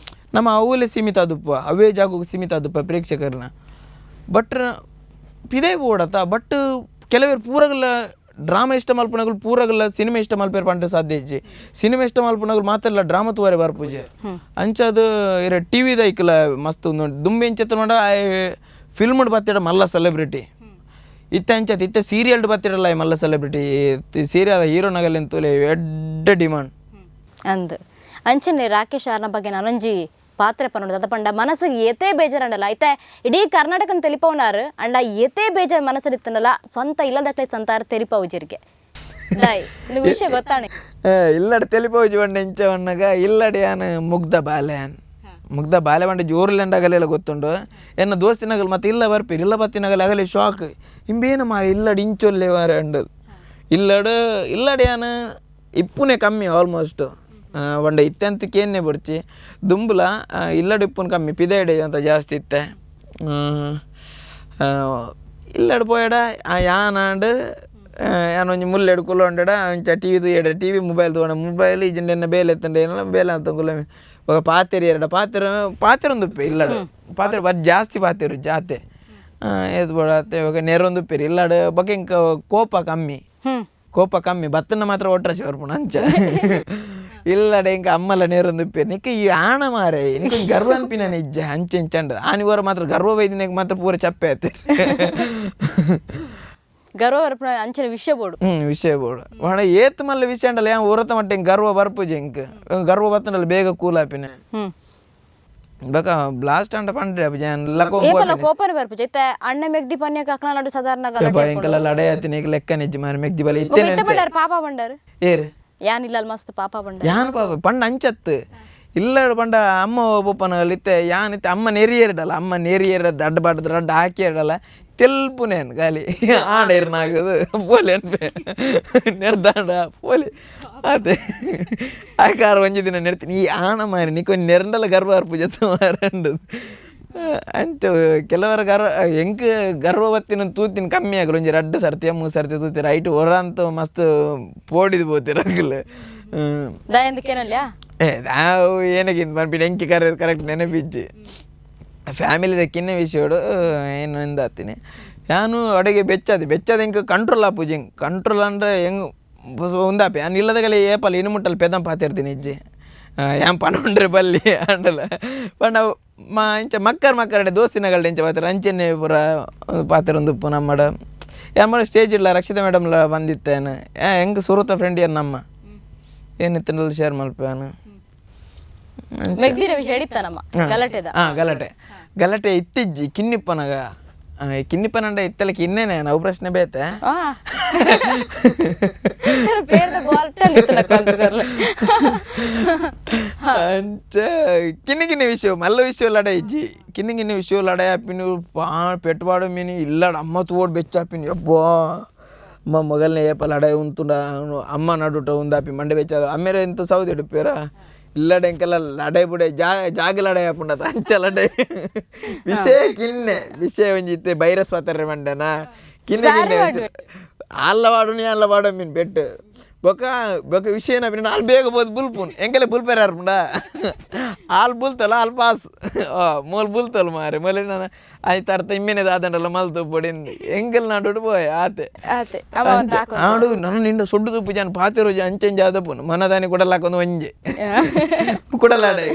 Speaker 2: ನಮ್ಮ ಅವಲೇ ಸೀಮಿತ ಆದುಪ್ಪ ಅವೇ ಜಾಗಕ್ಕೆ ಸೀಮಿತ ಆದುಪ್ಪ ಪ್ರೇಕ್ಷಕರನ್ನ ಬಟ್ ಇದೇ ಓಡತ್ತ ಬಟ್ ಕೆಲವರು ಪೂರಗಲ್ಲ ಡ್ರಾಮಾ ಇಷ್ಟ ಮಲ್ಪನಗಳು ಪೂರಗಲ್ಲ ಸಿನಿಮಾ ಇಷ್ಟ ಮಲ್ಪೇರು ಪಂಡ ಸಾಧ್ಯ ಇಜ್ಜಿ ಸಿನಿಮಾ ಇಷ್ಟ ಮಲ್ಪನಗಳು ಮಾತೆಲ್ಲ ಡ್ರಾಮಾ ತೋರೆ ಬರ್ಪೂಜೆ ಅಂಚದು ಇರ ಟಿ ವಿದ ಐಕಲ ಮಸ್ತ್ ದುಂಬೆ ಇಂಚತ್ತ ನೋಡ ಫಿಲ್ಮ್ ಬತ್ತಿಡ ಮಲ್ಲ ಸೆಲೆಬ್ರಿಟಿ ಇತ್ತ ಅಂಚತ್ ಇತ್ತ ಸೀರಿಯಲ್ ಬತ್ತಿಡಲ್ಲ ಮಲ್ಲ ಸೆಲೆಬ್ರಿಟಿ ಸೀರಿಯಲ್ ಹೀರೋನಾಗಲ್ಲಂತೂ ಎಡ್ಡ ಡಿಮಾಂಡ್
Speaker 1: ಅಂದ್ ಅಂಚನೆ ರಾಕೇಶ್ ಆರ್ನ ಬಗ್ಗೆ ನಾನೊಂಜಿ ಪಾತ್ರೆ ಪನ್ನೋದು ಅದ ಪಂಡ ಮನಸ್ಸಿಗೆ ಏತೇ ಬೇಜಾರಂಡಲ್ಲ ಐತೆ ಇಡೀ ಕರ್ನಾಟಕನ ತೆಲಿಪವನಾರು ಅಂಡ ಏತೇ ಬೇಜಾರು ಮನಸ್ಸಲ್ಲಿತ್ತನಲ್ಲ ಸ್ವಂತ ಇಲ್ಲದಕ್ಲೆ ಸಂತಾರ ತೆಲಿಪವುಜಿರಿಗೆ ವಿಷಯ ಗೊತ್ತಾಣೆ
Speaker 2: ಇಲ್ಲಡ ತೆಲಿಪವುಜಿ ಬಂಡ ಇಂಚವಣ್ಣಗ ಇಲ್ಲಡಿ ಯಾನು ಮುಗ್ಧ ಬಾಲೆ ಬಂಡ ಜೋರ್ಲೆಂಡ್ ಆಗಲೆಲ್ಲ ಗೊತ್ತುಂಡು ಎನ್ನ ದೋಸ್ತಿನಗಲ್ ಮತ್ತೆ ಇಲ್ಲ ಬರ್ಪೀರಿ ಇಲ್ಲ ಬತ್ತಿನಗಲ್ ಆಗಲೇ ಶಾಕ್ ಹಿಂಬೇನು ಮಾರಿ ಇಲ್ಲಡಿ ಇಂಚೊಲ್ಲೆ ಅಂಡದು ಇಲ್ಲಡಿ ಯಾನು ಇಪ್ಪುನೇ ಕಮ್ಮಿ ಆಲ್ಮೋಸ್ಟ್ ಒಂಡ ಇತ್ತೆಂತಕ್ಕೇನೆ ಬರ್ಚಿ ದುಂಬುಲ ಇಲ್ಲಡು ಇಪ್ಪುನ್ ಕಮ್ಮಿ ಪಿದೆಡೆ ಅಂತ ಜಾಸ್ತಿ ಇತ್ತೆ ಇಲ್ಲಡು ಪೋಯಡ ಯಾನಾಂಡು ಯಾನೊಂಜಿ ಮುಲ್ಲೆಡು ಕುಲೊಂಡೆಡ ಅಂಚ ಟಿ ವಿ ತೂಯಡ ಟಿ ವಿ ಮೊಬೈಲ್ ತೊಗೊಂಡ ಮೊಬೈಲ್ ಈಜಿಂಡೆನ್ನ ಬೇಲೆ ಎತ್ತಂಡೆ ಏನಲ್ಲ ಬೇಲೆ ಅಂತ ಕುಲ ಪಾತೆರಿ ಎರಡ ಪಾತೆರ ಒಂದುಪ್ಪೆ ಇಲ್ಲಡು ಪಾತೆರ ಬಟ್ ಜಾಸ್ತಿ ಪಾತೆರು ಜಾತೆ ಎದ್ದು ಬಿಡತ್ತೆ ಇವಾಗ ನೆರೊಂದುಪ್ಪೇರಿ ಇಲ್ಲಡು ಬಗ್ಗೆ ಕೋಪ ಕಮ್ಮಿ ಬತ್ತನ್ನ ಮಾತ್ರ ಒಟ್ರಸಿ ಬರ್ಪುಣ ಅಂಚ ಇಲ್ಲಡೆ ಇಂಕ ಅಮ್ಮಲ ನೇರೊಂದುಪ್ಪೇರಿ ನಿಕ್ಕ ಈ ಆಣ ಮಾರೆ ನಿಕ್ಕ ಗರ್ವ ಅನ್ಪಿನ ನಿಜ್ಜ ಅಂಚೆಂಚಂಡ ಆನಿವರ ಮಾತ್ರ ಗರ್ವ ವೈದ್ಯನಾಗ ಮಾತ್ರ ಪೂರ ಚಪ್ಪೆ ಆಯ್ತು
Speaker 1: ಗರ್ವ ಬರ್ಪುಣ ಅಂಚನೆ ವಿಷಯ ಬೋಡು
Speaker 2: ಒಣ ಏತ್ ಮಲ್ಲ ವಿಷಯ ಅಂಡಲ್ಲ ಯಾವ ಹೊರತ ಮಟ್ಟ ಹಿಂಗೆ ಗರ್ವ ಬರ್ಪುಜಿ ಇಂಕ ಗರ್ವ ಬತ್ತನಲ್ಲ ಬೇಗ ಕೂಲಾಪಿನ ಬಕ ಬ್ಲಾಸ್ಟ್ ಅಂಡ ಪಂಡ್ರೆ
Speaker 1: ಕೋಪನ ಬರ್ಪುಜ ಇತ್ತೆ ಅಣ್ಣ ಮೆಗ್ದಿ ಪನ್ಯಕ ಅಕ್ನ ನಡು ಸಾಧಾರಣ
Speaker 2: ಇಂಕಲ ಲಡೆ ಆತಿನ ಈಗ ಲೆಕ್ಕ ನಿಜ್ಜ ಮಾರ ಮೆಗ್ದಿ ಬಲ ಇತ್ತೇನೆ
Speaker 1: ಪಾಪ ಬಂಡಾರು
Speaker 2: ಏರು
Speaker 1: ಯಾನ್ ಇಲ್ಲ ಮಸ್ತ್ ಪಾಪ ಬಂಡ
Speaker 2: ಯಾನ್ ಪಾಪ ಪಂಡ ಅಂಚತ್ತು ಇಲ್ಲ ಪಂಡ ಅಮ್ಮ ಒಬ್ಬಪ್ಪನಲ್ಲಿತ್ತೆ ಯಾನಿತ್ತೆ ಅಮ್ಮ ನೆರಿಯೇರಿಡಲ್ಲ ಅಮ್ಮ ನೆರಿಯೇರದ್ದು ಅಡ್ಡ ಬಾಟದ ಅಡ್ಡ ಹಾಕಿರಲ್ಲ ತೆಲ್ಪುನೇನು ಗಾಲಿ ಆಡೇರ್ನಾಗದು ಪೋಲೆ ಅನ್ಪೆ ನೆರ್ದಾಂಡ ಪೋಲೆ ಅದೇ ಆಕಾರ ಒಂಜಿ ದಿನ ನೆಡ್ತೀನಿ ಈ ಆಣ ಮಾರಿ ನಿಕ್ಕೊಂದು ನೆರಂಡಲ್ಲ ಗರ್ವ ಪೂಜೆ ಮಾರಂಡದು ಅಂಚ ಕೆಲವರ ಹೆಂಗ್ ಗರ್ವವತ್ತಿನ ತೂತಿನ ಕಮ್ಮಿ ಆಗಲ್ಲ ಒಂಜಿ 2 ಸರ್ತಿ 3 ಸರ್ತಿ ತೂತಿ ರೈಟ್ ಹೊರಂತ ಮಸ್ತ್ ಪೋಡಿದು ಬೋತಿ ರಗಲ್ ನಾವು ಏನಕ್ಕಿಂತ ಬಂದ್ಬಿಟ್ಟು ಹೆಂಕಿ ಕರೆಕ್ಟ್ ನೆನಪಿಜ್ಜಿ ಫ್ಯಾಮಿಲಿದಕ್ಕಿನ್ನೇ ವಿಷಯಡು ಏನು ಎಂದಾತೀನಿ ನಾನು ಅಡುಗೆ ಬೆಚ್ಚದ ಹೆಂಗೆ ಕಂಟ್ರೋಲ್ ಆಪುಜಿ ಹಿಂಗೆ ಕಂಟ್ರೋಲ್ ಅಂದರೆ ಹೆಂಗೆ ಉಂದಾಪಿ ನಾನು ಇಲ್ಲದಾಗಲೇ ಏಪಲ್ಲಿ ಇನ್ನು ಮುಟ್ಟಲ್ಲಿ ಪೆದಂ ಪಾತಿರ್ತೀನಿ ಇಜ್ಜಿ ಯಾನ್ ಪನೊಂಡ್ರೆ ಬಲ್ಲಿ ಅಂಡಲ್ಲ ಪಂಡ ಇಂಚ ಮಕ್ಕರಡೆ ದೋಸ್ತಿನಗಳ್ಡೆ ಇಂಚ ಪಾತ್ರ ಅಂಚೆನ್ನೇ ಪೂರ ಪಾತ್ರ ಒಂದು ಉಪ್ಪು ನಮ್ಮಡ ಯಾನ್ ಮಾಡ ಸ್ಟೇಜ್ ಇಲ್ಲ ರಕ್ಷಿತಾ ಮೇಡಮ್ಲ ಬಂದಿತ್ತೇನು ಹೆಂಗೆ ಸುರತ ಫ್ರೆಂಡ್ ಏನು ನಮ್ಮ ಏನಿತ್ತಲ್ಲ ಶೇರ್ ಮಲ್ಪೆ ನಾನು ಗಲಾಟೆ ಇತ್ತಿಜ್ಜಿ ಕಿನ್ನಿಪ್ಪನಗ ಕಿನ್ನಿಪ್ಪನಂಡ ಇತ್ತಲಕ್ಕೆ ಇನ್ನೇನೆ ನಾವು ಪ್ರಶ್ನೆ ಬೇತೆ ಅಂಚ ಕಿನ್ನಿ ವಿಷಯ ಮಲ್ಲ ವಿಷಯ ಲಡ ಇಜ್ಜಿ ಕಿನ್ನಿ ವಿಷಯ ಲಡ ಹಾಪಿನಿ ಪೆಟ್ಪಾಡು ಮೀನಿ ಇಲ್ಲಡ ಅಮ್ಮ ತೋಡ್ ಬೆಚ್ಚ ಹಾಪಿನಿ ಅಬ್ಬಾ ಅಮ್ಮ ಮೊಗಲ್ನೇ ಏಪ ಲಡ ಉಂತುಂಡ ಅಮ್ಮ ನಡುಟ ಉಂದಾಪಿ ಮಂಡೆ ಬೆಚ್ಚ ಅಮ್ಮೇಲೆ ಎಂತ ಸೌದಿ ಇಡುಪೇರ ಇಲ್ಲಡೆ ಇಂಕೆಲ್ಲ ಲಡೆ ಬುಡೆ ಜಾಗ ಲಡೆ ಹಾಪುಂಡ ಅಂಚ ಲಡೆ ವಿಷಯ ಒಂಜಿತ್ತೆ ಬೈರಸ್ ಪಾತ್ರೆ ಮಂಡನ ಕಿನ್ನೆ ಅಲ್ಲ ವಾಡು ಮೀನು ಬೆಟ್ಟು ಬೊಕ ವಿಷಯನ ಬಿನ ಅಲ್ಲಿ ಬೇಗ ಬೋದು ಬುಲ್ಪುನ್ ಎಂಕೆಲ್ಲ ಬುಲ್ಪೇರ ಹಾರ್ಪುಂಡ ಹಾಲು ಬುಲ್ತಲ್ಲ ಹಾಲು ಪಾಸ್ ಮೂಲ ಬುಲ್ತಲ್ಲ ಮಾರೆ ಮೊಲೆ ನಾನು ಆಯ್ತು ಅರ್ಥ ಇಮ್ಮೇನೆದು ಆದಂಡಲ್ಲ ಮಲ್ತು ಪೊಡಿಂದು ಎಂಗೆಲ್ಲ ನಾಡು ಪೋಯ್ ಆತೆ ನಾಡು ನಾನು ನಿಂಡು ಸೊಡ್ಡು ತುಪ್ಪು ಜಾನ್ ಪಾತಿರೋ ಅಂಚೆಂಜ ಆದಪ್ಪುನು ಮನದಾನಿ ಕೊಡಲಾಕೊಂದು ಒಂಜೆ ಕೊಡಲಾಡೆ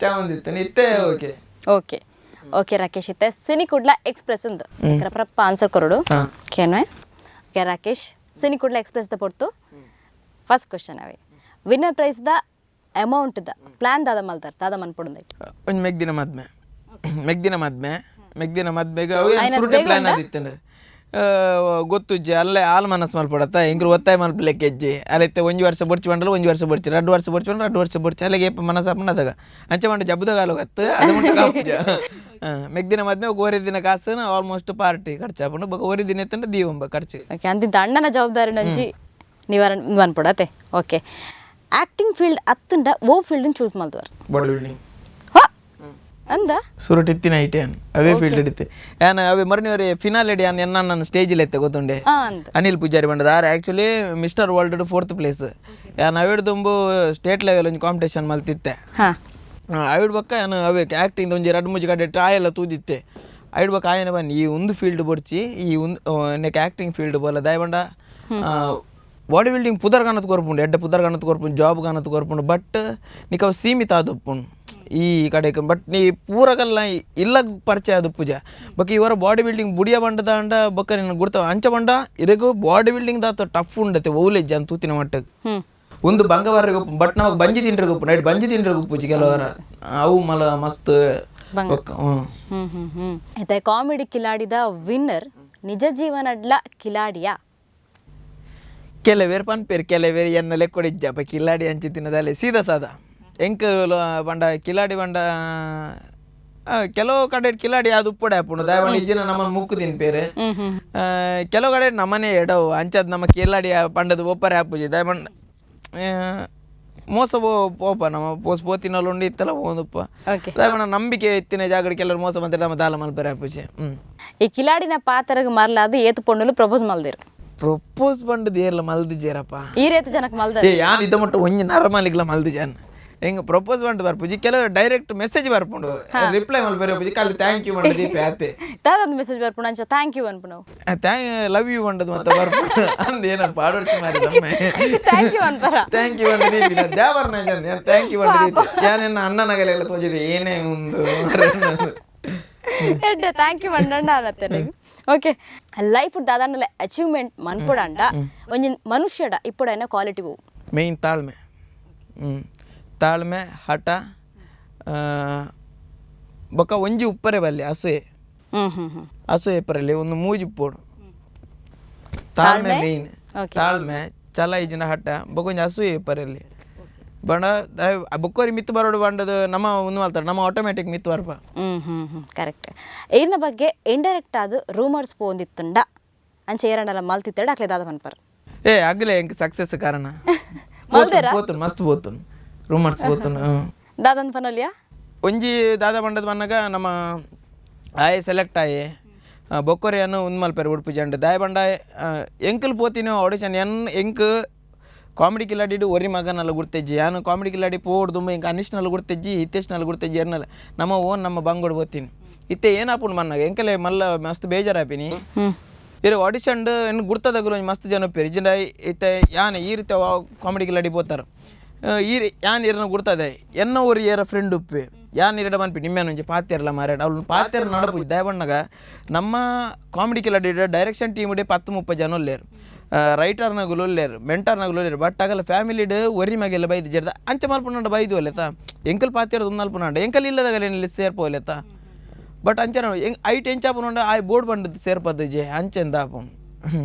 Speaker 2: ಚಾವಂದಿತ್ತು ಇತ್ತೆ
Speaker 1: ಓಕೆ ರಾಕೇಶ್ ಇತ್ತೆ ಸಿನಿ ಕುಡ್ಲಾ ಎಕ್ಸ್ಪ್ರೆಸ್ ಅಂದು ಪ್ರಪ್ಪ ಆನ್ಸರ್ ಕೊರಡು ಕೇನ್ವೆ okay Rakesh Cine Kudla Express ದ ಪೊರ್ತು ಫಸ್ಟ್ ಕ್ವಶನ್ ಅವೇ ವಿನ್ನರ್ ಪ್ರೈಸ್ ದ ಅಮೌಂಟ್ ದ ಪ್ಲಾನ್ ದಾದ ಮಲ್ತಾರ ದಾದ ಮನ್ಪೊಂದೈತೆ
Speaker 2: ಒಂದು ಮೆಗ್ದಿನ ಮದ್ಮೆಗೆ ಪ್ಲಾನ್ ಆದಿತ್ತಂಡ ಗೊತ್ತುಜ್ಜಿ ಅಲ್ಲೇ ಹಾಲು ಮನಸ್ಸು ಮಲ್ಪಡತ್ತ ಹೆಂಗ್ರು ಒತ್ತಾಯ ಮಲ್ಪಲೆಕ್ಕೆ ಹೆಜ್ಜಿ ಅಲ್ಲೈತೆ 1 ವರ್ಷ ಬರ್ಚಿ ಬಂಡಲ್ಲ 1 ವರ್ಷ ಬರ್ಚಿ 2 ವರ್ಷ ಬರ್ಚಿ ಬಂದ್ರೆ 2 ವರ್ಷ ಬರ್ಚಿ ಅಲ್ಲಿಗೆ ಮನಸ್ಸು ಹಾಪಣ್ಣದಾಗ ಅಂಚೆ ಮಂಡ ಜಬ್ಬದಾಗ ಆಲೋಗತ್ತು ಅದು ಮುಟ್ಟ ಮೆಗ್ದಿನ ಮದ್ಮೆ ಓರಿ ದಿನ ಕಾಸು ಆಲ್ಮೋಸ್ಟ್ ಪಾರ್ಟಿ ಖರ್ಚು ಹಾಕೊಂಡು ಓರಿ ದಿನ ಎತ್ತಂದ್ರೆ ದೀವಂಬ ಖರ್ಚು
Speaker 1: ಅಂತಿಂತ ಅಣ್ಣನ ಜವಾಬ್ದಾರಿ ನಂಜಿ ನಿವಾರಣೆ ಅನ್ಪಡತ್ತೆ ಓಕೆ ಆಕ್ಟಿಂಗ್ ಫೀಲ್ಡ್ ಅತ್ತಂಡ ಓ ಫೀಲ್ಡ್ ಚೂಸ್ ಮಾಡ್ದವ್ರು
Speaker 2: ಬಾಡಿ ಬಿಲ್ಡಿಂಗ್
Speaker 1: ಅಂದ
Speaker 2: ಸುರಟ್ ಇತ್ತಿನ ಐಟೆ ಅವೇ ಫೀಲ್ಡ್ ಇಡುತ್ತೆ ಯಾನ್ ಅವೇ ಮರಣಿವರೆ ಫಿನಾಲ್ ಎಡಿ ಯಾನ್ ನನ್ನ ಸ್ಟೇಜಿಲ್ ಎತ್ತೆ ಗೊತ್ತುಂಡೆ ಅನಿಲ್ ಪೂಜಾರಿ ಬಂಡದ ಆರ್ actually mister world 4th place ಯಾನ್ ಅವಿಡ್ ತುಂಬು ಸ್ಟೇಟ್ ಲೆವೆಲ್ ಒಂಜಿ ಕಾಂಪಿಟೇಷನ್ ಮಲ್ತಿತ್ತೆ ಅವಿಡ್ ಬಕ್ಕ ಯಾನು ಅವೇ ಆ್ಯಕ್ಟಿಂಗ್ ಒಂಜಿ 2-3 ಕಡೆ ಟ್ರಾಯ್ ಎಲ್ಲ ತೂದಿತ್ತೆ ಅವಿಡ್ ಬಕ್ಕ ಆಯನ ಬನ್ನಿ ಈ ಒಂದು ಫೀಲ್ಡ್ ಬೊಡ್ಚಿ ಈ ಒಂದು ನೆಕ್ ಆ್ಯಕ್ಟಿಂಗ್ ಫೀಲ್ಡ್ ಬೋಲ ದಯಬಂಡ ಬಾಡಿ ಬಿಲ್ಡಿಂಗ್ ಪುದರ್ ಗಾನತ್ ಕೊರ್ಪುಂಡು ಎಡ್ಡೆ ಪುದರ್ ಗಾನತ್ ಕೊರ್ಪುಂಡು ಜಾಬ್ ಗಾನತ್ ಕೊರ್ಪುಂಡು ಬಟ್ ನೀಕು ಅವು ಸೀಮಿತ ಆದಪ್ಪುಂಡು ಈ ಕಡೆಗೆ ಬಟ್ ನೀ ಪೂರಗಲ್ಲ ಇಲ್ಲ ಪರಿಚಯ ಅದು ಪೂಜೆ ಬಕ್ ಇವರ ಬಾಡಿ ಬಿಲ್ಡಿಂಗ್ ಬುಡಿಯ ಬಂಡದ ಅಂಡ ಬಕ್ಕ ನಿನ್ನ ಗುಡ್ತಾವ ಅಂಚ ಬಂಡ ಇರಗು ಬಾಡಿ ಬಿಲ್ಡಿಂಗ್ ದಾತ ಟಫ್ ಉಂಡತೆ ಓಲೇಜ್ ಅಂತ ತೂತಿನ ಮಟ್ಟಕ್ಕೆ ಒಂದು ಬಂಗವಾರಿಗೆ ಬಟ್ ನಾವು ಬಂಜಿ ತಿಂಡ್ರಿಗೆ ಉಪ್ಪು ನೈಟ್ ಬಂಜಿ ತಿಂಡ್ರಿಗೆ ಉಪ್ಪು ಕೆಲವರ ಅವು ಮಲ ಮಸ್ತ್
Speaker 1: ಆಯ್ತಾ ಕಾಮಿಡಿ ಕಿಲಾಡಿದ ವಿನ್ನರ್ ನಿಜ ಜೀವನಡ್ಲ ಕಿಲಾಡಿಯ
Speaker 2: ಕೆಲವೇರು ಪನ್ಪೇರು ಕೆಲವೇರು ಎನ್ನ ಲೆಕ್ಕೊಡಿಜ್ಜಪ್ಪ ಕಿಲಾಡಿ ಹಂಚಿ ತಿನ್ನದಲ್ಲಿ ಸೀದಾ ಸಾದಾ ಎಂಕ್ ಬಂಡ ಕಿಲಾಡಿ ಬಂಡ ಕೆಲವು ಕಡೆ ಕಿಲಾಡಿ ಅದು ಉಪ್ಪಡೆ ಹಾಪುಂಡು ದಯವಾಣಿ ಇಜ್ಜಿನ ನಮ್ಮ ಮುಕ್ಕು ತಿನ್ಪೇರು ಕೆಲವು ಕಡೆ ನಮ್ಮನೆ ಎಡವು ಅಂಚದ್ ನಮ್ಮ ಕಿಲಾಡಿ ಪಂಡದು ಒಪ್ಪರೆ ಹಾಪುಜಿ ದಯಬಂಡ ಮೋಸ ಪೋಪ ನಮ್ಮ ಪೋತಿನಲ್ಲಿ ಉಂಡು ಇತ್ತಲ್ಲ ಒಂದಪ್ಪ ದಯಬಂಡ ನಂಬಿಕೆ ಎತ್ತಿನ ಜಾಗಡೆ ಕೆಲವರು ಮೋಸ ಬಂದ್ರೆ ನಮ್ಮ ದಾಲ ಮಲ್ಪರೆ ಹಾಪುಜಿ
Speaker 1: ಈ ಕಿಲಾಡಿನ ಪಾತ್ರಗೆ ಮರಲಾದ ಏತು ಪೊಂಡಲು ಪ್ರಪೋಸ್ ಮಲ್ದಿರು
Speaker 2: ಪ್ರಪೋಸ್ ಬಂಡದು ಏರ್ಲ ಮಲ್ದಿಜೇರಪ್ಪ
Speaker 1: ಈ ರೀತಿ ಜನಕ್ಕೆ ಮಲ್ದ
Speaker 2: ಯಾನ್ ಇದ ಮಟ್ಟ ಒಂಜಿ ನರಮಾಲಿಗ್ಲ ಮಲ್ದಿಜಾನ್ ಹೆಂಗೆ ಪ್ರಪೋಸ್ ಬಂಡು ಬರ್ಪುಜಿ ಕೆಲವರು ಡೈರೆಕ್ಟ್ ಮೆಸೇಜ್ ಬರ್ಪುಂಡು ರಿಪ್ಲೈ ಮಲ್ಪರೆ ಪೂಜಿ ಕಾಲಿ ಥ್ಯಾಂಕ್ ಯು ಬಂಡದಿ ಪ್ಯಾತೆ
Speaker 1: ದಾದೊಂದು ಮೆಸೇಜ್ ಬರ್ಪುಂಡು ಅಂಚ ಥ್ಯಾಂಕ್ ಯು ಅನ್ಪು ನಾವು
Speaker 2: ಲವ್ ಯು ಬಂಡದು ಮತ್ತೆ ಬರ್ಪುಂಡು ಅಂದ್ ಏನಪ್ಪ ಆಡೋಡ್ಸಿ ಮಾರಿ
Speaker 1: ಥ್ಯಾಂಕ್ ಯು ಅನ್ಪರ
Speaker 2: ಥ್ಯಾಂಕ್ ಯು ಬಂಡದಿ ದೇವರ್ನ ಥ್ಯಾಂಕ್ ಯು ಬಂಡದಿ ಯಾನೆನ್ನ ಅಣ್ಣನಗಲೆಲ್ಲ ತೋಜಿದೆ ಏನೇ ಒಂದು
Speaker 1: ಎಡ್ಡೆ ಥ್ಯಾಂಕ್ ಯು ಬಂಡಂಡ ಅನ್ನತ್ತೆ ಓಕೆ ಲೈಫ್ ದಾದಾಂಡಲೆ ಅಚೀವ್ಮೆಂಟ್ ಮನ್ಪುಡಂಡ ಒಂಜಿ ಮನುಷ್ಯಡ ಇಪ್ಪಡೈನ ಕ್ವಾಲಿಟಿ ಹೋವು
Speaker 2: ಮೇಯ್ನ್ ತಾಳ್ಮೆ ತಾಳ್ಮೆ ಹಠ ಬೊಕ್ಕ ಒಂಜಿ ಉಪ್ಪರೆ ಬಲ್ಲಿ ಅಸೂಯೆ ಅಸೂಯೆ ಪರಲ್ಲಿ ಒಂದು ಮೂಜಿ ಪೋಡು ತಾಳ್ಮೆ ಮೇಯ್ನ್ ತಾಳ್ಮೆ ಛಲ ಇಜಿನ ಹಠ ಬೊಕ್ಕ ಒಂಜಿ ಅಸೂಯೆ ಪರಲ್ಲಿ ಬಂಡ ಬೊಕ್ಕೋರಿ ಮಿತ್ತು ಬರೋಡು ಬಂಡದು ನಮ್ಮ ಒಂದು ಮಾಡ್ತಾರೆ ನಮ್ಮ ಆಟೋಮ್ಯಾಟಿಕ್ ಮಿತ್ತು ಬರ್ಪ
Speaker 1: ಕರೆಕ್ಟ್ ಏನ ಬಗ್ಗೆ ಇಂಡೈರೆಕ್ಟ್ ಆದ ರೂಮರ್ಸ್ ಪೋಂದಿತ್ತುಂಡ ಅಂಚೆ ಏರಣ್ಣೆಲ್ಲ ಮಲ್ತಿತ್ತಡ ಅಕ್ಲೆ ದಾದ ಮನ್ಪರ್
Speaker 2: ಆಗ್ಲೇ ಎಂಕ್ ಸಕ್ಸಸ್ ಕಾರಣ
Speaker 1: ಮಲ್ದೇರ
Speaker 2: ಪೋತುನ್ ಮಸ್ತ್ ಪೋತುನ್ ರೂಮರ್ಸ್ ಪೋತುನ್
Speaker 1: ದಾದನ್ ಪನಲ್ಯಾ
Speaker 2: ಒಂಜಿ ದಾದ ಬಂಡದ ಬನ್ನಾಗ ನಮ್ಮ ಆಯೆ ಸೆಲೆಕ್ಟ್ ಆಯೆ ಬೊಕ್ಕೋರಿಯನ್ನು ಒಂದು ಮಲ್ಪೇರು ಉಡುಪು ಜಂಡು ದಾಯ ಬಂಡ ಎಂಕಲ್ ಪೋತಿನೋ ಆಡಿಷನ್ ಎಂಕ್ ಕಾಮಿಡಿ ಕಿಲಾಡಿ ಒರಿ ಮಗನೆಲ್ಲ ಗುರ್ತಜ್ಜಿ ನಾನು ಕಾಮಿಡಿ ಕಿಲಾಡಿ ಪೋಡ್ ತುಂಬ ಇಂಕ ಅನಿಷ್ನಲ್ಲಿ ಗುರ್ತಜ್ಜಿ ಹಿತೇಶ್ನಲ್ಲಿ ಗುರ್ತಜ್ಜಿ ಎರ್ನಲ್ಲ ನಮ್ಮ ಓನ್ ನಮ್ಮ ಬಂಗೋಡು ಓದ್ತೀನಿ ಇತ್ತೆ ಏನಾಪುಂಡು ಮನ್ನಾಗ ಎಂಕಲೆ ಮಲ್ಲ ಮಸ್ತ್ ಬೇಜಾರಾಪಿನಿ ಇರೋ ಆಡಿಷನ್ ಏನು ಗುರ್ತದಾಗಲು ಮಸ್ತ್ ಜನ ಪೇರು ಇಜ್ಜಂಡ ಇತ್ತೆ ಯಾನ್ ಈ ರೀತಿ ಕಾಮಿಡಿ ಕಿಲಾಡಿ ಪೋತಾರೆ ಈ ಯಾನ್ ಇರನ ಗುರ್ತದೆ ಎನ್ನ ಒರಿ ಏರ ಫ್ರೆಂಡ್ ಉಪ್ಪೆ ಯಾನ್ ಇರಡ ಬನ್ಪಿ ನಿಮ್ಮೇನು ಒಂಜಿ ಪಾತ್ಯರಲ್ಲ ಮಾರಾಡ ಅವ್ಳು ಪಾತ್ಯರ ನಡಪು ದಯಬಣ್ಣಗ ನಮ್ಮ ಕಾಮಿಡಿ ಕಿಲಾಡಿ ಡೈರೆಕ್ಷನ್ ಟೀಮ್ 10-30 ಜನ ಒಲ್ಲೇರು ರೈಟರ್ನಾಗಲು ಒಲ್ಲೇರು ಮೆಂಟರ್ನಾಗಲು ಒಲ್ಲೇರು ಬಟ್ ಆಗಲ್ಲ ಫ್ಯಾಮಿಲಿಡ್ ಒರಿ ಮಗೆಲ್ಲ ಬೈದು ಜರ್ದ ಅಂಚೆ ಮಲ್ಪುನಾಡ ಬೈದು ಒಲ್ಲೆತ ಎಂಕಲ್ ಪಾತ್ಯರದು ಒಂದು ಮಲ್ಪುನಾಡ ಎಂಕಲ್ ಇಲ್ಲದಾಗಲ್ಲ ಏನಿಲ್ಲ ಸೇರ್ಪೋಲೆತ ಬಟ್ ಅಂಚೆ ಹೆಂಗೆ ಐಟ್ ಎಂಚಾಪುನೊಂಡ ಆಯ್ ಬೋರ್ಡ್ ಬಂಡದ್ದು ಸೇರ್ಪದ್ದು ಜೆ ಅಂಚೆಂದ ಆಪುನ್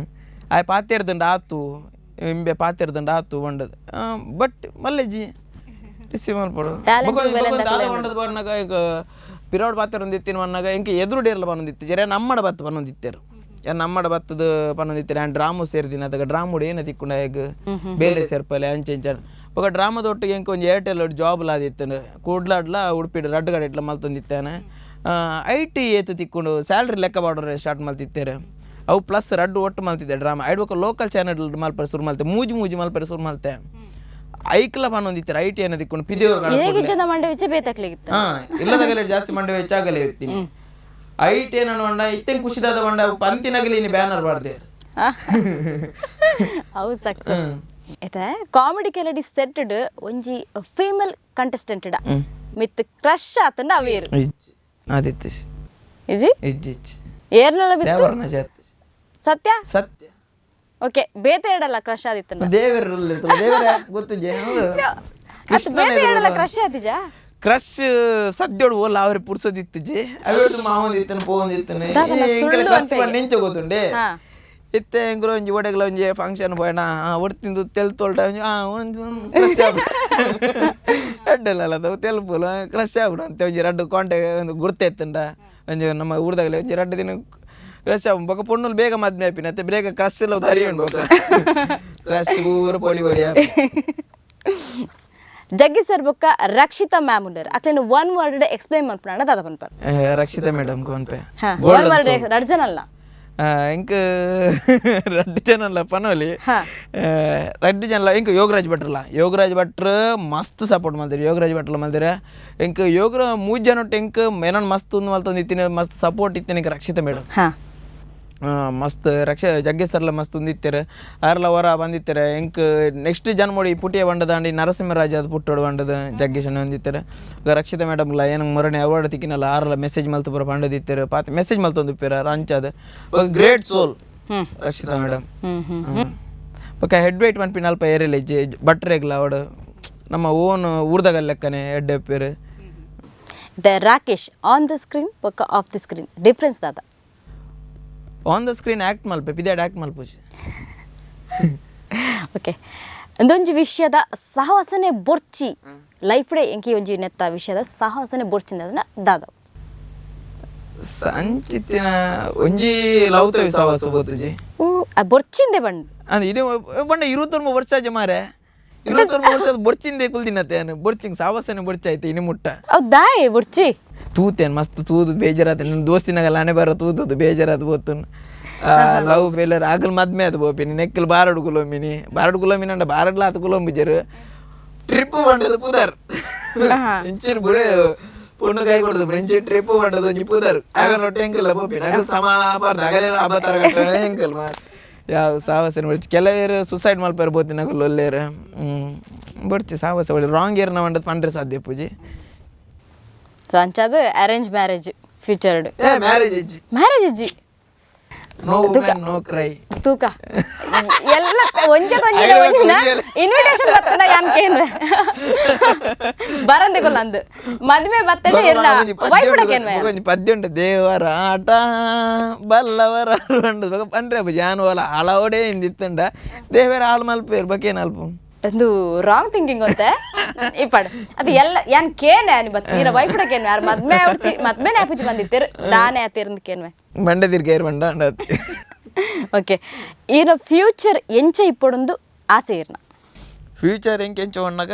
Speaker 2: ಆಯ್ ಪಾತ್ಯರ್ದಂಡ ಆತು ಇಂಬೆ ಪಾತ್ಯರ್ದಂಡ ಆತು ಬಂಡದು ಬಟ್ ಮಲ್ಲೆಜ್ಜಿ ರಿಸೀವ್ ಮಾಡ್ಪಡು ಬಂಡದು ಬರ್ನಾಗ ಈಗ ಪಿರೋಡ್ ಪಾತ್ಯರ ಒಂದಿತ್ತಿನ ಬನ್ನಾಗ ಎಂಕೆ ಎದುರು ಡೇರ್ಲ ಬಂದಿತ್ತು ಜರ ನಮ್ಮಡ ಬತ್ತು ಬಂದಿತ್ತೇರು ನಮ್ಮಡ ಬತ್ತದ ಪನ್ನೊಂದಿತ್ತು ನಾನು ಡ್ರಾಮು ಸೇರಿದಿನ ಅದಾಗ ಡ್ರಾಮುಡು ಏನ ತಿಕ್ಕೊಂಡ ಹೇಗೆ ಬೇರೆ ಸೇರ್ಪಲೆ ಅಂಚೆ ಇಂಚ ಬೊಕ ಡ್ರಾಮದ ಒಟ್ಟಿಗೆ ಎಂಕ ಒಂದು ಏರ್ಟೆಲ್ ಜಾಬ್ ಲಾದಿತ್ತು ಕೂಡ್ಲಾಡ್ಲ ಉಡುಪಿಡು ರಡ್ಡು ಕಡೆ ಇಟ್ಲ ಮಲ್ತೊಂದಿತ್ತೇನೆ IT ಏತು ತಿಕ್ಕೊಂಡು ಸ್ಯಾಲ್ರಿ ಲೆಕ್ಕ ಮಾಡೋರೆ ಸ್ಟಾರ್ಟ್ ಮಲ್ತಿತ್ತೇರೆ ಅವು ಪ್ಲಸ್ ರಡ್ಡು ಒಟ್ಟು ಮಲ್ತಿದ್ದೆ ಡ್ರಾಮಾ ಆಡ್ಬೇಕು ಲೋಕಲ್ ಚಾನಲ್ ಮಲ್ಪರೆ ಸುರು ಮಲ್ತೆ ಮೂಜಿ ಮಲ್ಪರೆ ಸುರು ಮಲ್ತೆ ಐಕ್ಲ ಪನ್ನೊಂದಿತ್ತಾರೆ IT ಏನ ತಿಕ್ಕೊಂಡು ಪಿದೇವ್ರು ಇಲ್ಲದಾಗಲೇ ಜಾಸ್ತಿ ಮಂಡೆ ಹೆಚ್ಚಾಗಲೇ ಇರ್ತೀನಿ IT ಏನೋ ಬಂಡ ಇತ್ತೆ ಖುಷಿದಾದ ಬಂಡ ಪಂತಿನಾಗಲಿ ಇನ್ನು ಬ್ಯಾನರ್ ಬಾರ್ದೆ
Speaker 1: ಅವು ಸಕ್ಸಸ್ ಆಯ್ತಾ ಕಾಮಿಡಿ ಕಿಲಾಡಿ ಸೆಟ್ಟಡ್ ಒಂಜಿ ಫೀಮೇಲ್ ಕಂಟೆಸ್ಟೆಂಟೆಡ ಮಿತ್ ಕ್ರಶ್ ಆತಂಡ ಅವೇರು
Speaker 2: ಆದಿತ್ಯ
Speaker 1: ಇಜಿ ಏರ್ನಲ್ಲ
Speaker 2: ದೇವರನ ಜಾತಿ
Speaker 1: ಸತ್ಯ
Speaker 2: ಸತ್ಯ
Speaker 1: ಓಕೆ ಬೇತೆ ಇಡಲ್ಲ ಕ್ರಶ್ ಆದಿತ್ತಂಡ
Speaker 2: ದೇವರಲ್ಲಿ ದೇವರ ಗೊತ್ತಿದೆ
Speaker 1: ಅದು ಬೇತೆ ಇಡಲ್ಲ ಕ್ರಶ್ ಆದಿಜಾ
Speaker 2: ಕ್ರಶ್ ಸದ್ಯೋಡು ಓಲ್ಲ ಅವ್ರಿಗೆ ಪುಡ್ಸೋದಿತ್ತಜಿ ಅವ್ರದ್ದು ಮಾವೊಂದಿತ್ತನ ಪೋಂದಿತ್ತನೆ ಕ್ರಶ್ ಬಂದು ನೆಂಚ ಗೊತ್ತುಂಡೆ ಇತ್ತೆ ಹೆಂಗ್ರೋ ಒಂಜಿ ಒಡೆಗ್ಲ ಒಂಜಿ ಫಂಕ್ಷನ್ ಪೋಯಣ ಒಡ್ತಿಂದು ತೆಲ್ ತೊಳ್ಟ ಒಂದು ಕ್ರಶ್ ಆಗ್ಬಿಡು ಅಡ್ಡಲ್ಲ ತೆಲ್ಪುಲು ಕ್ರಶ್ ಆಗ್ಬಿಡು ಅಂತ ಒಂಜಿ ರಡ್ಡು ಕಾಂಟ್ಯಾಕ್ಟ್ ಒಂದು ಗುರ್ತೆ ಎತ್ತಂಡ ಒಂಜಿ ನಮ್ಮ ಊರ್ದಾಗಲೇ ಒಂಜಿ ರಡ್ಡು ದಿನ ಕ್ರಶ್ ಆಗ್ಬ ಬೊಕ ಪೊಣ್ಣುಲು ಬೇಗ ಮದ್ಮೆ ಆಪಿನ ಅತ್ತೆ ಬೇಗ ಕ್ರಶ್ ಎಲ್ಲ ತರಿ ಉಂಡು ಕ್ರಶ್ ಊರು ಪೊಡಿ ಪೊಡಿ
Speaker 1: ಜಗ್ಗಿ ಸರ್ ಬೊಕ್ಕ ರಕ್ಷಿತಾ ಮ್ಯಾಮ್ ಉಂಡರ್ ಅಕ್ಲೇನು ಒನ್ ವರ್ಡ್ ಎಕ್ಸ್ಪ್ಲೈನ್ ಮಾಡ್ಪಣ ದಾದ ಪನ್ಪರ್
Speaker 2: ರಕ್ಷಿತಾ ಮೇಡಮ್ ಗೋನ್ಪೆ
Speaker 1: ಒನ್ ವರ್ಡ್ ರಡ್ಜನಲ್ಲ
Speaker 2: ಇಂಕ ರಡ್ಡು ಜನ ಅಲ್ಲ ಪನೋಲಿ ರಡ್ಡು ಜನ ಅಲ್ಲ ಇಂಕ ಯೋಗರಾಜ್ ಭಟ್ರು ಮಸ್ತ್ ಸಪೋರ್ಟ್ ಮಾಡ್ತಾರೆ ಯೋಗರಾಜ್ ಭಟ್ರು ಮಾಡ್ತಾರೆ ಇಂಕ ಯೋಗ ಮೂರು ಜನ ಒಟ್ಟು ಇಂಕ ಏನೋ ಮಸ್ತ್ ಒಂದು ಮಲ್ತೊಂದು ಇತ್ತೀನಿ ಮಸ್ತ್ ಸಪೋರ್ಟ್ ಇತ್ತೇನೆ ಇಂಕ ರಕ್ಷಿತಾ ಮೇಡಮ್ ಮಸ್ತ್ ಜಗ್ಗೇಶ್ ಸರ್ಲ ಮಸ್ತ್ ಒಂದಿತ್ತಾರೆ ಆರ್ಲ ಹೊರ ಬಂದಿತ್ತಾರೆ ಇಂಕ ನೆಕ್ಸ್ಟ್ ಜನ್ಮೋಡಿ ಪುಟಿಯ ಬಂಡದಾಂಡಿ ನರಸಿಂಹರಾಜ ಅದು ಪುಟ್ಟೋಡು ಬಂಡದ ಜಗ್ಗೇಶ್ ಅಣ್ಣ ಹೊಂದಿತ್ತಾರೆ ರಕ್ಷಿತಾ ಮೇಡಮ್ಲ ಏನಂಗೆ ಮರಣೆ ಅವಾರ್ಡ್ ತಿಕ್ಕಿನಲ್ಲ ಆರ್ಲ ಮೆಸೇಜ್ ಮಲ್ತು ಬರೋ ಬಂಡದಿತ್ತಾರೆ ಪಾತಿ ಮೆಸೇಜ್ ಮಲ್ತೊಂದಿಪ್ಪಾರ ರಂಚದ ಗ್ರೇಟ್ ಸೋಲ್ ರಕ್ಷಿತಾ ಮೇಡಮ್ ಬೊಕ್ಕ ಹೆಡ್ ವೇಟ್ ಮನ್ಪಿನ ಅಲ್ಪ ಏರಿಯಲ್ಲ ಭಟ್ರೇಗ್ಲ ಅವಡು ನಮ್ಮ ಓನ್ ಊರ್ದಾಗ ಲೆಕ್ಕನೆ ಹೆಡ್ ಎಪ್ಪೇರು
Speaker 1: ರಾಕೇಶ್ ಆನ್ ದ ಸ್ಕ್ರೀನ್ ಬೊಕ್ಕ ಆಫ್ ದ ಸ್ಕ್ರೀನ್ ಡಿಫ್ರೆನ್ಸ್ ದಾದ
Speaker 2: ಆನ್ ದ ಸ್ಕ್ರೀನ್ ಆ್ಯಕ್ಟ್ ಮಲ್ಪೆ ಪಿದಾಡ್ ಆ್ಯಕ್ಟ್ ಮಲ್ಪುಜಿ
Speaker 1: ಓಕೆ ಒಂದೊಂದು ವಿಷಯದ ಸಾಹಸನೆ ಬೊರ್ಚಿ ಲೈಫ್ ಡೇ ಎಂಕಿ ಒಂಜಿ ನೆತ್ತ ವಿಷಯದ ಸಾಹಸನೆ ಬೊರ್ಚಿಂದ ಅದನ್ನ ದಾದ
Speaker 2: ಸಂಚಿತ್ತಿನ ಒಂಜಿ ಲವ್ತವಿ ಸಾಹಸ ಬೋತುಜಿ
Speaker 1: ಬೊರ್ಚಿಂದೆ ಬಂದು
Speaker 2: ಅದು ಇಡೀ ಬಂಡ 23 ವರ್ಷ ಆಜೆ ಮಾರೆ 23 ವರ್ಷದ ಬೊರ್ಚಿಂದೆ ಕುಲ್ದಿನತ್ತೇನು ಬೊರ್ಚಿಂಗ್ ಸಾಹಸನೆ ಬೊರ್ಚಾಯ್ತು ಇನ್ನು ಮುಟ್ಟ
Speaker 1: ಹೌದಾಯ್ ಬೊರ್ಚಿ
Speaker 2: ತೂತೇನು ಮಸ್ತ್ ತೂದು ಬೇಜಾರಾತ ನನ್ನ ದೋಸ್ತಿನಾಗಲ್ಲ ಹಣೆ ಬರೋ ತೂತದು ಬೇಜಾರಾದ ಬೋತು ಲವ್ ಫೇಲರ್ ಆಗಲ್ ಮದ್ಮೆ ಅದು ಬೋಪಿನಿ ನೆಕ್ಕಲ್ ಬಾರಡು ಕುಲೋಮಿನಿ ಅಂಡ ಬಾರಡ್ಲ ಆತ ಕುಲೋಂಬಿಜರು ಟ್ರಿಪ್ ಬಂಡದು ಪುದರ್ ಇಂಚಿರ್ ಬುಡೆ ಪುಣ್ಣು ಕೈ ಕೊಡದು ಬೆಂಚಿ ಟ್ರಿಪ್ ಬಂಡದು ಒಂಜಿ ಪುದರ್ ಆಗ ನೊಟ್ಟೆ ಹೆಂಕಲ್ಲ ಬೋಪಿನಿ ಆಗಲ್ ಸಮ ಪಾರ್ದು ಆಗಲೆಲ್ಲ ಅಬತ್ತಾರ ಹೆಂಕಲ್ ಮಾರ್ ಯಾವ ಸಾಹಸ ಬರ್ಚಿ ಕೆಲವೇರು ಸುಸೈಡ್ ಮಲ್ಪಾರ ಬೋತಿನಾಗಲ್ಲ ಒಲ್ಲೇರು ಬರ್ಚಿ ಸಾಹಸ ಒಳ್ಳೆ ರಾಂಗ್ ಏರ್ ನಾವಂಡದು ಪಂಡ್ರೆ ಸಾಧ್ಯ ಪೂಜಿ
Speaker 1: ಅಂಚಾದ ಅರೇಂಜ್ ಮ್ಯಾರೇಜ್ ಫ್ಯೂಚರ್ಡ್
Speaker 2: ಮ್ಯಾರೇಜ್
Speaker 1: ಇಜ್ಜಿ
Speaker 2: ನೋ ನೋ ಕ್ರೈ
Speaker 1: ತೂಕ ಎಲ್ಲ ಒಂಜದ ಒಂಜಿನ ಇನ್ವಿಟೇಷನ್ ಬರ್ತನ ಯಾನ್ಕೇನು ಬರಂದೆ ಕೊಲ್ಲ ಅಂದು ಮದ್ಮೆ ಬತ್ತಂಡೆ ಎಲ್ಲ ವೈಫ್ ಉಡಕೇನ್ವೆ
Speaker 2: ಒಂಜಿ ಪದ್ಯ ಉಂಟು ದೇವರ ಆಟ ಬಲ್ಲವರ ಉಂಡು ಪಂಡ್ರೆ ಜಾನು ಹೊಲ ಹಳವಡೆ ಇಂದಿತ್ತಂಡ ದೇವರ ಹಾಳು ಮಲ್ಪೇರು ಬಕೇನು ಅಲ್ಪ
Speaker 1: ಒಂದು ರಾಂಗ್ ಥಿಂಕಿಂಗ್ ಅಂತೆ ಇಪ್ಪಡ್ ಅದು ಎಲ್ಲ ಯಾನ್ ಕೇನೆ ಅನಿ ಬತ್ ನೀರ ವೈಫುಡಕೇನ್ವೆ ಯಾರು ಮದ್ಮೆ ನ್ಯಾಪುಜಿ ಬಂದಿತ್ತೇರು ದಾನೆ ಆತಿರ್ಂದಕೇನ್ವೆ
Speaker 2: ಬಂಡದಿರ್ಗೇರು ಬಂಡ ಅಂಡತಿ
Speaker 1: ಓಕೆ ಈನ ಫ್ಯೂಚರ್ ಎಂಚೆ ಇಪ್ಪಡೊಂದು ಆಸೆ ಇರ್ನ
Speaker 2: ಫ್ಯೂಚರ್ ಎಂಚ ಒಣ್ಣಾಗ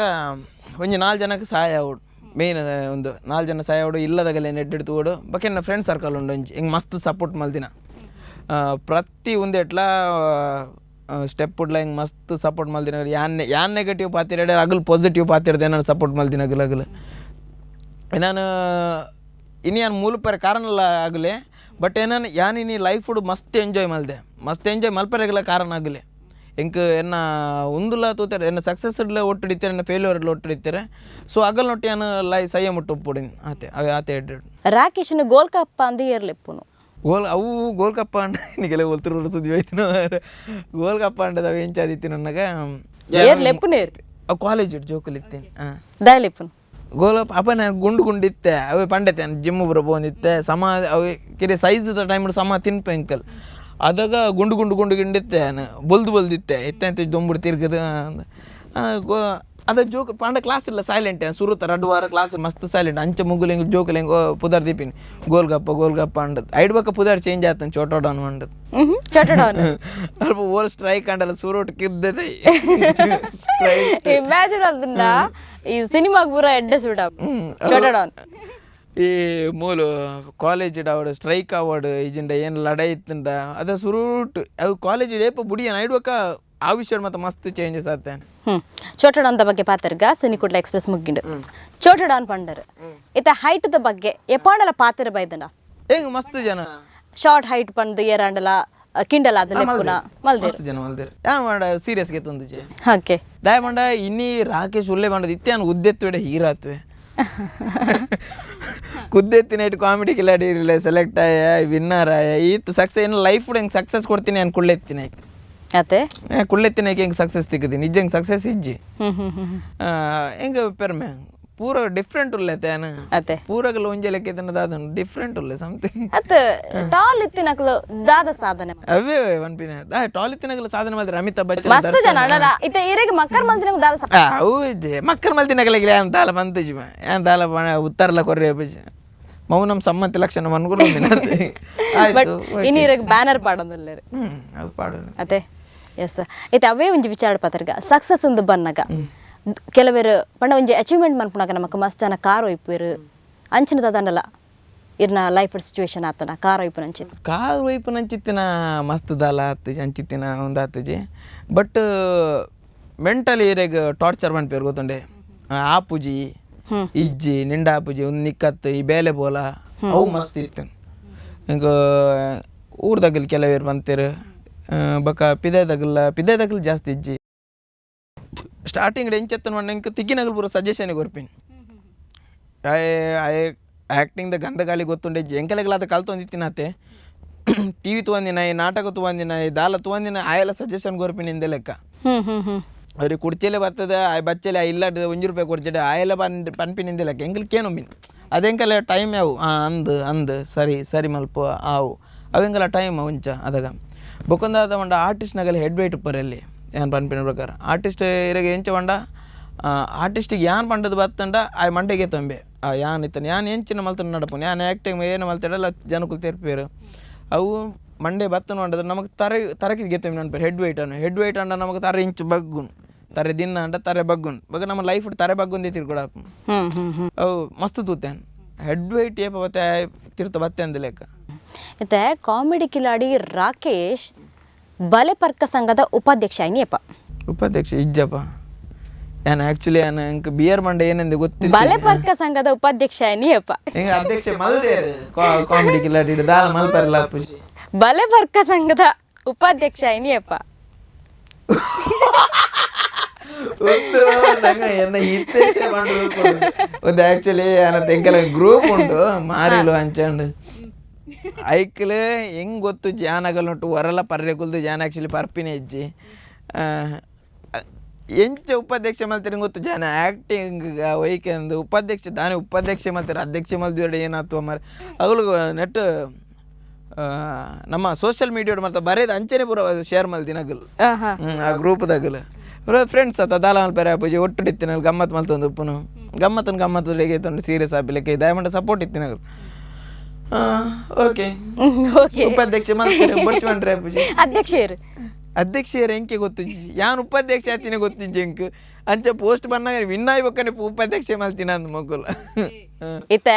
Speaker 2: ಒಂಜಿ 4 ಜನಕ್ಕೆ ಸಹಾಯ ಆವಡು ಮೇಯ್ನ್ ಒಂದು 4 ಜನ ಸಹಾಯ ಆವಡು ಇಲ್ಲದಾಗಲೇ ನೆಡ್ಡಿಡ್ತು ಓಡು ಬಕೆನ್ನ ಫ್ರೆಂಡ್ ಸರ್ಕಲ್ ಉಂಡು ಒಂಜಿ ಹಿಂಗೆ ಮಸ್ತ್ ಸಪೋರ್ಟ್ ಮಲ್ದಿನ ಪ್ರತಿ ಒಂದು ಎಟ್ಲ ಸ್ಟೆಪ್ ಉಡ್ಲ ಹಿಂಗೆ ಮಸ್ತ್ ಸಪೋರ್ಟ್ ಮಲ್ದಿನ ಯಾನ್ ನೆಗೆಟಿವ್ ಪಾತಿರಡೆ ಅಗಲ್ ಪಾಸಿಟಿವ್ ಪಾತಿರದೆ ನಾನು ಸಪೋರ್ಟ್ ಮಲ್ದಿನ ಅಗಲ್ ನಾನು ಇನ್ನು ಯಾನ್ ಮೂಲಪರ ಕಾರಣ ಆಗಲಿ ಬಟ್ ಏನಾನು ಯಾನ್ ಇನ್ನು ಲೈಫ್ ಮಸ್ತ್ ಎಂಜಾಯ್ ಮಲ್ಪರೆಗಲ ಕಾರಣ ಆಗಲಿ ಎಂಕ್ ಎನ್ನ ಉಂದುಲ ತೋತಾರೆ ಎನ್ನ ಸಕ್ಸಸ್ ಇಡ್ಲ ಒಟ್ಟಿಡಿತಾರೆ ಎನ್ನ ಫೇಲ್ಯೂರ್ ಇಡ್ಲ ಒಟ್ಟಿಡಿತಾರೆ ಸೊ ಅಗಲ್ ನೊಟ್ಟಿ ನಾನು ಸಯ್ಯ ಮುಟ್ಟು ಒಪ್ಪುಡಿನ್ ಆತೆ ಎಡ್ಡು
Speaker 1: ರಾಕೇಶನ್ ಗೋಲ್ ಕಪ್ ಅಂದು ಏರ್ಲೆಪ್ಪುನು
Speaker 2: ಗೋಲ್ ಕಪ್ಪ ಅಂಡ ನಿಗೆಲ್ಲ ಒಲ್ತಿರೋ ಸುದ್ದಿ ಹೋಯ್ತು ಗೋಲ್ ಕಪ್ಪ ಅಂಡದ ಅವು ಎಂಚಾದಿತ್ತು ನನಗೆ ಅವು ಕಾಲೇಜ್ ಇಟ್ಟು ಜೋಕಲಿತ್ತೇನೆ
Speaker 1: ದಾಯಲೆಪ್ಪುನು
Speaker 2: ಗೋಲ್ ಅಪ್ಪ ನಾನು ಗುಂಡಿತ್ತೆ ಅವೇ ಪಂಡತೆ ಜಿಮ್ ಬರೋ ಬಂದಿತ್ತೆ ಸಮ ಅವು ಕಿರಿ ಸೈಜ್ ಟೈಮ್ ಸಮ ತಿನ್ಪ ಎಂಕಲ್ ಅದಾಗ ಗುಂಡಿತ್ತೆ ಬೊಲ್ದಿತ್ತೆ ಎತ್ತ ದೊಂಬಿಡು ತಿರ್ಗದು ಅದ ಜೋಕ್ ಪಾಂಡ ಕ್ಲಾಸ್ ಇಲ್ಲ ಸೈಲೆಂಟ್ ಸುರುತ್ತ 2 ವಾರ ಕ್ಲಾಸ್ ಮಸ್ತ್ ಸೈಲೆಂಟ್ ಅಂಚೆ ಮುಗ್ಗುಲು ಹಿಂಗೆ ಜೋಕಲ್ ಹಿಂಗೆ ಪುದರ್ ದೀಪಿನಿ ಗೋಲ್ಗಪ್ಪ ಅಂಡದ್ ಐಡ್ಬಕ್ಕ ಪುದರ್ ಚೇಂಜ್ ಆತನ್ ಚೋಟಾ ಡೌನ್ ಅಂಡದ್ ಅಲ್ಪ ಓಲ್ ಸ್ಟ್ರೈಕ್ ಅಂಡಲ್ಲ ಸುರೋಟ್ ಕಿದ್ದದೆ
Speaker 1: ಇಮ್ಯಾಜಿನ್ ಅದನ್ನ ಈ ಸಿನಿಮಾಗ್ ಪೂರ ಎಡ್ಡೆ ಸುಡ ಚೋಟಾ ಡೌನ್
Speaker 2: ಈ ಮೂಲು ಕಾಲೇಜ್ ಅವಡು ಸ್ಟ್ರೈಕ್ ಅವಾರ್ಡ್ ಈಜಿಂಡ ಏನು ಲಡೈ ಇತ್ತಂಡ ಅದ ಸುರುಟ್ ಅವು ಕಾಲೇಜ್ ಏಪ ಬುಡಿಯ ಐಡ್ಬಕ್ಕ ಆ ವಿಷಯ ಮತ್ತೆ ಮಸ್ತ್ ಚೇಂಜಸ್ ಆತೇನೆ
Speaker 1: ಚೋಟಾ ಡೌನ್ ಬಗ್ಗೆ ಪಾತರ್ಗ ಸಿನಿಕುಡ್ಲ ಎಕ್ಸ್ಪ್ರೆಸ್ ಮುಗ್ಗಿಂಡು ಚೋಟಾ ಡೌನ್ ಪಂಡರ್ ಇತ ಹೈಟ್ ದ ಬಗ್ಗೆ ಎಪಾಂಡಲ ಪಾತ್ರ ಬೈದಂಡ
Speaker 2: ಹೆಂಗ್ ಮಸ್ತ್ ಜನ
Speaker 1: ಶಾರ್ಟ್ ಹೈಟ್ ಪಂಡ್ ಏರಾಂಡಲ ಕಿಂಡಲ ಅದನ್ನ
Speaker 2: ಮಸ್ತ್ ಜನ ಮಲ್ದೇರ್ ಯಾನ್ ಮಾಡ ಸೀರಿಯಸ್ ಗೆ ತಂದಿಜೆ
Speaker 1: ಓಕೆ
Speaker 2: ದಾಯ ಮಂಡ ಇನ್ನಿ ರಾಕೇಶ್ ಉಲ್ಲೆ ಬಂಡದ ಇತ್ಯಾನ್ ಉದ್ದೆತ್ತುಡೆ ಹೀರಾತ್ವೆ ಕುದ್ದೆತ್ತಿನ ಇಟ್ಟು ಕಾಮಿಡಿ ಕಿಲಾಡಿ ಸೆಲೆಕ್ಟ್ ಆಯ ವಿನ್ನರ್ ಆಯ ಈತ್ ಸಕ್ಸಸ್ ಏನು ಲೈಫ್ ಹೆಂಗೆ ಸಕ್ಸಸ್ ಕೊಡ್ತೀನಿ ಅನ್ ಕುಳ್ಳೆತ್ತಿನ
Speaker 1: ಅತ್ತೆ
Speaker 2: ಕುಳ್ಳೆತ್ತಿನ ಹೆಂಗೆ ಸಕ್ಸಸ್ ತಿಕ್ಕದಿ ನಿಜ ಹೆಂಗೆ ಸಕ್ಸಸ್ ಇಜ್ಜಿ ಹೆಂಗೆ ಪೆರ್ಮೆ ಪೂರ ಡಿಫ್ರೆಂಟ್ ಉಲ್ಲೆತೆ
Speaker 1: ಅತ್ತೆ
Speaker 2: ಪೂರಗಲ್ಲ ಒಂಜೆ ಲೆಕ್ಕ ದಾದ ಡಿಫ್ರೆಂಟ್ ಉಲ್ಲೆ ಸಮಥಿಂಗ್
Speaker 1: ಅತ್ತ ಟಾಲ್ ಇತ್ತಿನಕಲು ದಾದ ಸಾಧನೆ
Speaker 2: ಅವೇ ವನ್ಪಿನ ಟಾಲ್ ಇತ್ತಿನಕಲು ಸಾಧನೆ ಮಾಡಿದ್ರೆ ಅಮಿತಾಬ್ ಬಚ್ಚನ್
Speaker 1: ಮಸ್ತ್ ಜನ ಅಡರ ಇತ ಇರೆಗೆ ಮಕ್ಕರ್ ಮಲ್ತಿನಕ ದಾದ
Speaker 2: ಅವು ಮಕ್ಕರ್ ಮಲ್ತಿನಕಲಿಗೆ ಯಾನ್ ದಾಲ ಬಂತಜಿ ಯಾನ್ ದಾಲ ಉತ್ತರಲ ಕೊರ್ರೆ ಬಜಿ ಮೌನಂ ಸಮ್ಮತಿ ಲಕ್ಷಣ ಮನ್ಗುರು
Speaker 1: ಬಟ್ ಇನ್ನಿರೆಗೆ ಬ್ಯಾನರ್ ಪಾಡೋದಲ್ಲ
Speaker 2: ಅವು ಪಾಡೋದು
Speaker 1: ಅತ್ತೆ ಎಸ್ ಐತೆ ಅವೇ ಒಂಜಿ ವಿಚಾರ ಪಾತ್ರಗ ಸಕ್ಸಸ್ ಅಂದು ಬನ್ನಗ ಕೆಲವೇರು ಪಂಡ ಒಂಜಿ ಅಚೀವ್ಮೆಂಟ್ ಮನ್ಪುನಾಗ ನಮಕ್ ಮಸ್ತ್ ಜನ ಕಾರ್ ಒಯ್ಪೇರು ಅಂಚಿನದ ಅದನ್ನಲ್ಲ ಇರ್ನ ಲೈಫ್ ಸಿಚುವೇಶನ್ ಆತನ ಕಾರ್ ಒಯ್ಪು ಅಂಚಿತ್
Speaker 2: ಕಾರ್ ವೈಪು ನಂಚಿತ್ತಿನ ಮಸ್ತ್ ದಾಲ ಆತಜಿ ಅಂಚಿತ್ತಿನ ಒಂದು ಆತಜಿ ಬಟ್ ಮೆಂಟಲಿ ಇರೆಗ್ ಟಾರ್ಚರ್ ಮನ್ಪೇರು ಗೊತ್ತುಂಡೆ ಆಪುಜಿ ಇಜ್ಜಿ ನಿಂಡ ಆಪುಜಿ ಒಂದು ನಿಕ್ಕತ್ತು ಈ ಬೇಲೆ ಬೋಲ ಅವು ಮಸ್ತ್ ಇತ್ತು ಹಿಂಗೆ ಊರ್ದಾಗಲ್ ಕೆಲವೇರು ಬಂತೇರು ಬೊಕ ಪಿದೆದಗಲ್ ಜಾಸ್ತಿ ಇಜ್ಜಿ ಸ್ಟಾರ್ಟಿಂಗ್ ಎಂಚೆತ್ತನ ಮಂಡ ತಿಕ್ಕಿನಗಲ್ ಪೂರ ಸಜೆಷನ್ ಕೊರ್ಪಿನ್ ಆ್ಯಕ್ಟಿಂಗ್ದ ಗಂಧಗಾಲಿ ಗೊತ್ತುಂಡೆ ಎಂಕಲೆಗಳಾದ ಕಲ್ತೊಂದಿತ್ತಿನತೆ ಟಿ ವಿ ತೊಗೊಂದಿನ ಈ ನಾಟಕ ತೊಗೊಂದಿನ ಈ ದಾಲ ತೊಗೊಂದಿನ ಆಯೆಲ್ಲ ಸಜೆಷನ್ ಕೊರ್ಪಿನಿಂದ ಲೆಕ್ಕ ಅವ್ರಿಗೆ ಕುಡ್ಚೆಲೆ ಬರ್ತದೆ ಆ ಬಚ್ಚೆಲೆ ಇಲ್ಲ ₹1 ಕೊಡ್ಚೆಡೆ ಆಯೆಲ್ಲ ಪನ್ಪಿನಿಂದ ಲೆಕ್ಕ ಎಂಕಲ್ಕೇನು ಮೀನ್ ಅದೆಂಕಲ್ಲ ಟೈಮ್ ಯಾವು ಅಂದು ಸರಿ ಮಲ್ಪ ಆವು ಅವೆಂಕಲ್ಲ ಟೈಮ್ ಒಂಚ ಅದಾಗ ಬೊಕೊಂದಾದ ಮಂಡ ಆರ್ಟಿಸ್ಟ್ನಾಗಲ್ಲ ಹೆಡ್ ವೇಟ್ ಉಪ್ಪರಲ್ಲಿ ಏನು ಪನ್ಪಿನ ಪ್ರಕಾರ ಆರ್ಟಿಸ್ಟ್ ಇರಾಗ ಎಂಚ ಮಂಡ ಆರ್ಟಿಸ್ಟಿಗೆ ಯಾನ್ ಪಂಡದು ಬತ್ತಂಡ ಆ ಮಂಡೆಗೆ ತಂಬೆ ಯಾನ್ ಇತ್ತಾನೆ ಯಾನ್ ಎಂಚಿನ ಮಲ್ತನ ನಡಪು ಯಾನ್ ಆ್ಯಕ್ಟಿಂಗ್ ಏನು ಮಲ್ತಾಡಲ್ಲ ಜನಕ್ಕೂ ತೆರ್ಪೇರು ಅವು ಮಂಡೆ ಬತ್ತನ ಮಂಡದ್ರೆ ನಮಗೆ ತರಕಿಗೆ ಗೆತ್ತಮಿ ನೆನಪೇರು ಹೆಡ್ ವೇಟ್ ಅಂಡ ನಮಗೆ ತರ ಇಂಚು ಬಗ್ಗುನ್ ತರೆ ದಿನ ಅಂಡ ತರೆ ಬಗ್ಗುನ್ ಬಗ ನಮ್ಮ ಲೈಫ್ ತರೆ ಬಗ್ಗುಂದೇ ತಿರ್ಕೊಡಪ್ಪ ಅವು ಮಸ್ತ್ ತೂತೇನ್ ಹೆಡ್ ವೇಟ್ ಏಪ ಬತ್ತೆ ತಿರ್ತ ಬತ್ತೆ ಅಂದ ಲೆಕ್ಕ
Speaker 1: ಮತ್ತೆ ಕಾಮಿಡಿ ಕಿಲಾಡಿ ರಾಕೇಶ್ ಬಲೆಪರ್ಕ ಸಂಘದ ಉಪಾಧ್ಯಕ್ಷ ಏನಿಯಪ್ಪ
Speaker 2: ಉಪಾಧ್ಯಕ್ಷ ಇಜ್ಜಪ್ಪ ಏನು ಆ್ಯಕ್ಚುಲಿ ಏನು ಇಂಕ ಬಿಯರ್ ಮಂಡೆ ಏನೆಂದು ಗೊತ್ತಿಲ್ಲ
Speaker 1: ಬಲೆಪರ್ಕ ಸಂಘದ ಉಪಾಧ್ಯಕ್ಷ ಏನಿಯಪ್ಪ
Speaker 2: ಹಿಂಗೆ ಅಧ್ಯಕ್ಷ ಮಲ್ದೇರು ಕಾಮಿಡಿ ಕಿಲಾಡಿ ದಾಲ ಮಲ್ಪರ್ಲ ಪುಷಿ
Speaker 1: ಬಲೆಪರ್ಕ ಸಂಘದ ಉಪಾಧ್ಯಕ್ಷ ಏನಿಯಪ್ಪ
Speaker 2: ಒಂದು ನಂಗೆ ಎನ್ನ ಹಿತೇಶ ಮಾಡಬೇಕು ಒಂದು ಆ್ಯಕ್ಚುಲಿ ಅನ್ನತ್ತೆ ಎಂಕೆಲ್ಲ ಗ್ರೂಪ್ ಉಂಟು ಮಾರಿಲು ಅಂಚಂಡು ಐಕ್ಲು ಹೆಂಗೆ ಗೊತ್ತು ಜಾನಗಲ್ ಉಂಟು ಹೊರಲ್ಲ ಪರ್ರೆಗುಲ್ದು ಜಾನ ಆ್ಯಕ್ಚುಲಿ ಪರ್ಪಿನೇ ಇಜ್ಜಿ ಎಂಚ ಉಪಾಧ್ಯಕ್ಷ ಮಲ್ತಿರಂಗೆ ಗೊತ್ತು ಜಾನ ಆ್ಯಕ್ಟಿಂಗ್ ವೈಕೆಂದು ಉಪಾಧ್ಯಕ್ಷ ದಾನಿ ಉಪಾಧ್ಯಕ್ಷ ಮಲ್ತಾರೆ ಅಧ್ಯಕ್ಷ ಮಲ್ದಿವಡೆ ಏನಾಯ್ತು ಮಾರ ಅಗಲು ನೆಟ್ ನಮ್ಮ ಸೋಷಿಯಲ್ ಮೀಡಿಯಾ ಮಾಡ್ತಾ ಬರೇದು ಅಂಚನೆ ಪೂರ ಶೇರ್ ಮಲ್ದಿನಗಲ್ ಆ ಗ್ರೂಪ್ದಾಗಲು ಫ್ರೆಂಡ್ಸ್ ಆತ ದಾಲ ಮಲ್ಪೇರೆ ಪೂಜೆ ಒಟ್ಟು ಇತ್ತಿನ ಗಮ್ಮತ್ ಮಲ್ತೊಂದು ಉಪ್ಪುನು ಗಮ್ಮತ್ತು ಹೇಗೆ ತಂದು ಸೀರಿಯಸ್ ಆಪಿಲಕ್ಕೆ ದಯಮಾಡಿ ಸಪೋರ್ಟ್ ಇತ್ತಿನಗಲ್ ಓಕೆ ಉಪಾಧ್ಯಕ್ಷ ಮಲ್ಪೇರೆ ಪೂಜೆ ಅಧ್ಯಕ್ಷರು ಎಂಕೆ ಗೊತ್ತು ಯಾನು ಉಪಾಧ್ಯಕ್ಷ ಆತಿನ ಗೊತ್ತಿಜ್ಜೆ ಎಂಕ್ ಅಂಚೆ ಪೋಸ್ಟ್ ಬಂದಾಗ ವಿನ್ ಆಗ್ಬೇಕನೆ ಉಪಾಧ್ಯಕ್ಷ ಮಲ್ತಿನ ಅಂದ ಮಗುಲ
Speaker 1: ಇತ್ತೆ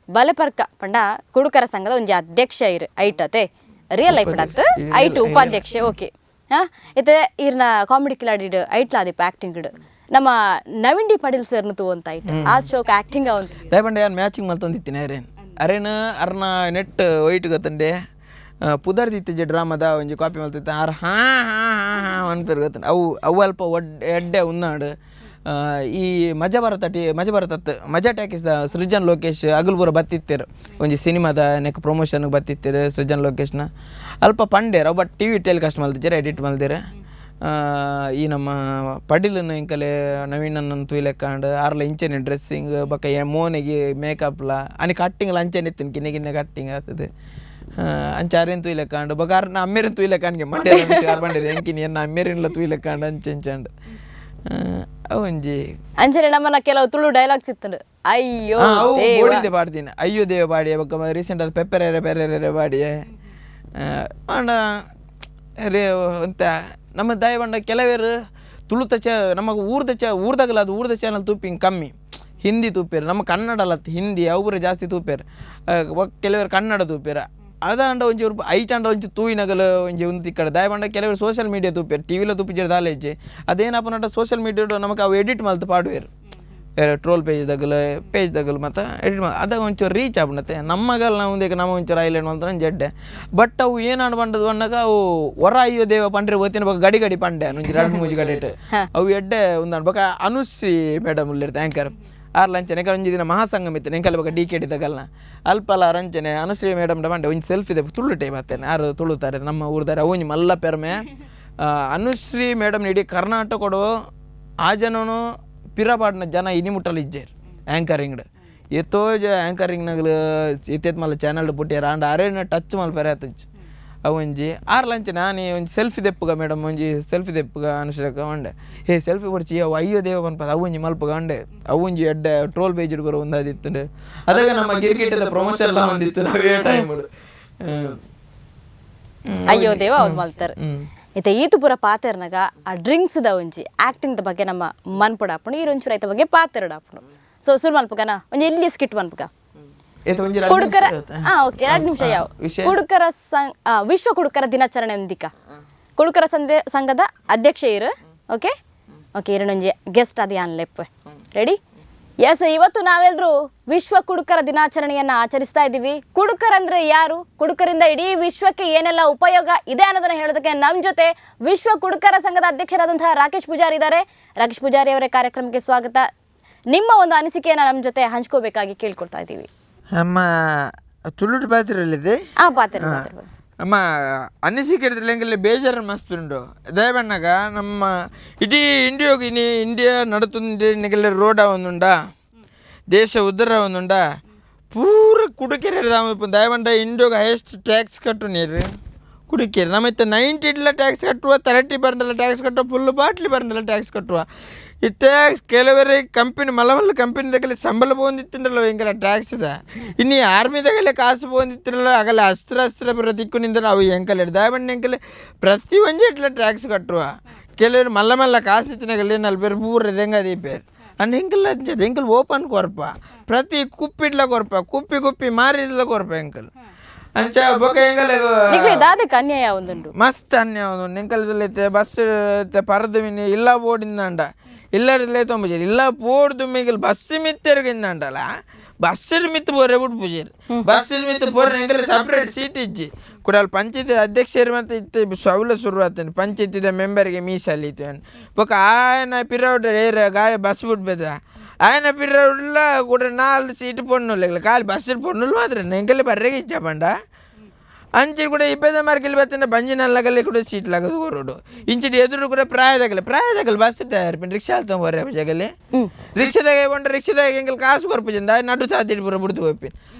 Speaker 1: ಬಲೆಪರ್ಕ ಪಂಡ ಕುಡುಕರ ಸಂಘದ ಒಂಜಿ ಅಧ್ಯಕ್ಷ ಇರು ಐಟತೆ ರಿಯಲ್ ಲೈಫ್ ಡತ್ ಐಟು ಉಪಾಧ್ಯಕ್ಷ ಓಕೆ ಹಾ ಇತ್ತೆ ಇರ್ನ ಕಾಮಿಡಿ ಕಿಲಾಡಿ ಐಟ್ಲಾದಿಪ್ಪ ಆಕ್ಟಿಂಗ್ ನಮ್ಮ ನವೀನ್ ಡಿ ಪಾಟೀಲ್ ಸರ್ನು ತೂವಂತ ಐಟ್ ಆ ಶೋಕ್ ಆಕ್ಟಿಂಗ್ ಅವಂತ
Speaker 2: ದಯಪಂಡ ಯಾನು ಮ್ಯಾಚಿಂಗ್ ಮಲ್ತೊಂದಿತ್ತಿನ ಅರೇನು ಅರ್ನ ನೆಟ್ ಒಯ್ಟ್ ಗೊತ್ತಂಡೆ ಪುದರ್ದಿತ್ತಿಜೆ ಡ್ರಾಮದ ಒಂಜಿ ಕಾಪಿ ಮಲ್ತಿತ್ತು ಆರ್ ಅನ್ಪೇರು ಗೊತ್ತ ಅವು ಅಲ್ಪ ಎಡ್ಡೆ ಉನ್ನಾಡು ಈ ಮಜಾ ಟ್ಯಾಕಿಸ್ದ ಸೃಜನ್ ಲೋಕೇಶ್ ಅಗಲ್ಪುರ ಬತ್ತಿತ್ತೇರು ಒಂಜಿ ಸಿನಿಮಾದ ನೆಕ್ ಪ್ರಮೋಷನ್ಗೆ ಬತ್ತಿತ್ತೇರು ಸೃಜನ್ ಲೋಕೇಶ್ನ ಅಲ್ಪ ಪಂಡೇರು ಅವು ಬಟ್ ಟಿ ವಿ ಟೆಲಿಕಾಸ್ಟ್ ಮಲ್ತಿದ್ದಾರೆ ಎಡಿಟ್ ಮಲ್ದಿರೆ ಈ ನಮ್ಮ ಪಡಿಲನ್ನು ಇಂಕಲೆ ನವೀನನ್ನು ತುಯ್ಲೆಕ್ಕಾಂಡು ಆರ್ಲ ಇಂಚೆನೆ ಡ್ರೆಸ್ಸಿಂಗ್ ಬಕ್ಕ ಮೋನಿಗೆ ಮೇಕಪ್ಲ ಅನಿ ಕಟ್ಟಿಂಗ್ಲ ಅಂಚೆನೆ ಇತ್ತಿನ ಕಿನ್ನೆ ಕಟ್ಟಿಂಗ್ ಆಗ್ತದೆ ಅಂಚಾರೇನು ತುಯ್ಲೆಕ್ಕಾಂಡು ಬಕ ನಾ ಅಮ್ಮೇರಿನ ತುಯ್ಲೆಕ್ಕಾಂಡ್ಗೆ ಮಂಡ್ಯ ಬಂಡಿರಿ ಎಂಕಿನಿ ಎನ್ನ ಅಮ್ಮೇರಿನ್ಲ ತುಯ್ಲೆಕ್ಕಾಂಡು ಅಂಚೆಂಚಾಂಡು ಅವಂಜಿ
Speaker 1: ಅಂಚನೆ ನಮ್ಮನ್ನ ಕೆಲವು ತುಳು ಡೈಲಾಗ್ಸ್ ಇತ್ತು ಅಯ್ಯೋ
Speaker 2: ಓಡಿದೆ ಪಾಡ್ತೀನಿ ಅಯ್ಯೋ ದೇವ ಬಾಡಿ ಬಕ್ಕ ರೀಸೆಂಟ್ ಅದು ಪೆಪ್ಪೆರೆ ಬಾಡಿ ಅಂಡ ರೇ ಅಂತ ನಮ್ಮ ದಯ ಬಂಡ ಕೆಲವೇರು ತುಳುತ ನಮಗೆ ಊರ್ದಾಗಲ್ಲ ಅದು ಊರ್ದ ಚಾನಲ್ ತೂಪಿಂಗ್ ಕಮ್ಮಿ ಹಿಂದಿ ತೂಪೇರು ನಮ್ಮ ಕನ್ನಡ ಅಲ್ಲ ಹಿಂದಿ ಅವ್ರು ಜಾಸ್ತಿ ತೂಪೇರು ಕೆಲವರು ಕನ್ನಡ ತೂಪೇರು ಅದಂಡ ಒಂಚಿ ಐಟ್ ಅಂಡ ಒಂಚಿ ತೂಯಿನಗಲು ಒಂಚಿ ಒಂದು ತಿಕ್ಕಡೆ ದಯ ಬಂಡ ಕೆಲವರು ಸೋಷಿಯಲ್ ಮೀಡಿಯಾ ತೂಪೇರು ಟಿ ವಿలో ತೂಪಿಜರು ದಾಲೆ ಇಜ್ಜೆ ಅದೇನಪ್ಪ ನಟ ಸೋಷಿಯಲ್ ಮೀಡಿಯಾ ನಮಗೆ ಅವು ಎಡಿಟ್ ಮಲ್ತು ಪಾಡುವೇರು ಟ್ರೋಲ್ ಪೇಜ್ದಾಗಲು ಮತ್ತು ಎಡಿಟ್ ಅದಾಗ ಒಂಚೂರು ರೀಚ್ ಆಗ್ಬಿಡತ್ತೆ ನಮ್ಮಗಲ್ಲ ನಾವು ಒಂದೇ ನಮ್ಮ ಒಂಚೂರು ಐಲ್ಯಾಂಡ್ ಅಂತ ಜಡ್ಡೆ ಬಟ್ ಅವು ಏನು ಅನ್ಬಂಡದು ಬಂದಾಗ ಅವು ಹೊರ ಅಯ್ಯೋ ದೇವ ಪಂಡ್ರೆ ಓದ್ತೀನಿ ಬಕ್ಕ ಗಡಿ ಪಂಡೆ ಒಂಚೂರು 2-3 ಗಡಿ ಅವು ಎಡ್ಡೆ ಒಂದು ಅನ್ಬೇಕ ಅನುಶ್ರೀ ಮೇಡಮ್ ಉಳ್ಳಿರ್ತೆ ಆ್ಯಂಕರ್ ಆರ್ ಲಂಚನೆ ಒಂಜಿ ದಿನ ಮಹಾಸಂಗಮ ಇತ್ತು ನೆಂಕಲ್ ಬಕ್ಕ ಡಿ ಕೆ ಡಿದಾಗಲ್ಲ ಅಲ್ಪಲ್ಲ ರಂಚನೆ ಅನುಶ್ರೀ ಮೇಡಮ್ ಮಂಡೆ ಒಂಜಿ ಸೆಲ್ಫ್ ಇದೆ ತುಳು ಟೈಮ್ ಬರ್ತೇನೆ ಯಾರು ತುಳುತ್ತಾರೆ ನಮ್ಮ ಊರ್ದಾರೆ ಅವು ಮಲ್ಲ ಪೆರ್ಮೆ ಅನುಶ್ರೀ ಮೇಡಮ್ ಇಡೀ ಕರ್ನಾಟಕ ಕೊಡು ಆ ಜನನು ಪಿರಪಾಡಿನ ಜನ ಇನಿ ಮುಟ್ಟಲು ಇಜ್ಜೇರು ಆ್ಯಂಕರಿಂಗ್ ಎತ್ತೋ ಆ್ಯಂಕರಿಂಗ್ನಾಗಲು ಎತ್ತೆತ್ ಮಲ್ಲ ಚಾನಲ್ ಪುಟ್ಟಿಯಾರ ಅಂಡ್ ಅರೇನ ಟಚ್ ಮಲ್ಪೆರೆ ಆತಜ್ಜಿ ಅವೊಂಜಿ ಆರ್ ಲಂಚ ನಾನು ಒಂಜಿ ಸೆಲ್ಫಿ ದೆಪ್ಪುಗ ಮೇಡಮ್ ಒಂಜಿ ಸೆಲ್ಫಿ ದೆಪ್ಪುಗ ಅನುಶ್ರೀಕ ಒಂಡೆ ಸೆಲ್ಫಿ ಕೊಡ್ಚಿ ಅವು ಅಯ್ಯೋ ದೇವ ಪನ್ಪದ ಅವೊಂಜಿ ಮಲ್ಪಗ ಒಂಡೆ ಅವೊಂಜಿ ಎಡ್ಡೆ ಟ್ರೋಲ್ ಪೇಜ್ ಹಿಡ್ಕೊರ ಒಂದಾದಿತ್ತು ಅದಾಗ ನಮ್ಮ ಗಿರ್ಗಿಟ್ಟದ ಪ್ರಮೋಷನ್ ಎಲ್ಲ ಒಂದಿತ್ತು ನಾವೇ ಟೈಮ್
Speaker 1: ಅಯ್ಯೋ ದೇವ ಅವ್ರು ಮಲ್ತಾರೆ ಇತ್ತೆ ಈತು ಪೂರ ಪಾತೆರ್ನಾಗ ಆ ಡ್ರಿಂಕ್ಸ್ದ ಒಂಜಿ ಆ್ಯಕ್ಟಿಂಗ್ದ ಬಗ್ಗೆ ನಮ್ಮ ಮನ್ಪುಡ ಆಪುಂಡು ಈ ಒಂಚೂರು ಐತ ಬಗ್ಗೆ ಪಾತೆರಡು ಆಪುಂಡು ಸೊ ಸುರು ಮನ್ಪುಗನ ಒಂಜಿ ಎಲ್ಲಿ ಸ್ಕಿಟ್ ಮನ್ಪುಗ ಕುಡುಕರ ಓಕೆ 2 ನಿಮಿಷ ಯಾವ ಕುಡುಕರ ವಿಶ್ವ ಕುಡುಕರ ದಿನಾಚರಣೆ ಒಂದಿಕ ಕುಡುಕರ ಸಂಘದ ಅಧ್ಯಕ್ಷ ಇರು ಓಕೆ ಓಕೆ ಎರಡೊಂಜಿ ಗೆಸ್ಟ್ ಅದು ಯಾನ್ ಲೆಪ್ ರೆಡಿ ಎಸ್ ಇವತ್ತು ನಾವೆಲ್ಲರೂ ವಿಶ್ವ ಕುಡುಕರ ದಿನಾಚರಣೆಯನ್ನು ಆಚರಿಸ್ತಾ ಇದ್ದೀವಿ. ಕುಡುಕರಂದ್ರೆ ಯಾರು, ಕುಡುಕರಿಂದ ಇಡೀ ವಿಶ್ವಕ್ಕೆ ಏನೆಲ್ಲ ಉಪಯೋಗ ಇದೆ ಅನ್ನೋದನ್ನ ಹೇಳೋದಕ್ಕೆ ನಮ್ಮ ಜೊತೆ ವಿಶ್ವ ಕುಡುಕರ ಸಂಘದ ಅಧ್ಯಕ್ಷರಾದಂತಹ ರಾಕೇಶ್ ಪೂಜಾರಿ ಇದ್ದಾರೆ. ರಾಕೇಶ್ ಪೂಜಾರಿ ಅವರ ಕಾರ್ಯಕ್ರಮಕ್ಕೆ ಸ್ವಾಗತ. ನಿಮ್ಮ ಒಂದು ಅನಿಸಿಕೆಯನ್ನು ನಮ್ಮ ಜೊತೆ ಹಂಚ್ಕೋಬೇಕಾಗಿ ಕೇಳ್ಕೊಳ್ತಾ ಇದ್ದೀವಿ.
Speaker 3: ನಮ್ಮ ತುಳುಟು ಪಾತ್ರಲ್ಲಿದೆ
Speaker 1: ಪಾತ್ರ
Speaker 3: ನಮ್ಮ ಅನಿಸಿಕೆ ಬೇಜಾರು ಮಸ್ತ್ ಉಂಟು ದಯಬಣ್ಣಗ ನಮ್ಮ ಇಡೀ ಇಂಡಿಯಾ ನಡುತ್ತುಂಡೆಲ್ಲ ರೋಡ ಒಂದುಂಡ ದೇಶ ಉದ್ದರ ಒಂದುಂಡ ಪೂರ ಕುಡುಕೆರೆ ದಯಬಂಡ ಇಂಡಿಯೋಗ ಹೈಯೆಸ್ಟ್ ಟ್ಯಾಕ್ಸ್ ಕಟ್ಟು ನೀರು ಕುಡುಕೆರೆ ನಮ್ಮ ಇತ್ತ 90 ಟ್ಯಾಕ್ಸ್ ಕಟ್ಟುವ 30 ಬರ್ನಲ್ಲ ಟ್ಯಾಕ್ಸ್ ಕಟ್ಟುವ ಫುಲ್ ಬಾಟ್ಲಿ ಬರ್ನಲ್ಲ ಟ್ಯಾಕ್ಸ್ ಕಟ್ಟುವ ಈ ಟ್ಯಾಕ್ಸ್ ಕೆಲವರೇ ಕಂಪನಿ ಮಲ್ಲ ಕಂಪನಿದಾಗಲೇ ಸಂಬಳ ಬಂದಿತ್ತಿರಲ್ಲ ಭಯಂಕರ ಟ್ಯಾಕ್ಸ್ ಇದೆ. ಇನ್ನು ಆರ್ಮಿದಾಗಲೇ ಕಾಸು ಬಂದಿತ್ತಿರಲ್ಲ ಆಗಲ್ಲ ಅಸ್ತ್ರ ಪ್ರತಿಕ್ಕು ಅವು ಎಂಕಲ್ ದಯಬಣ್ಣ ಎಂಕಲೆ ಪ್ರತಿ ಒಂಜಿ ಇಟ್ಲ ಟ್ಯಾಕ್ಸ್ ಕಟ್ಟುವ ಕೆಲವರು ಮಲ್ಲ ಕಾಸು ಇತ್ತಿನಾಗಲೇ ನಲ್ಪೇರು ಪೂರ ಹೆಂಗದಿ ಪೇರು ಅಂಡ್ ಎಂಕಲ್ ಅಂಚದ ಎಂಕಲ್ ಓಪನ್ ಕೊರಪ ಪ್ರತಿ ಕುಪ್ಪಿಡ್ಲ ಕೊರಪ ಕುಪ್ಪಿ ಮಾರಿಡ್ಲ ಕೊರಪ ಎಂಕಲ್ ಅಂಚ ಬೊಕ ಎಂಕಲ್
Speaker 1: ಅನ್ಯಾಯ ಒಂದುಂಟು
Speaker 3: ಮಸ್ತ್ ಅನ್ಯಾಯ ಒಂದು ಎಂಕಲ್ದಲ್ಲೈತೆ ಬಸ್ ಪರದು ಮಿನಿ ಇಲ್ಲ ಬೋರ್ಡಿಂದ ಇಲ್ಲೇ ತೊಂಬಜೇರಿ ಇಲ್ಲ ಪೋಡ್ ದುಮ್ಮಿಗೆ ಬಸ್ ಮಿತ್ತರ್ಗಿಂದಲ್ಲ ಬಸ್ಸರ್ ಮಿತ್ತು ಬೋರೆ ಬಿಟ್ಟು ಪೂಜಾರಿ ಬಸ್ಸರ್ ಮಿತ್ತು ಬೋರೆ ಎಂಕಲ್ ಸಪ್ರೇಟ್ ಸೀಟ್ ಇಜ್ಜಿ ಕೂಡ ಅಲ್ಲಿ ಪಂಚಾಯತಿ ಅಧ್ಯಕ್ಷರು ಮತ್ತು ಇತ್ತು ಸೌಲ ಶುರು ಆಗ್ತಾನೆ ಪಂಚಾಯತಿದ ಮೆಂಬರ್ಗೆ ಮೀಸಲಿತ್ತು ಬೊಕ ಆಯನ ಪಿರೌಡ್ ಗಾಳಿ ಬಸ್ ಬಿಡ್ಬೇದ ఆయన పిల్లల కూడా 4 సీటు పొన్నులు కాలి బస్సు పొన్నులు మాత్రం ఎంకల్లి బర్రెగా ఇచ్చాపండ అంచి కూడా ఇబ్బంది మరికి బతున్న బంజి నల్లగల్లి కూడా సీట్లు లాగదు కోరుడు ఇంచటి ఎదురు కూడా ప్రాయదగలు బస్సు తయారు రిక్షాలతో పోరే జగలి రిక్షా దగ్గర రిక్షా దగ్గర ఇంకా కాసు కొరపించింది ఆయన నడు తాతిడి పూర బుడుతు పోయి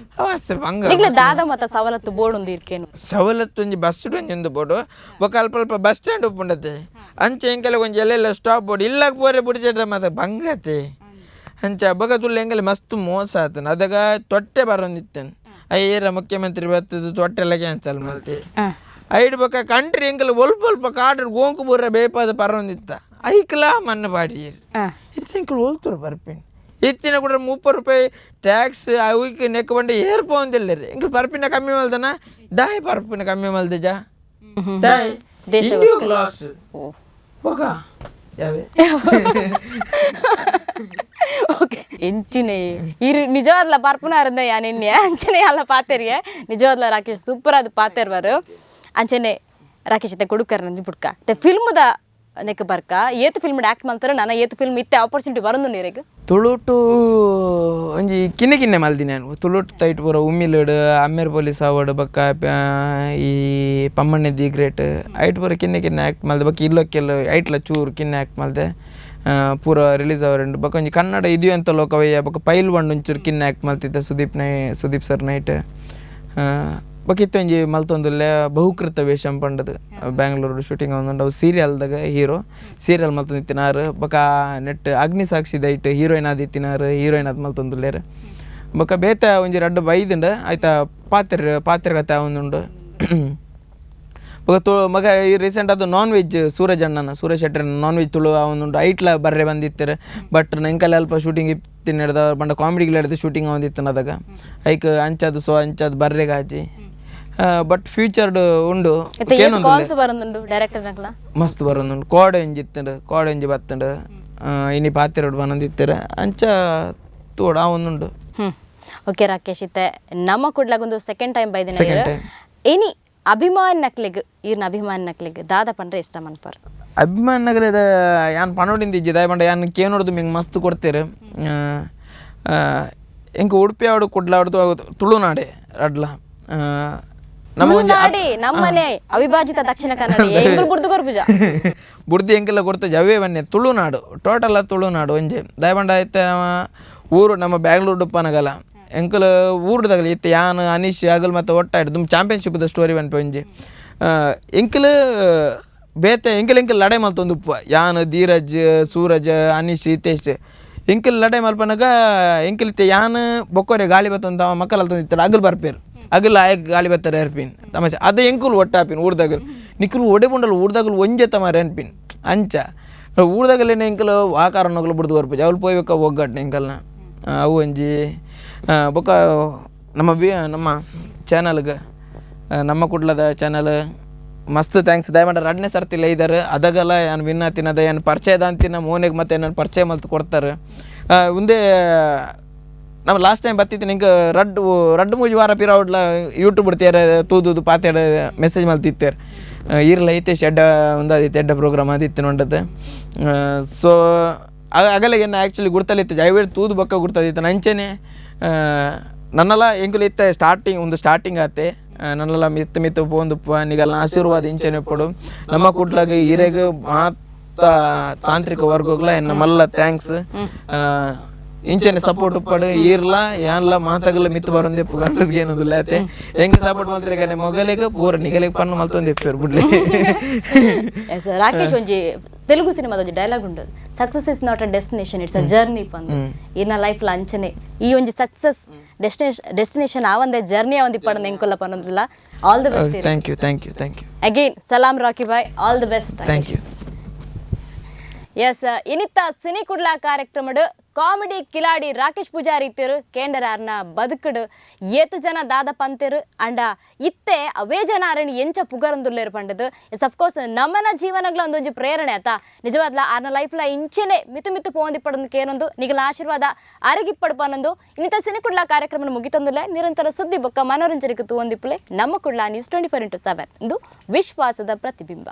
Speaker 3: వస్తారు ಬಂಗ
Speaker 1: ದಾದ ಮತ್ತ ಸವಲತ್ತು ಬೋರ್ಡ್ ಒಂದು ಇರ್ಕೇನು
Speaker 3: ಸವಲತ್ತು ಒಂಜಿ ಬಸ್ ಒಂದು ಬೋರ್ಡು ఒక ಅಲ್ಪ ಬಸ್ ಸ್ಟ್ಯಾಂಡ್ ಉಪ್ಪುಂಡತೆ ಅಂಚೆ ಎಂಕಲ್ಲ ಕೊಂಚ ಎಲ್ಲೆಲ್ಲ ಸ್ಟಾಪ್ ಬೋರ್ಡ್ ಇಲ್ಲಕ್ಕೆ ಪೋರೆ ಬುಡಿಚೇಟ್ರ ಮತ್ತೆ ಬಂಗತೆ ಅಂಚ ಬಗ ತುಳ್ಳ ಎಂಕಲ್ಲಿ ಮಸ್ತ್ ಮೋಸ ಆತನ ಅದಾಗ ತೊಟ್ಟೆ ಬರೋಂದಿತ್ತೇನೆ ಅಯ್ಯರ ಮುಖ್ಯಮಂತ್ರಿ ಬರ್ತದ್ದು ತೊಟ್ಟೆಲ್ಲ ಕ್ಯಾನ್ಸಲ್ ಮಾಡ್ತೆ ಐಡ್ ಬೊಕ್ಕ ಕಂಟ್ರಿ ಎಂಕಲ್ ಒಲ್ಪ ಕಾಡ್ರ ಗೋಂಕು ಬುರ್ರ ಬೇಪಾದ ಪರೊಂದಿತ್ತ ಐಕ್ಲ ಮನ್ನ ಪಾಡಿ ಇತ್ತು ಎಂಕಲ್ ಒಲ್ತರು ಬರ್ಪಿನ್ ಇತ್ತಿನ ಕೂಡ 30 ರೂಪಾಯಿ ಟ್ಯಾಕ್ಸ್ ಅವಕ್ಕೆ ನೆಕ್ ಬಂಡೆ ಏರ್ಪೋಂದಿಲ್ಲರಿ ಎಂಕಲ್ ಪರ್ಪಿನ ಕಮ್ಮಿ ಮಲ್ದನ ದಾಯ್ ಪರ್ಪಿನ ಕಮ್ಮಿ ಮಲ್ದೆ ಜಾ ದಾಯ್ ಕ್ಲಾಸ್ ಬೊಕ ಯಾವೆ
Speaker 1: ಓಕೆ ಎಂಚಿನೇ ಇರು ನಿಜವಾದ್ಲ ಪರ್ಪುನಾರಂದ ಯಾನೆನ್ನೆ ಅಂಚನೆ ಅಲ್ಲ ಪಾತೆರಿಗೆ ನಿಜವಾದ್ಲ ರಾಕೇಶ್ ಸೂಪರ್ ಅದು ಪಾತೆರ್ವರು ಅಂಚನೆ ರಾಕೇಶ್ ಇತ್ತೆ ಕೊಡುಕರ್ ನಂದಿ ಬುಡ್ಕ ತೆ ಫಿಲ್ಮ್ದ ನೆಕ್ ಬರ್ಕ ಏತ್ ಫಿಲ್ಮ್ ಆಕ್ಟ್ ಮಾಡ್ತಾರೆ ನಾನು ಏತ್ ಫಿಲ್ಮ್ ಇತ್ತೆ ಆಪರ್ಚುನಿಟಿ ಬರೋದು ನೀರಿಗೆ
Speaker 2: ತುಳುಟು ಒಂಜಿ ಕಿನ್ನೆ ಮಲ್ದಿನಿ ನಾನು ತುಳುಟು ತೈಟ್ ಪೂರ ಉಮ್ಮಿಲಡ್ ಅಮ್ಮೇರ್ ಪೊಲೀಸ್ ಅವಾರ್ಡ್ ಬಕ್ಕ ಈ ಪಮ್ಮಣ್ಣೆ ದಿ ಗ್ರೇಟ್ ಐಟ್ ಪೂರ ಕಿನ್ನೆ ಆ್ಯಕ್ಟ್ ಮಲ್ದೆ ಬಕ್ಕ ಇಲ್ಲೊಕ್ಕೆಲ್ಲ ಐಟ್ಲ ಚೂರು ಕಿನ್ನೆ ಆ್ಯಕ್ಟ್ ಮಲ್ದೆ ಪೂರ ರಿಲೀಸ್ ಅವರಂಡು ಬಕ್ಕ ಒಂಜಿ ಕನ್ನಡ ಇದೆಯೋ ಅಂತ ಲೋಕವಯ್ಯ ಬಕ್ಕ ಪೈಲ್ ಬಂಡು ಒಂಚೂರು ಕಿನ್ನೆ ಆ್ಯಕ್ಟ್ ಮಲ್ತಿದ್ದೆ ಸುದೀಪ್ ಸರ್ ನೈಟ್ ಬಕ್ಕಿತ್ತು ಒಂಜಿ ಮಲ್ತೊಂದುಲ್ಲೆ ಬಹುಕೃತ ವೇಷಂ ಪಂಡದು ಬ್ಯಾಂಗ್ಳೂರು ಶೂಟಿಂಗ್ ಒಂದುಂಡು ಅವು ಸೀರಿಯಲ್ದಾಗ ಹೀರೋ ಸೀರಿಯಲ್ ಮಲ್ತೊಂದಿತ್ತಿನಾರು ಬಕ್ಕ ನೆಟ್ ಅಗ್ನಿ ಸಾಕ್ಷಿ ದೈಟ್ ಹೀರೋಯಿನ್ ಆದಿತ್ತಿನಾರು ಹೀರೋಯಿನ್ ಅದು ಮಲ್ತೊಂದುಲ್ಲೇರು ಬಕ್ಕ ಬೇತ ಒಂಜಿ ರಡ್ಡು ಬೈದುಂಡು ಆಯ್ತಾ ಪಾತ್ರೆ ಒಂದುಂಡು ಮಗ ಈ ರೀಸೆಂಟ್ ಅದು non veg Suraj Shettar non veg Tulu ಅವನುಂಟು ಐಟ್ಲ ಬರ್ರೆ ಬಂದಿತ್ತಾರೆ ಬಟ್ ನಂಕಲ್ಲಿ ಅಲ್ಪ ಶೂಟಿಂಗ್ ತಿನ್ನಡ್ದ ಬಂಡ ಕಾಮಿಡಿಗಳು ಹಿಡ್ದು ಶೂಟಿಂಗ್ ಒಂದಿತ್ತು ಅದಾಗ ಐಕ್ ಅಂಚದು ಬರ್ರೆಗೆ ಹಾಚಿ ಬಟ್ ಫ್ಯೂಚರ್ಡ್ ಉಂಡು ಮಸ್ತ್ ಬರೋದುಂಡು ಕೋಡೆ ಒಂಜಿ ಬತ್ತಂಡು ಇನಿ ಪಾತ್ರೆ ಬಂದಿತ್ತಾರೆ ಅಂಚ ತೋಡ ಒಂದುಂಡು
Speaker 1: ಓಕೆ ರಾಕೇಶ್ ಇತ್ತೆ ನಮ್ಮ ಕುಡ್ಲಾಗೊಂದು ಸೆಕೆಂಡ್ ಟೈಮ್ ಬೈದಿನ ಇನಿ ಅಭಿಮಾನ್ ನಕ್ಲಿಗ್ ದಾದ ಪಂಡ್ರೆ ಇಷ್ಟ ಮನ್ಪರ್
Speaker 2: ಅಭಿಮಾನ್ ನಗರದ ಯಾನ್ ಪನೋಡಿಂದ ಇಜ್ಜಿ ದಯಪಂಡ ಯಾನ್ ಕೇನೋಡ್ದು ಮಿಂಗ್ ಮಸ್ತ್ ಕೊಡ್ತೇರೆ ಎಂಕ ಉಡುಪಿ ಆವಡು ಕುಡ್ಲ ಆವಡ್ದು ತುಳುನಾಡೆ ಅಡ್ಲ
Speaker 1: ನಮ್ಮನೆ ಅವಿಭಾಜಿತ ದಕ್ಷಿಣ ಕನ್ನಡ
Speaker 2: ಬುಡ್ದಿ ಎಂಕೆಲ್ಲ ಕೊಡ್ತೇವೆ ಅವೇ ಬನ್ನಿ ತುಳುನಾಡು ಟೋಟಲ್ ತುಳುನಾಡು ಒಂಜೆ ದಯಪಂಡ ಆಯ್ತು ಊರು ನಮ್ಮ ಬ್ಯಾಂಗ್ಳೂರು ಉಪ್ಪನಗಲ ಎಂಕಲ್ ಊರ್ದಾಗಲಿ ಇತ್ತು ಯಾನ್ ಅನೀಶ್ ಆಗಲ್ ಮತ್ತು ಒಟ್ಟಾಡಿ ದುಮ್ ಚಾಂಪಿಯನ್ಶಿಪ್ದ ಸ್ಟೋರಿ ಬನ್ಪೆ ಒಂಜಿ ಎಂಕಲ್ ಬೇತೆ ಎಂಕಲ್ ಲಡೆ ಮಲ್ತೊಂದು ಉಪ್ಪು ಯಾನ್ ಧೀರಜ್ ಸೂರಜ್ ಅನೀಶ್ ಹಿತೇಶ್ ಎಂಕಲ್ ಲಡೆ ಮಲ್ಪನಾಗ ಎಂಕಲ್ ಇತ್ತೆ ಯಾನ್ ಬೊಕ್ಕೋರೆ ಗಾಳಿ ಬತ್ತಂತ ಮಕ್ಕಳು ಅಲ್ತಂದಿತ್ತಾರೆ ಅಗಲ್ ಬರ್ಪೇರು ಅಗಲ ಆಯಕ್ ಗಾಳಿ ಬರ್ತಾರೆ ಏರ್ಪಿನ್ ತಮಾಷೆ ಅದು ಎಂಕುಲು ಒಟ್ಟಾಪಿನ್ ಊರ್ದಾಗಲು ನಿಕ್ಕಲು ಒಡೆ ಬಂಡಲು ಊರ್ದಾಗಲು ಒಂಜೆ ತಮಾರ ಅನ್ಪಿನ್ ಅಂಚ ಊರ್ದಾಗಲೇನೆ ಎಂಕಲು ಆಕಾರ ನಗಲು ಬಿಡ್ದು ಬರ್ಪುಜಿ ಅವ್ಳು ಪೋಯ್ಬೇಕ ಒಗ್ಗಟ್ಟು ಎಂಕಲ್ನ ಅವು ಒಂಜಿ ಬೊಕ್ಕ ನಮ್ಮ ಚಾನಲ್ಗೆ ನಮ್ಮ ಕುಡ್ಲದ ಚಾನಲ್ ಮಸ್ತ್ ಥ್ಯಾಂಕ್ಸ್ ದಯಮಾಡಿ 2ನೇ ಸರ್ತಿಲ್ಲ ಇದ್ದಾರೆ ಅದಾಗಲ್ಲ ಏನು ವಿನ್ ಆತಿನದ ಏನು ಪರಿಚಯದ ಅಂತಿನ ಮೋನಿಗೆ ಮತ್ತೆ ನಾನು ಪರಿಚಯ ಮಲ್ತು ಕೊಡ್ತಾರೆ ಮುಂದೆ ನಾವು ಲಾಸ್ಟ್ ಟೈಮ್ ಬರ್ತಿತ್ತು ನಿಂಗೆ ರಡ್ಡು ಮೂಜಿ ವಾರ ಪಿರಾವುಡ್ಲ ಯೂಟ್ಯೂಬ್ ಬಿಡ್ತಾರೆ ತೂದು ಪಾತಾಡ ಮೆಸೇಜ್ ಮಲ್ತಿತ್ತಾರೆ ಇರಲ್ಲ ಐತೆ ಶೆಡ್ಡ ಒಂದಾದಿತ್ತು ಎಡ್ಡ ಪ್ರೋಗ್ರಾಮ್ ಆದಿತ್ತು ನೋಡದ್ದು ಸೊ ಆಗಲ್ಲ ಏನು ಆ್ಯಕ್ಚುಲಿ ಗುರ್ತಲಿತ್ತು ಜೈವೇಡ್ ತೂದು ಬಕ್ಕ ಗುರ್ತದಿತ್ತು ನಂಚೆನೆ ನನ್ನೆಲ್ಲ ಎಂಕುಲು ಇತ್ತ ಸ್ಟಾರ್ಟಿಂಗ್ ಆತೆ ನನ್ನೆಲ್ಲ ಮಿತ್ತು ಪೋಂದುಪ್ಪ ನಿಗಲ್ಲ ಆಶೀರ್ವಾದ ಇಂಚೆನೆ ಪಡು ನಮ್ಮ ಕುಡ್ಲಾಗ ಹಿರೇಗ ಮಾತ ತಾಂತ್ರಿಕ ವರ್ಗಗಳ ನಮ್ಮಲ್ಲ ಥ್ಯಾಂಕ್ಸ್ ಇಂಚೆನೆ ಸಪೋರ್ಟ್ ಪಡು ಇರ್ಲ ಯಾನ್ಲ ಮಾತಾಗಲ್ಲ ಮಿತ್ತು ಬರೋಂದೆ ಗಂಟದ್ಗೆ ಏನೋದಿಲ್ಲ ಆತೆ ಹೆಂಗೆ ಸಪೋರ್ಟ್ ಮಾಡ್ತಾರೆ ಈಗ ಮೊಗಲಿಗೆ ಪೂರ ನಿಗಲಿಗೆ ಪನ್ನು ಮಲ್ತೊಂದು ಎಪ್ಪೇರು ಬಿಡ್ಲಿ
Speaker 1: ರಾಕೇಶ್ ಒಂಜಿ ತೆಲುಗು ಸಿನಿಮಾದ ಒಂಜಿ ಡೈಲಾಗ್ ಉಂಟು success is not a destination it's a journey ಪಂದು ಇನ್ನ ಲೈಫ್ ಲ ಅಂಚನೆ ಈ ಒಂಜಿ ಸಕ್ಸಸ್ ಡೆಸ್ಟಿನೇಷನ್ ಆ ಒಂದೇ ಜರ್ನಿ ಆ ಒಂದಿ ಪಡನ ಎಂಕೊಲ್ಲ ಪನ್ನೋದಿಲ್ಲ all the best
Speaker 2: thank you
Speaker 1: again ಸಲಾಂ ರಾಕಿ ಬಾಯ್ all the best
Speaker 2: thank you
Speaker 1: yes ಇನ್ನಿತ್ತ ಸಿನಿ ಕುಡ್ಲ ಕಾರ್ಯಕ್ರಮಡು ಕಾಮಿಡಿ ಕಿಲಾಡಿ ರಾಕೇಶ್ ಪೂಜಾರಿ ಇತ್ತಿರು ಕೇಂಡರಾರ್ನ ಬದುಕಡು ಏತು ಜನ ದಾದ ಪಂತಿರು ಅಂಡ ಇತ್ತೆ ಅವೇ ಜನ ಅರಣಿ ಎಂಚ ಪುಗರೊಂದುಲ್ಲೇರು ಪಂಡದು ಎಸ್ ಅಫ್ಕೋರ್ಸ್ ನಮ್ಮನ ಜೀವನಗಳ ಒಂದೊಂದು ಪ್ರೇರಣೆ ಆತ ನಿಜವಾದ್ಲ ಆರ್ನ ಲೈಫ್ಲ ಇಂಚೆನೆ ಮಿತ್ತು ಪೋಂದಿ ಪಡೋದಕ್ಕೆ ಏನೊಂದು ನಿಗಲ ಆಶೀರ್ವಾದ ಅರಗಿಪ್ಪಡು ಪನ್ನೊಂದು ಇನ್ನಿತ ಸಿನಿ ಕುಡ್ಲ ಕಾರ್ಯಕ್ರಮ ಮುಗಿತೊಂದುಲೆ ನಿರಂತರ ಸುದ್ದಿ ಬೊಕ್ಕ ಮನೋರಂಜನೆಗೆ ತೂವೊಂದಿಪ್ಪಲೆ ನಮ್ಮ ಕುಡ್ಲ ನ್ಯೂಸ್ 24x7 ಇದು ವಿಶ್ವಾಸದ ಪ್ರತಿಬಿಂಬ.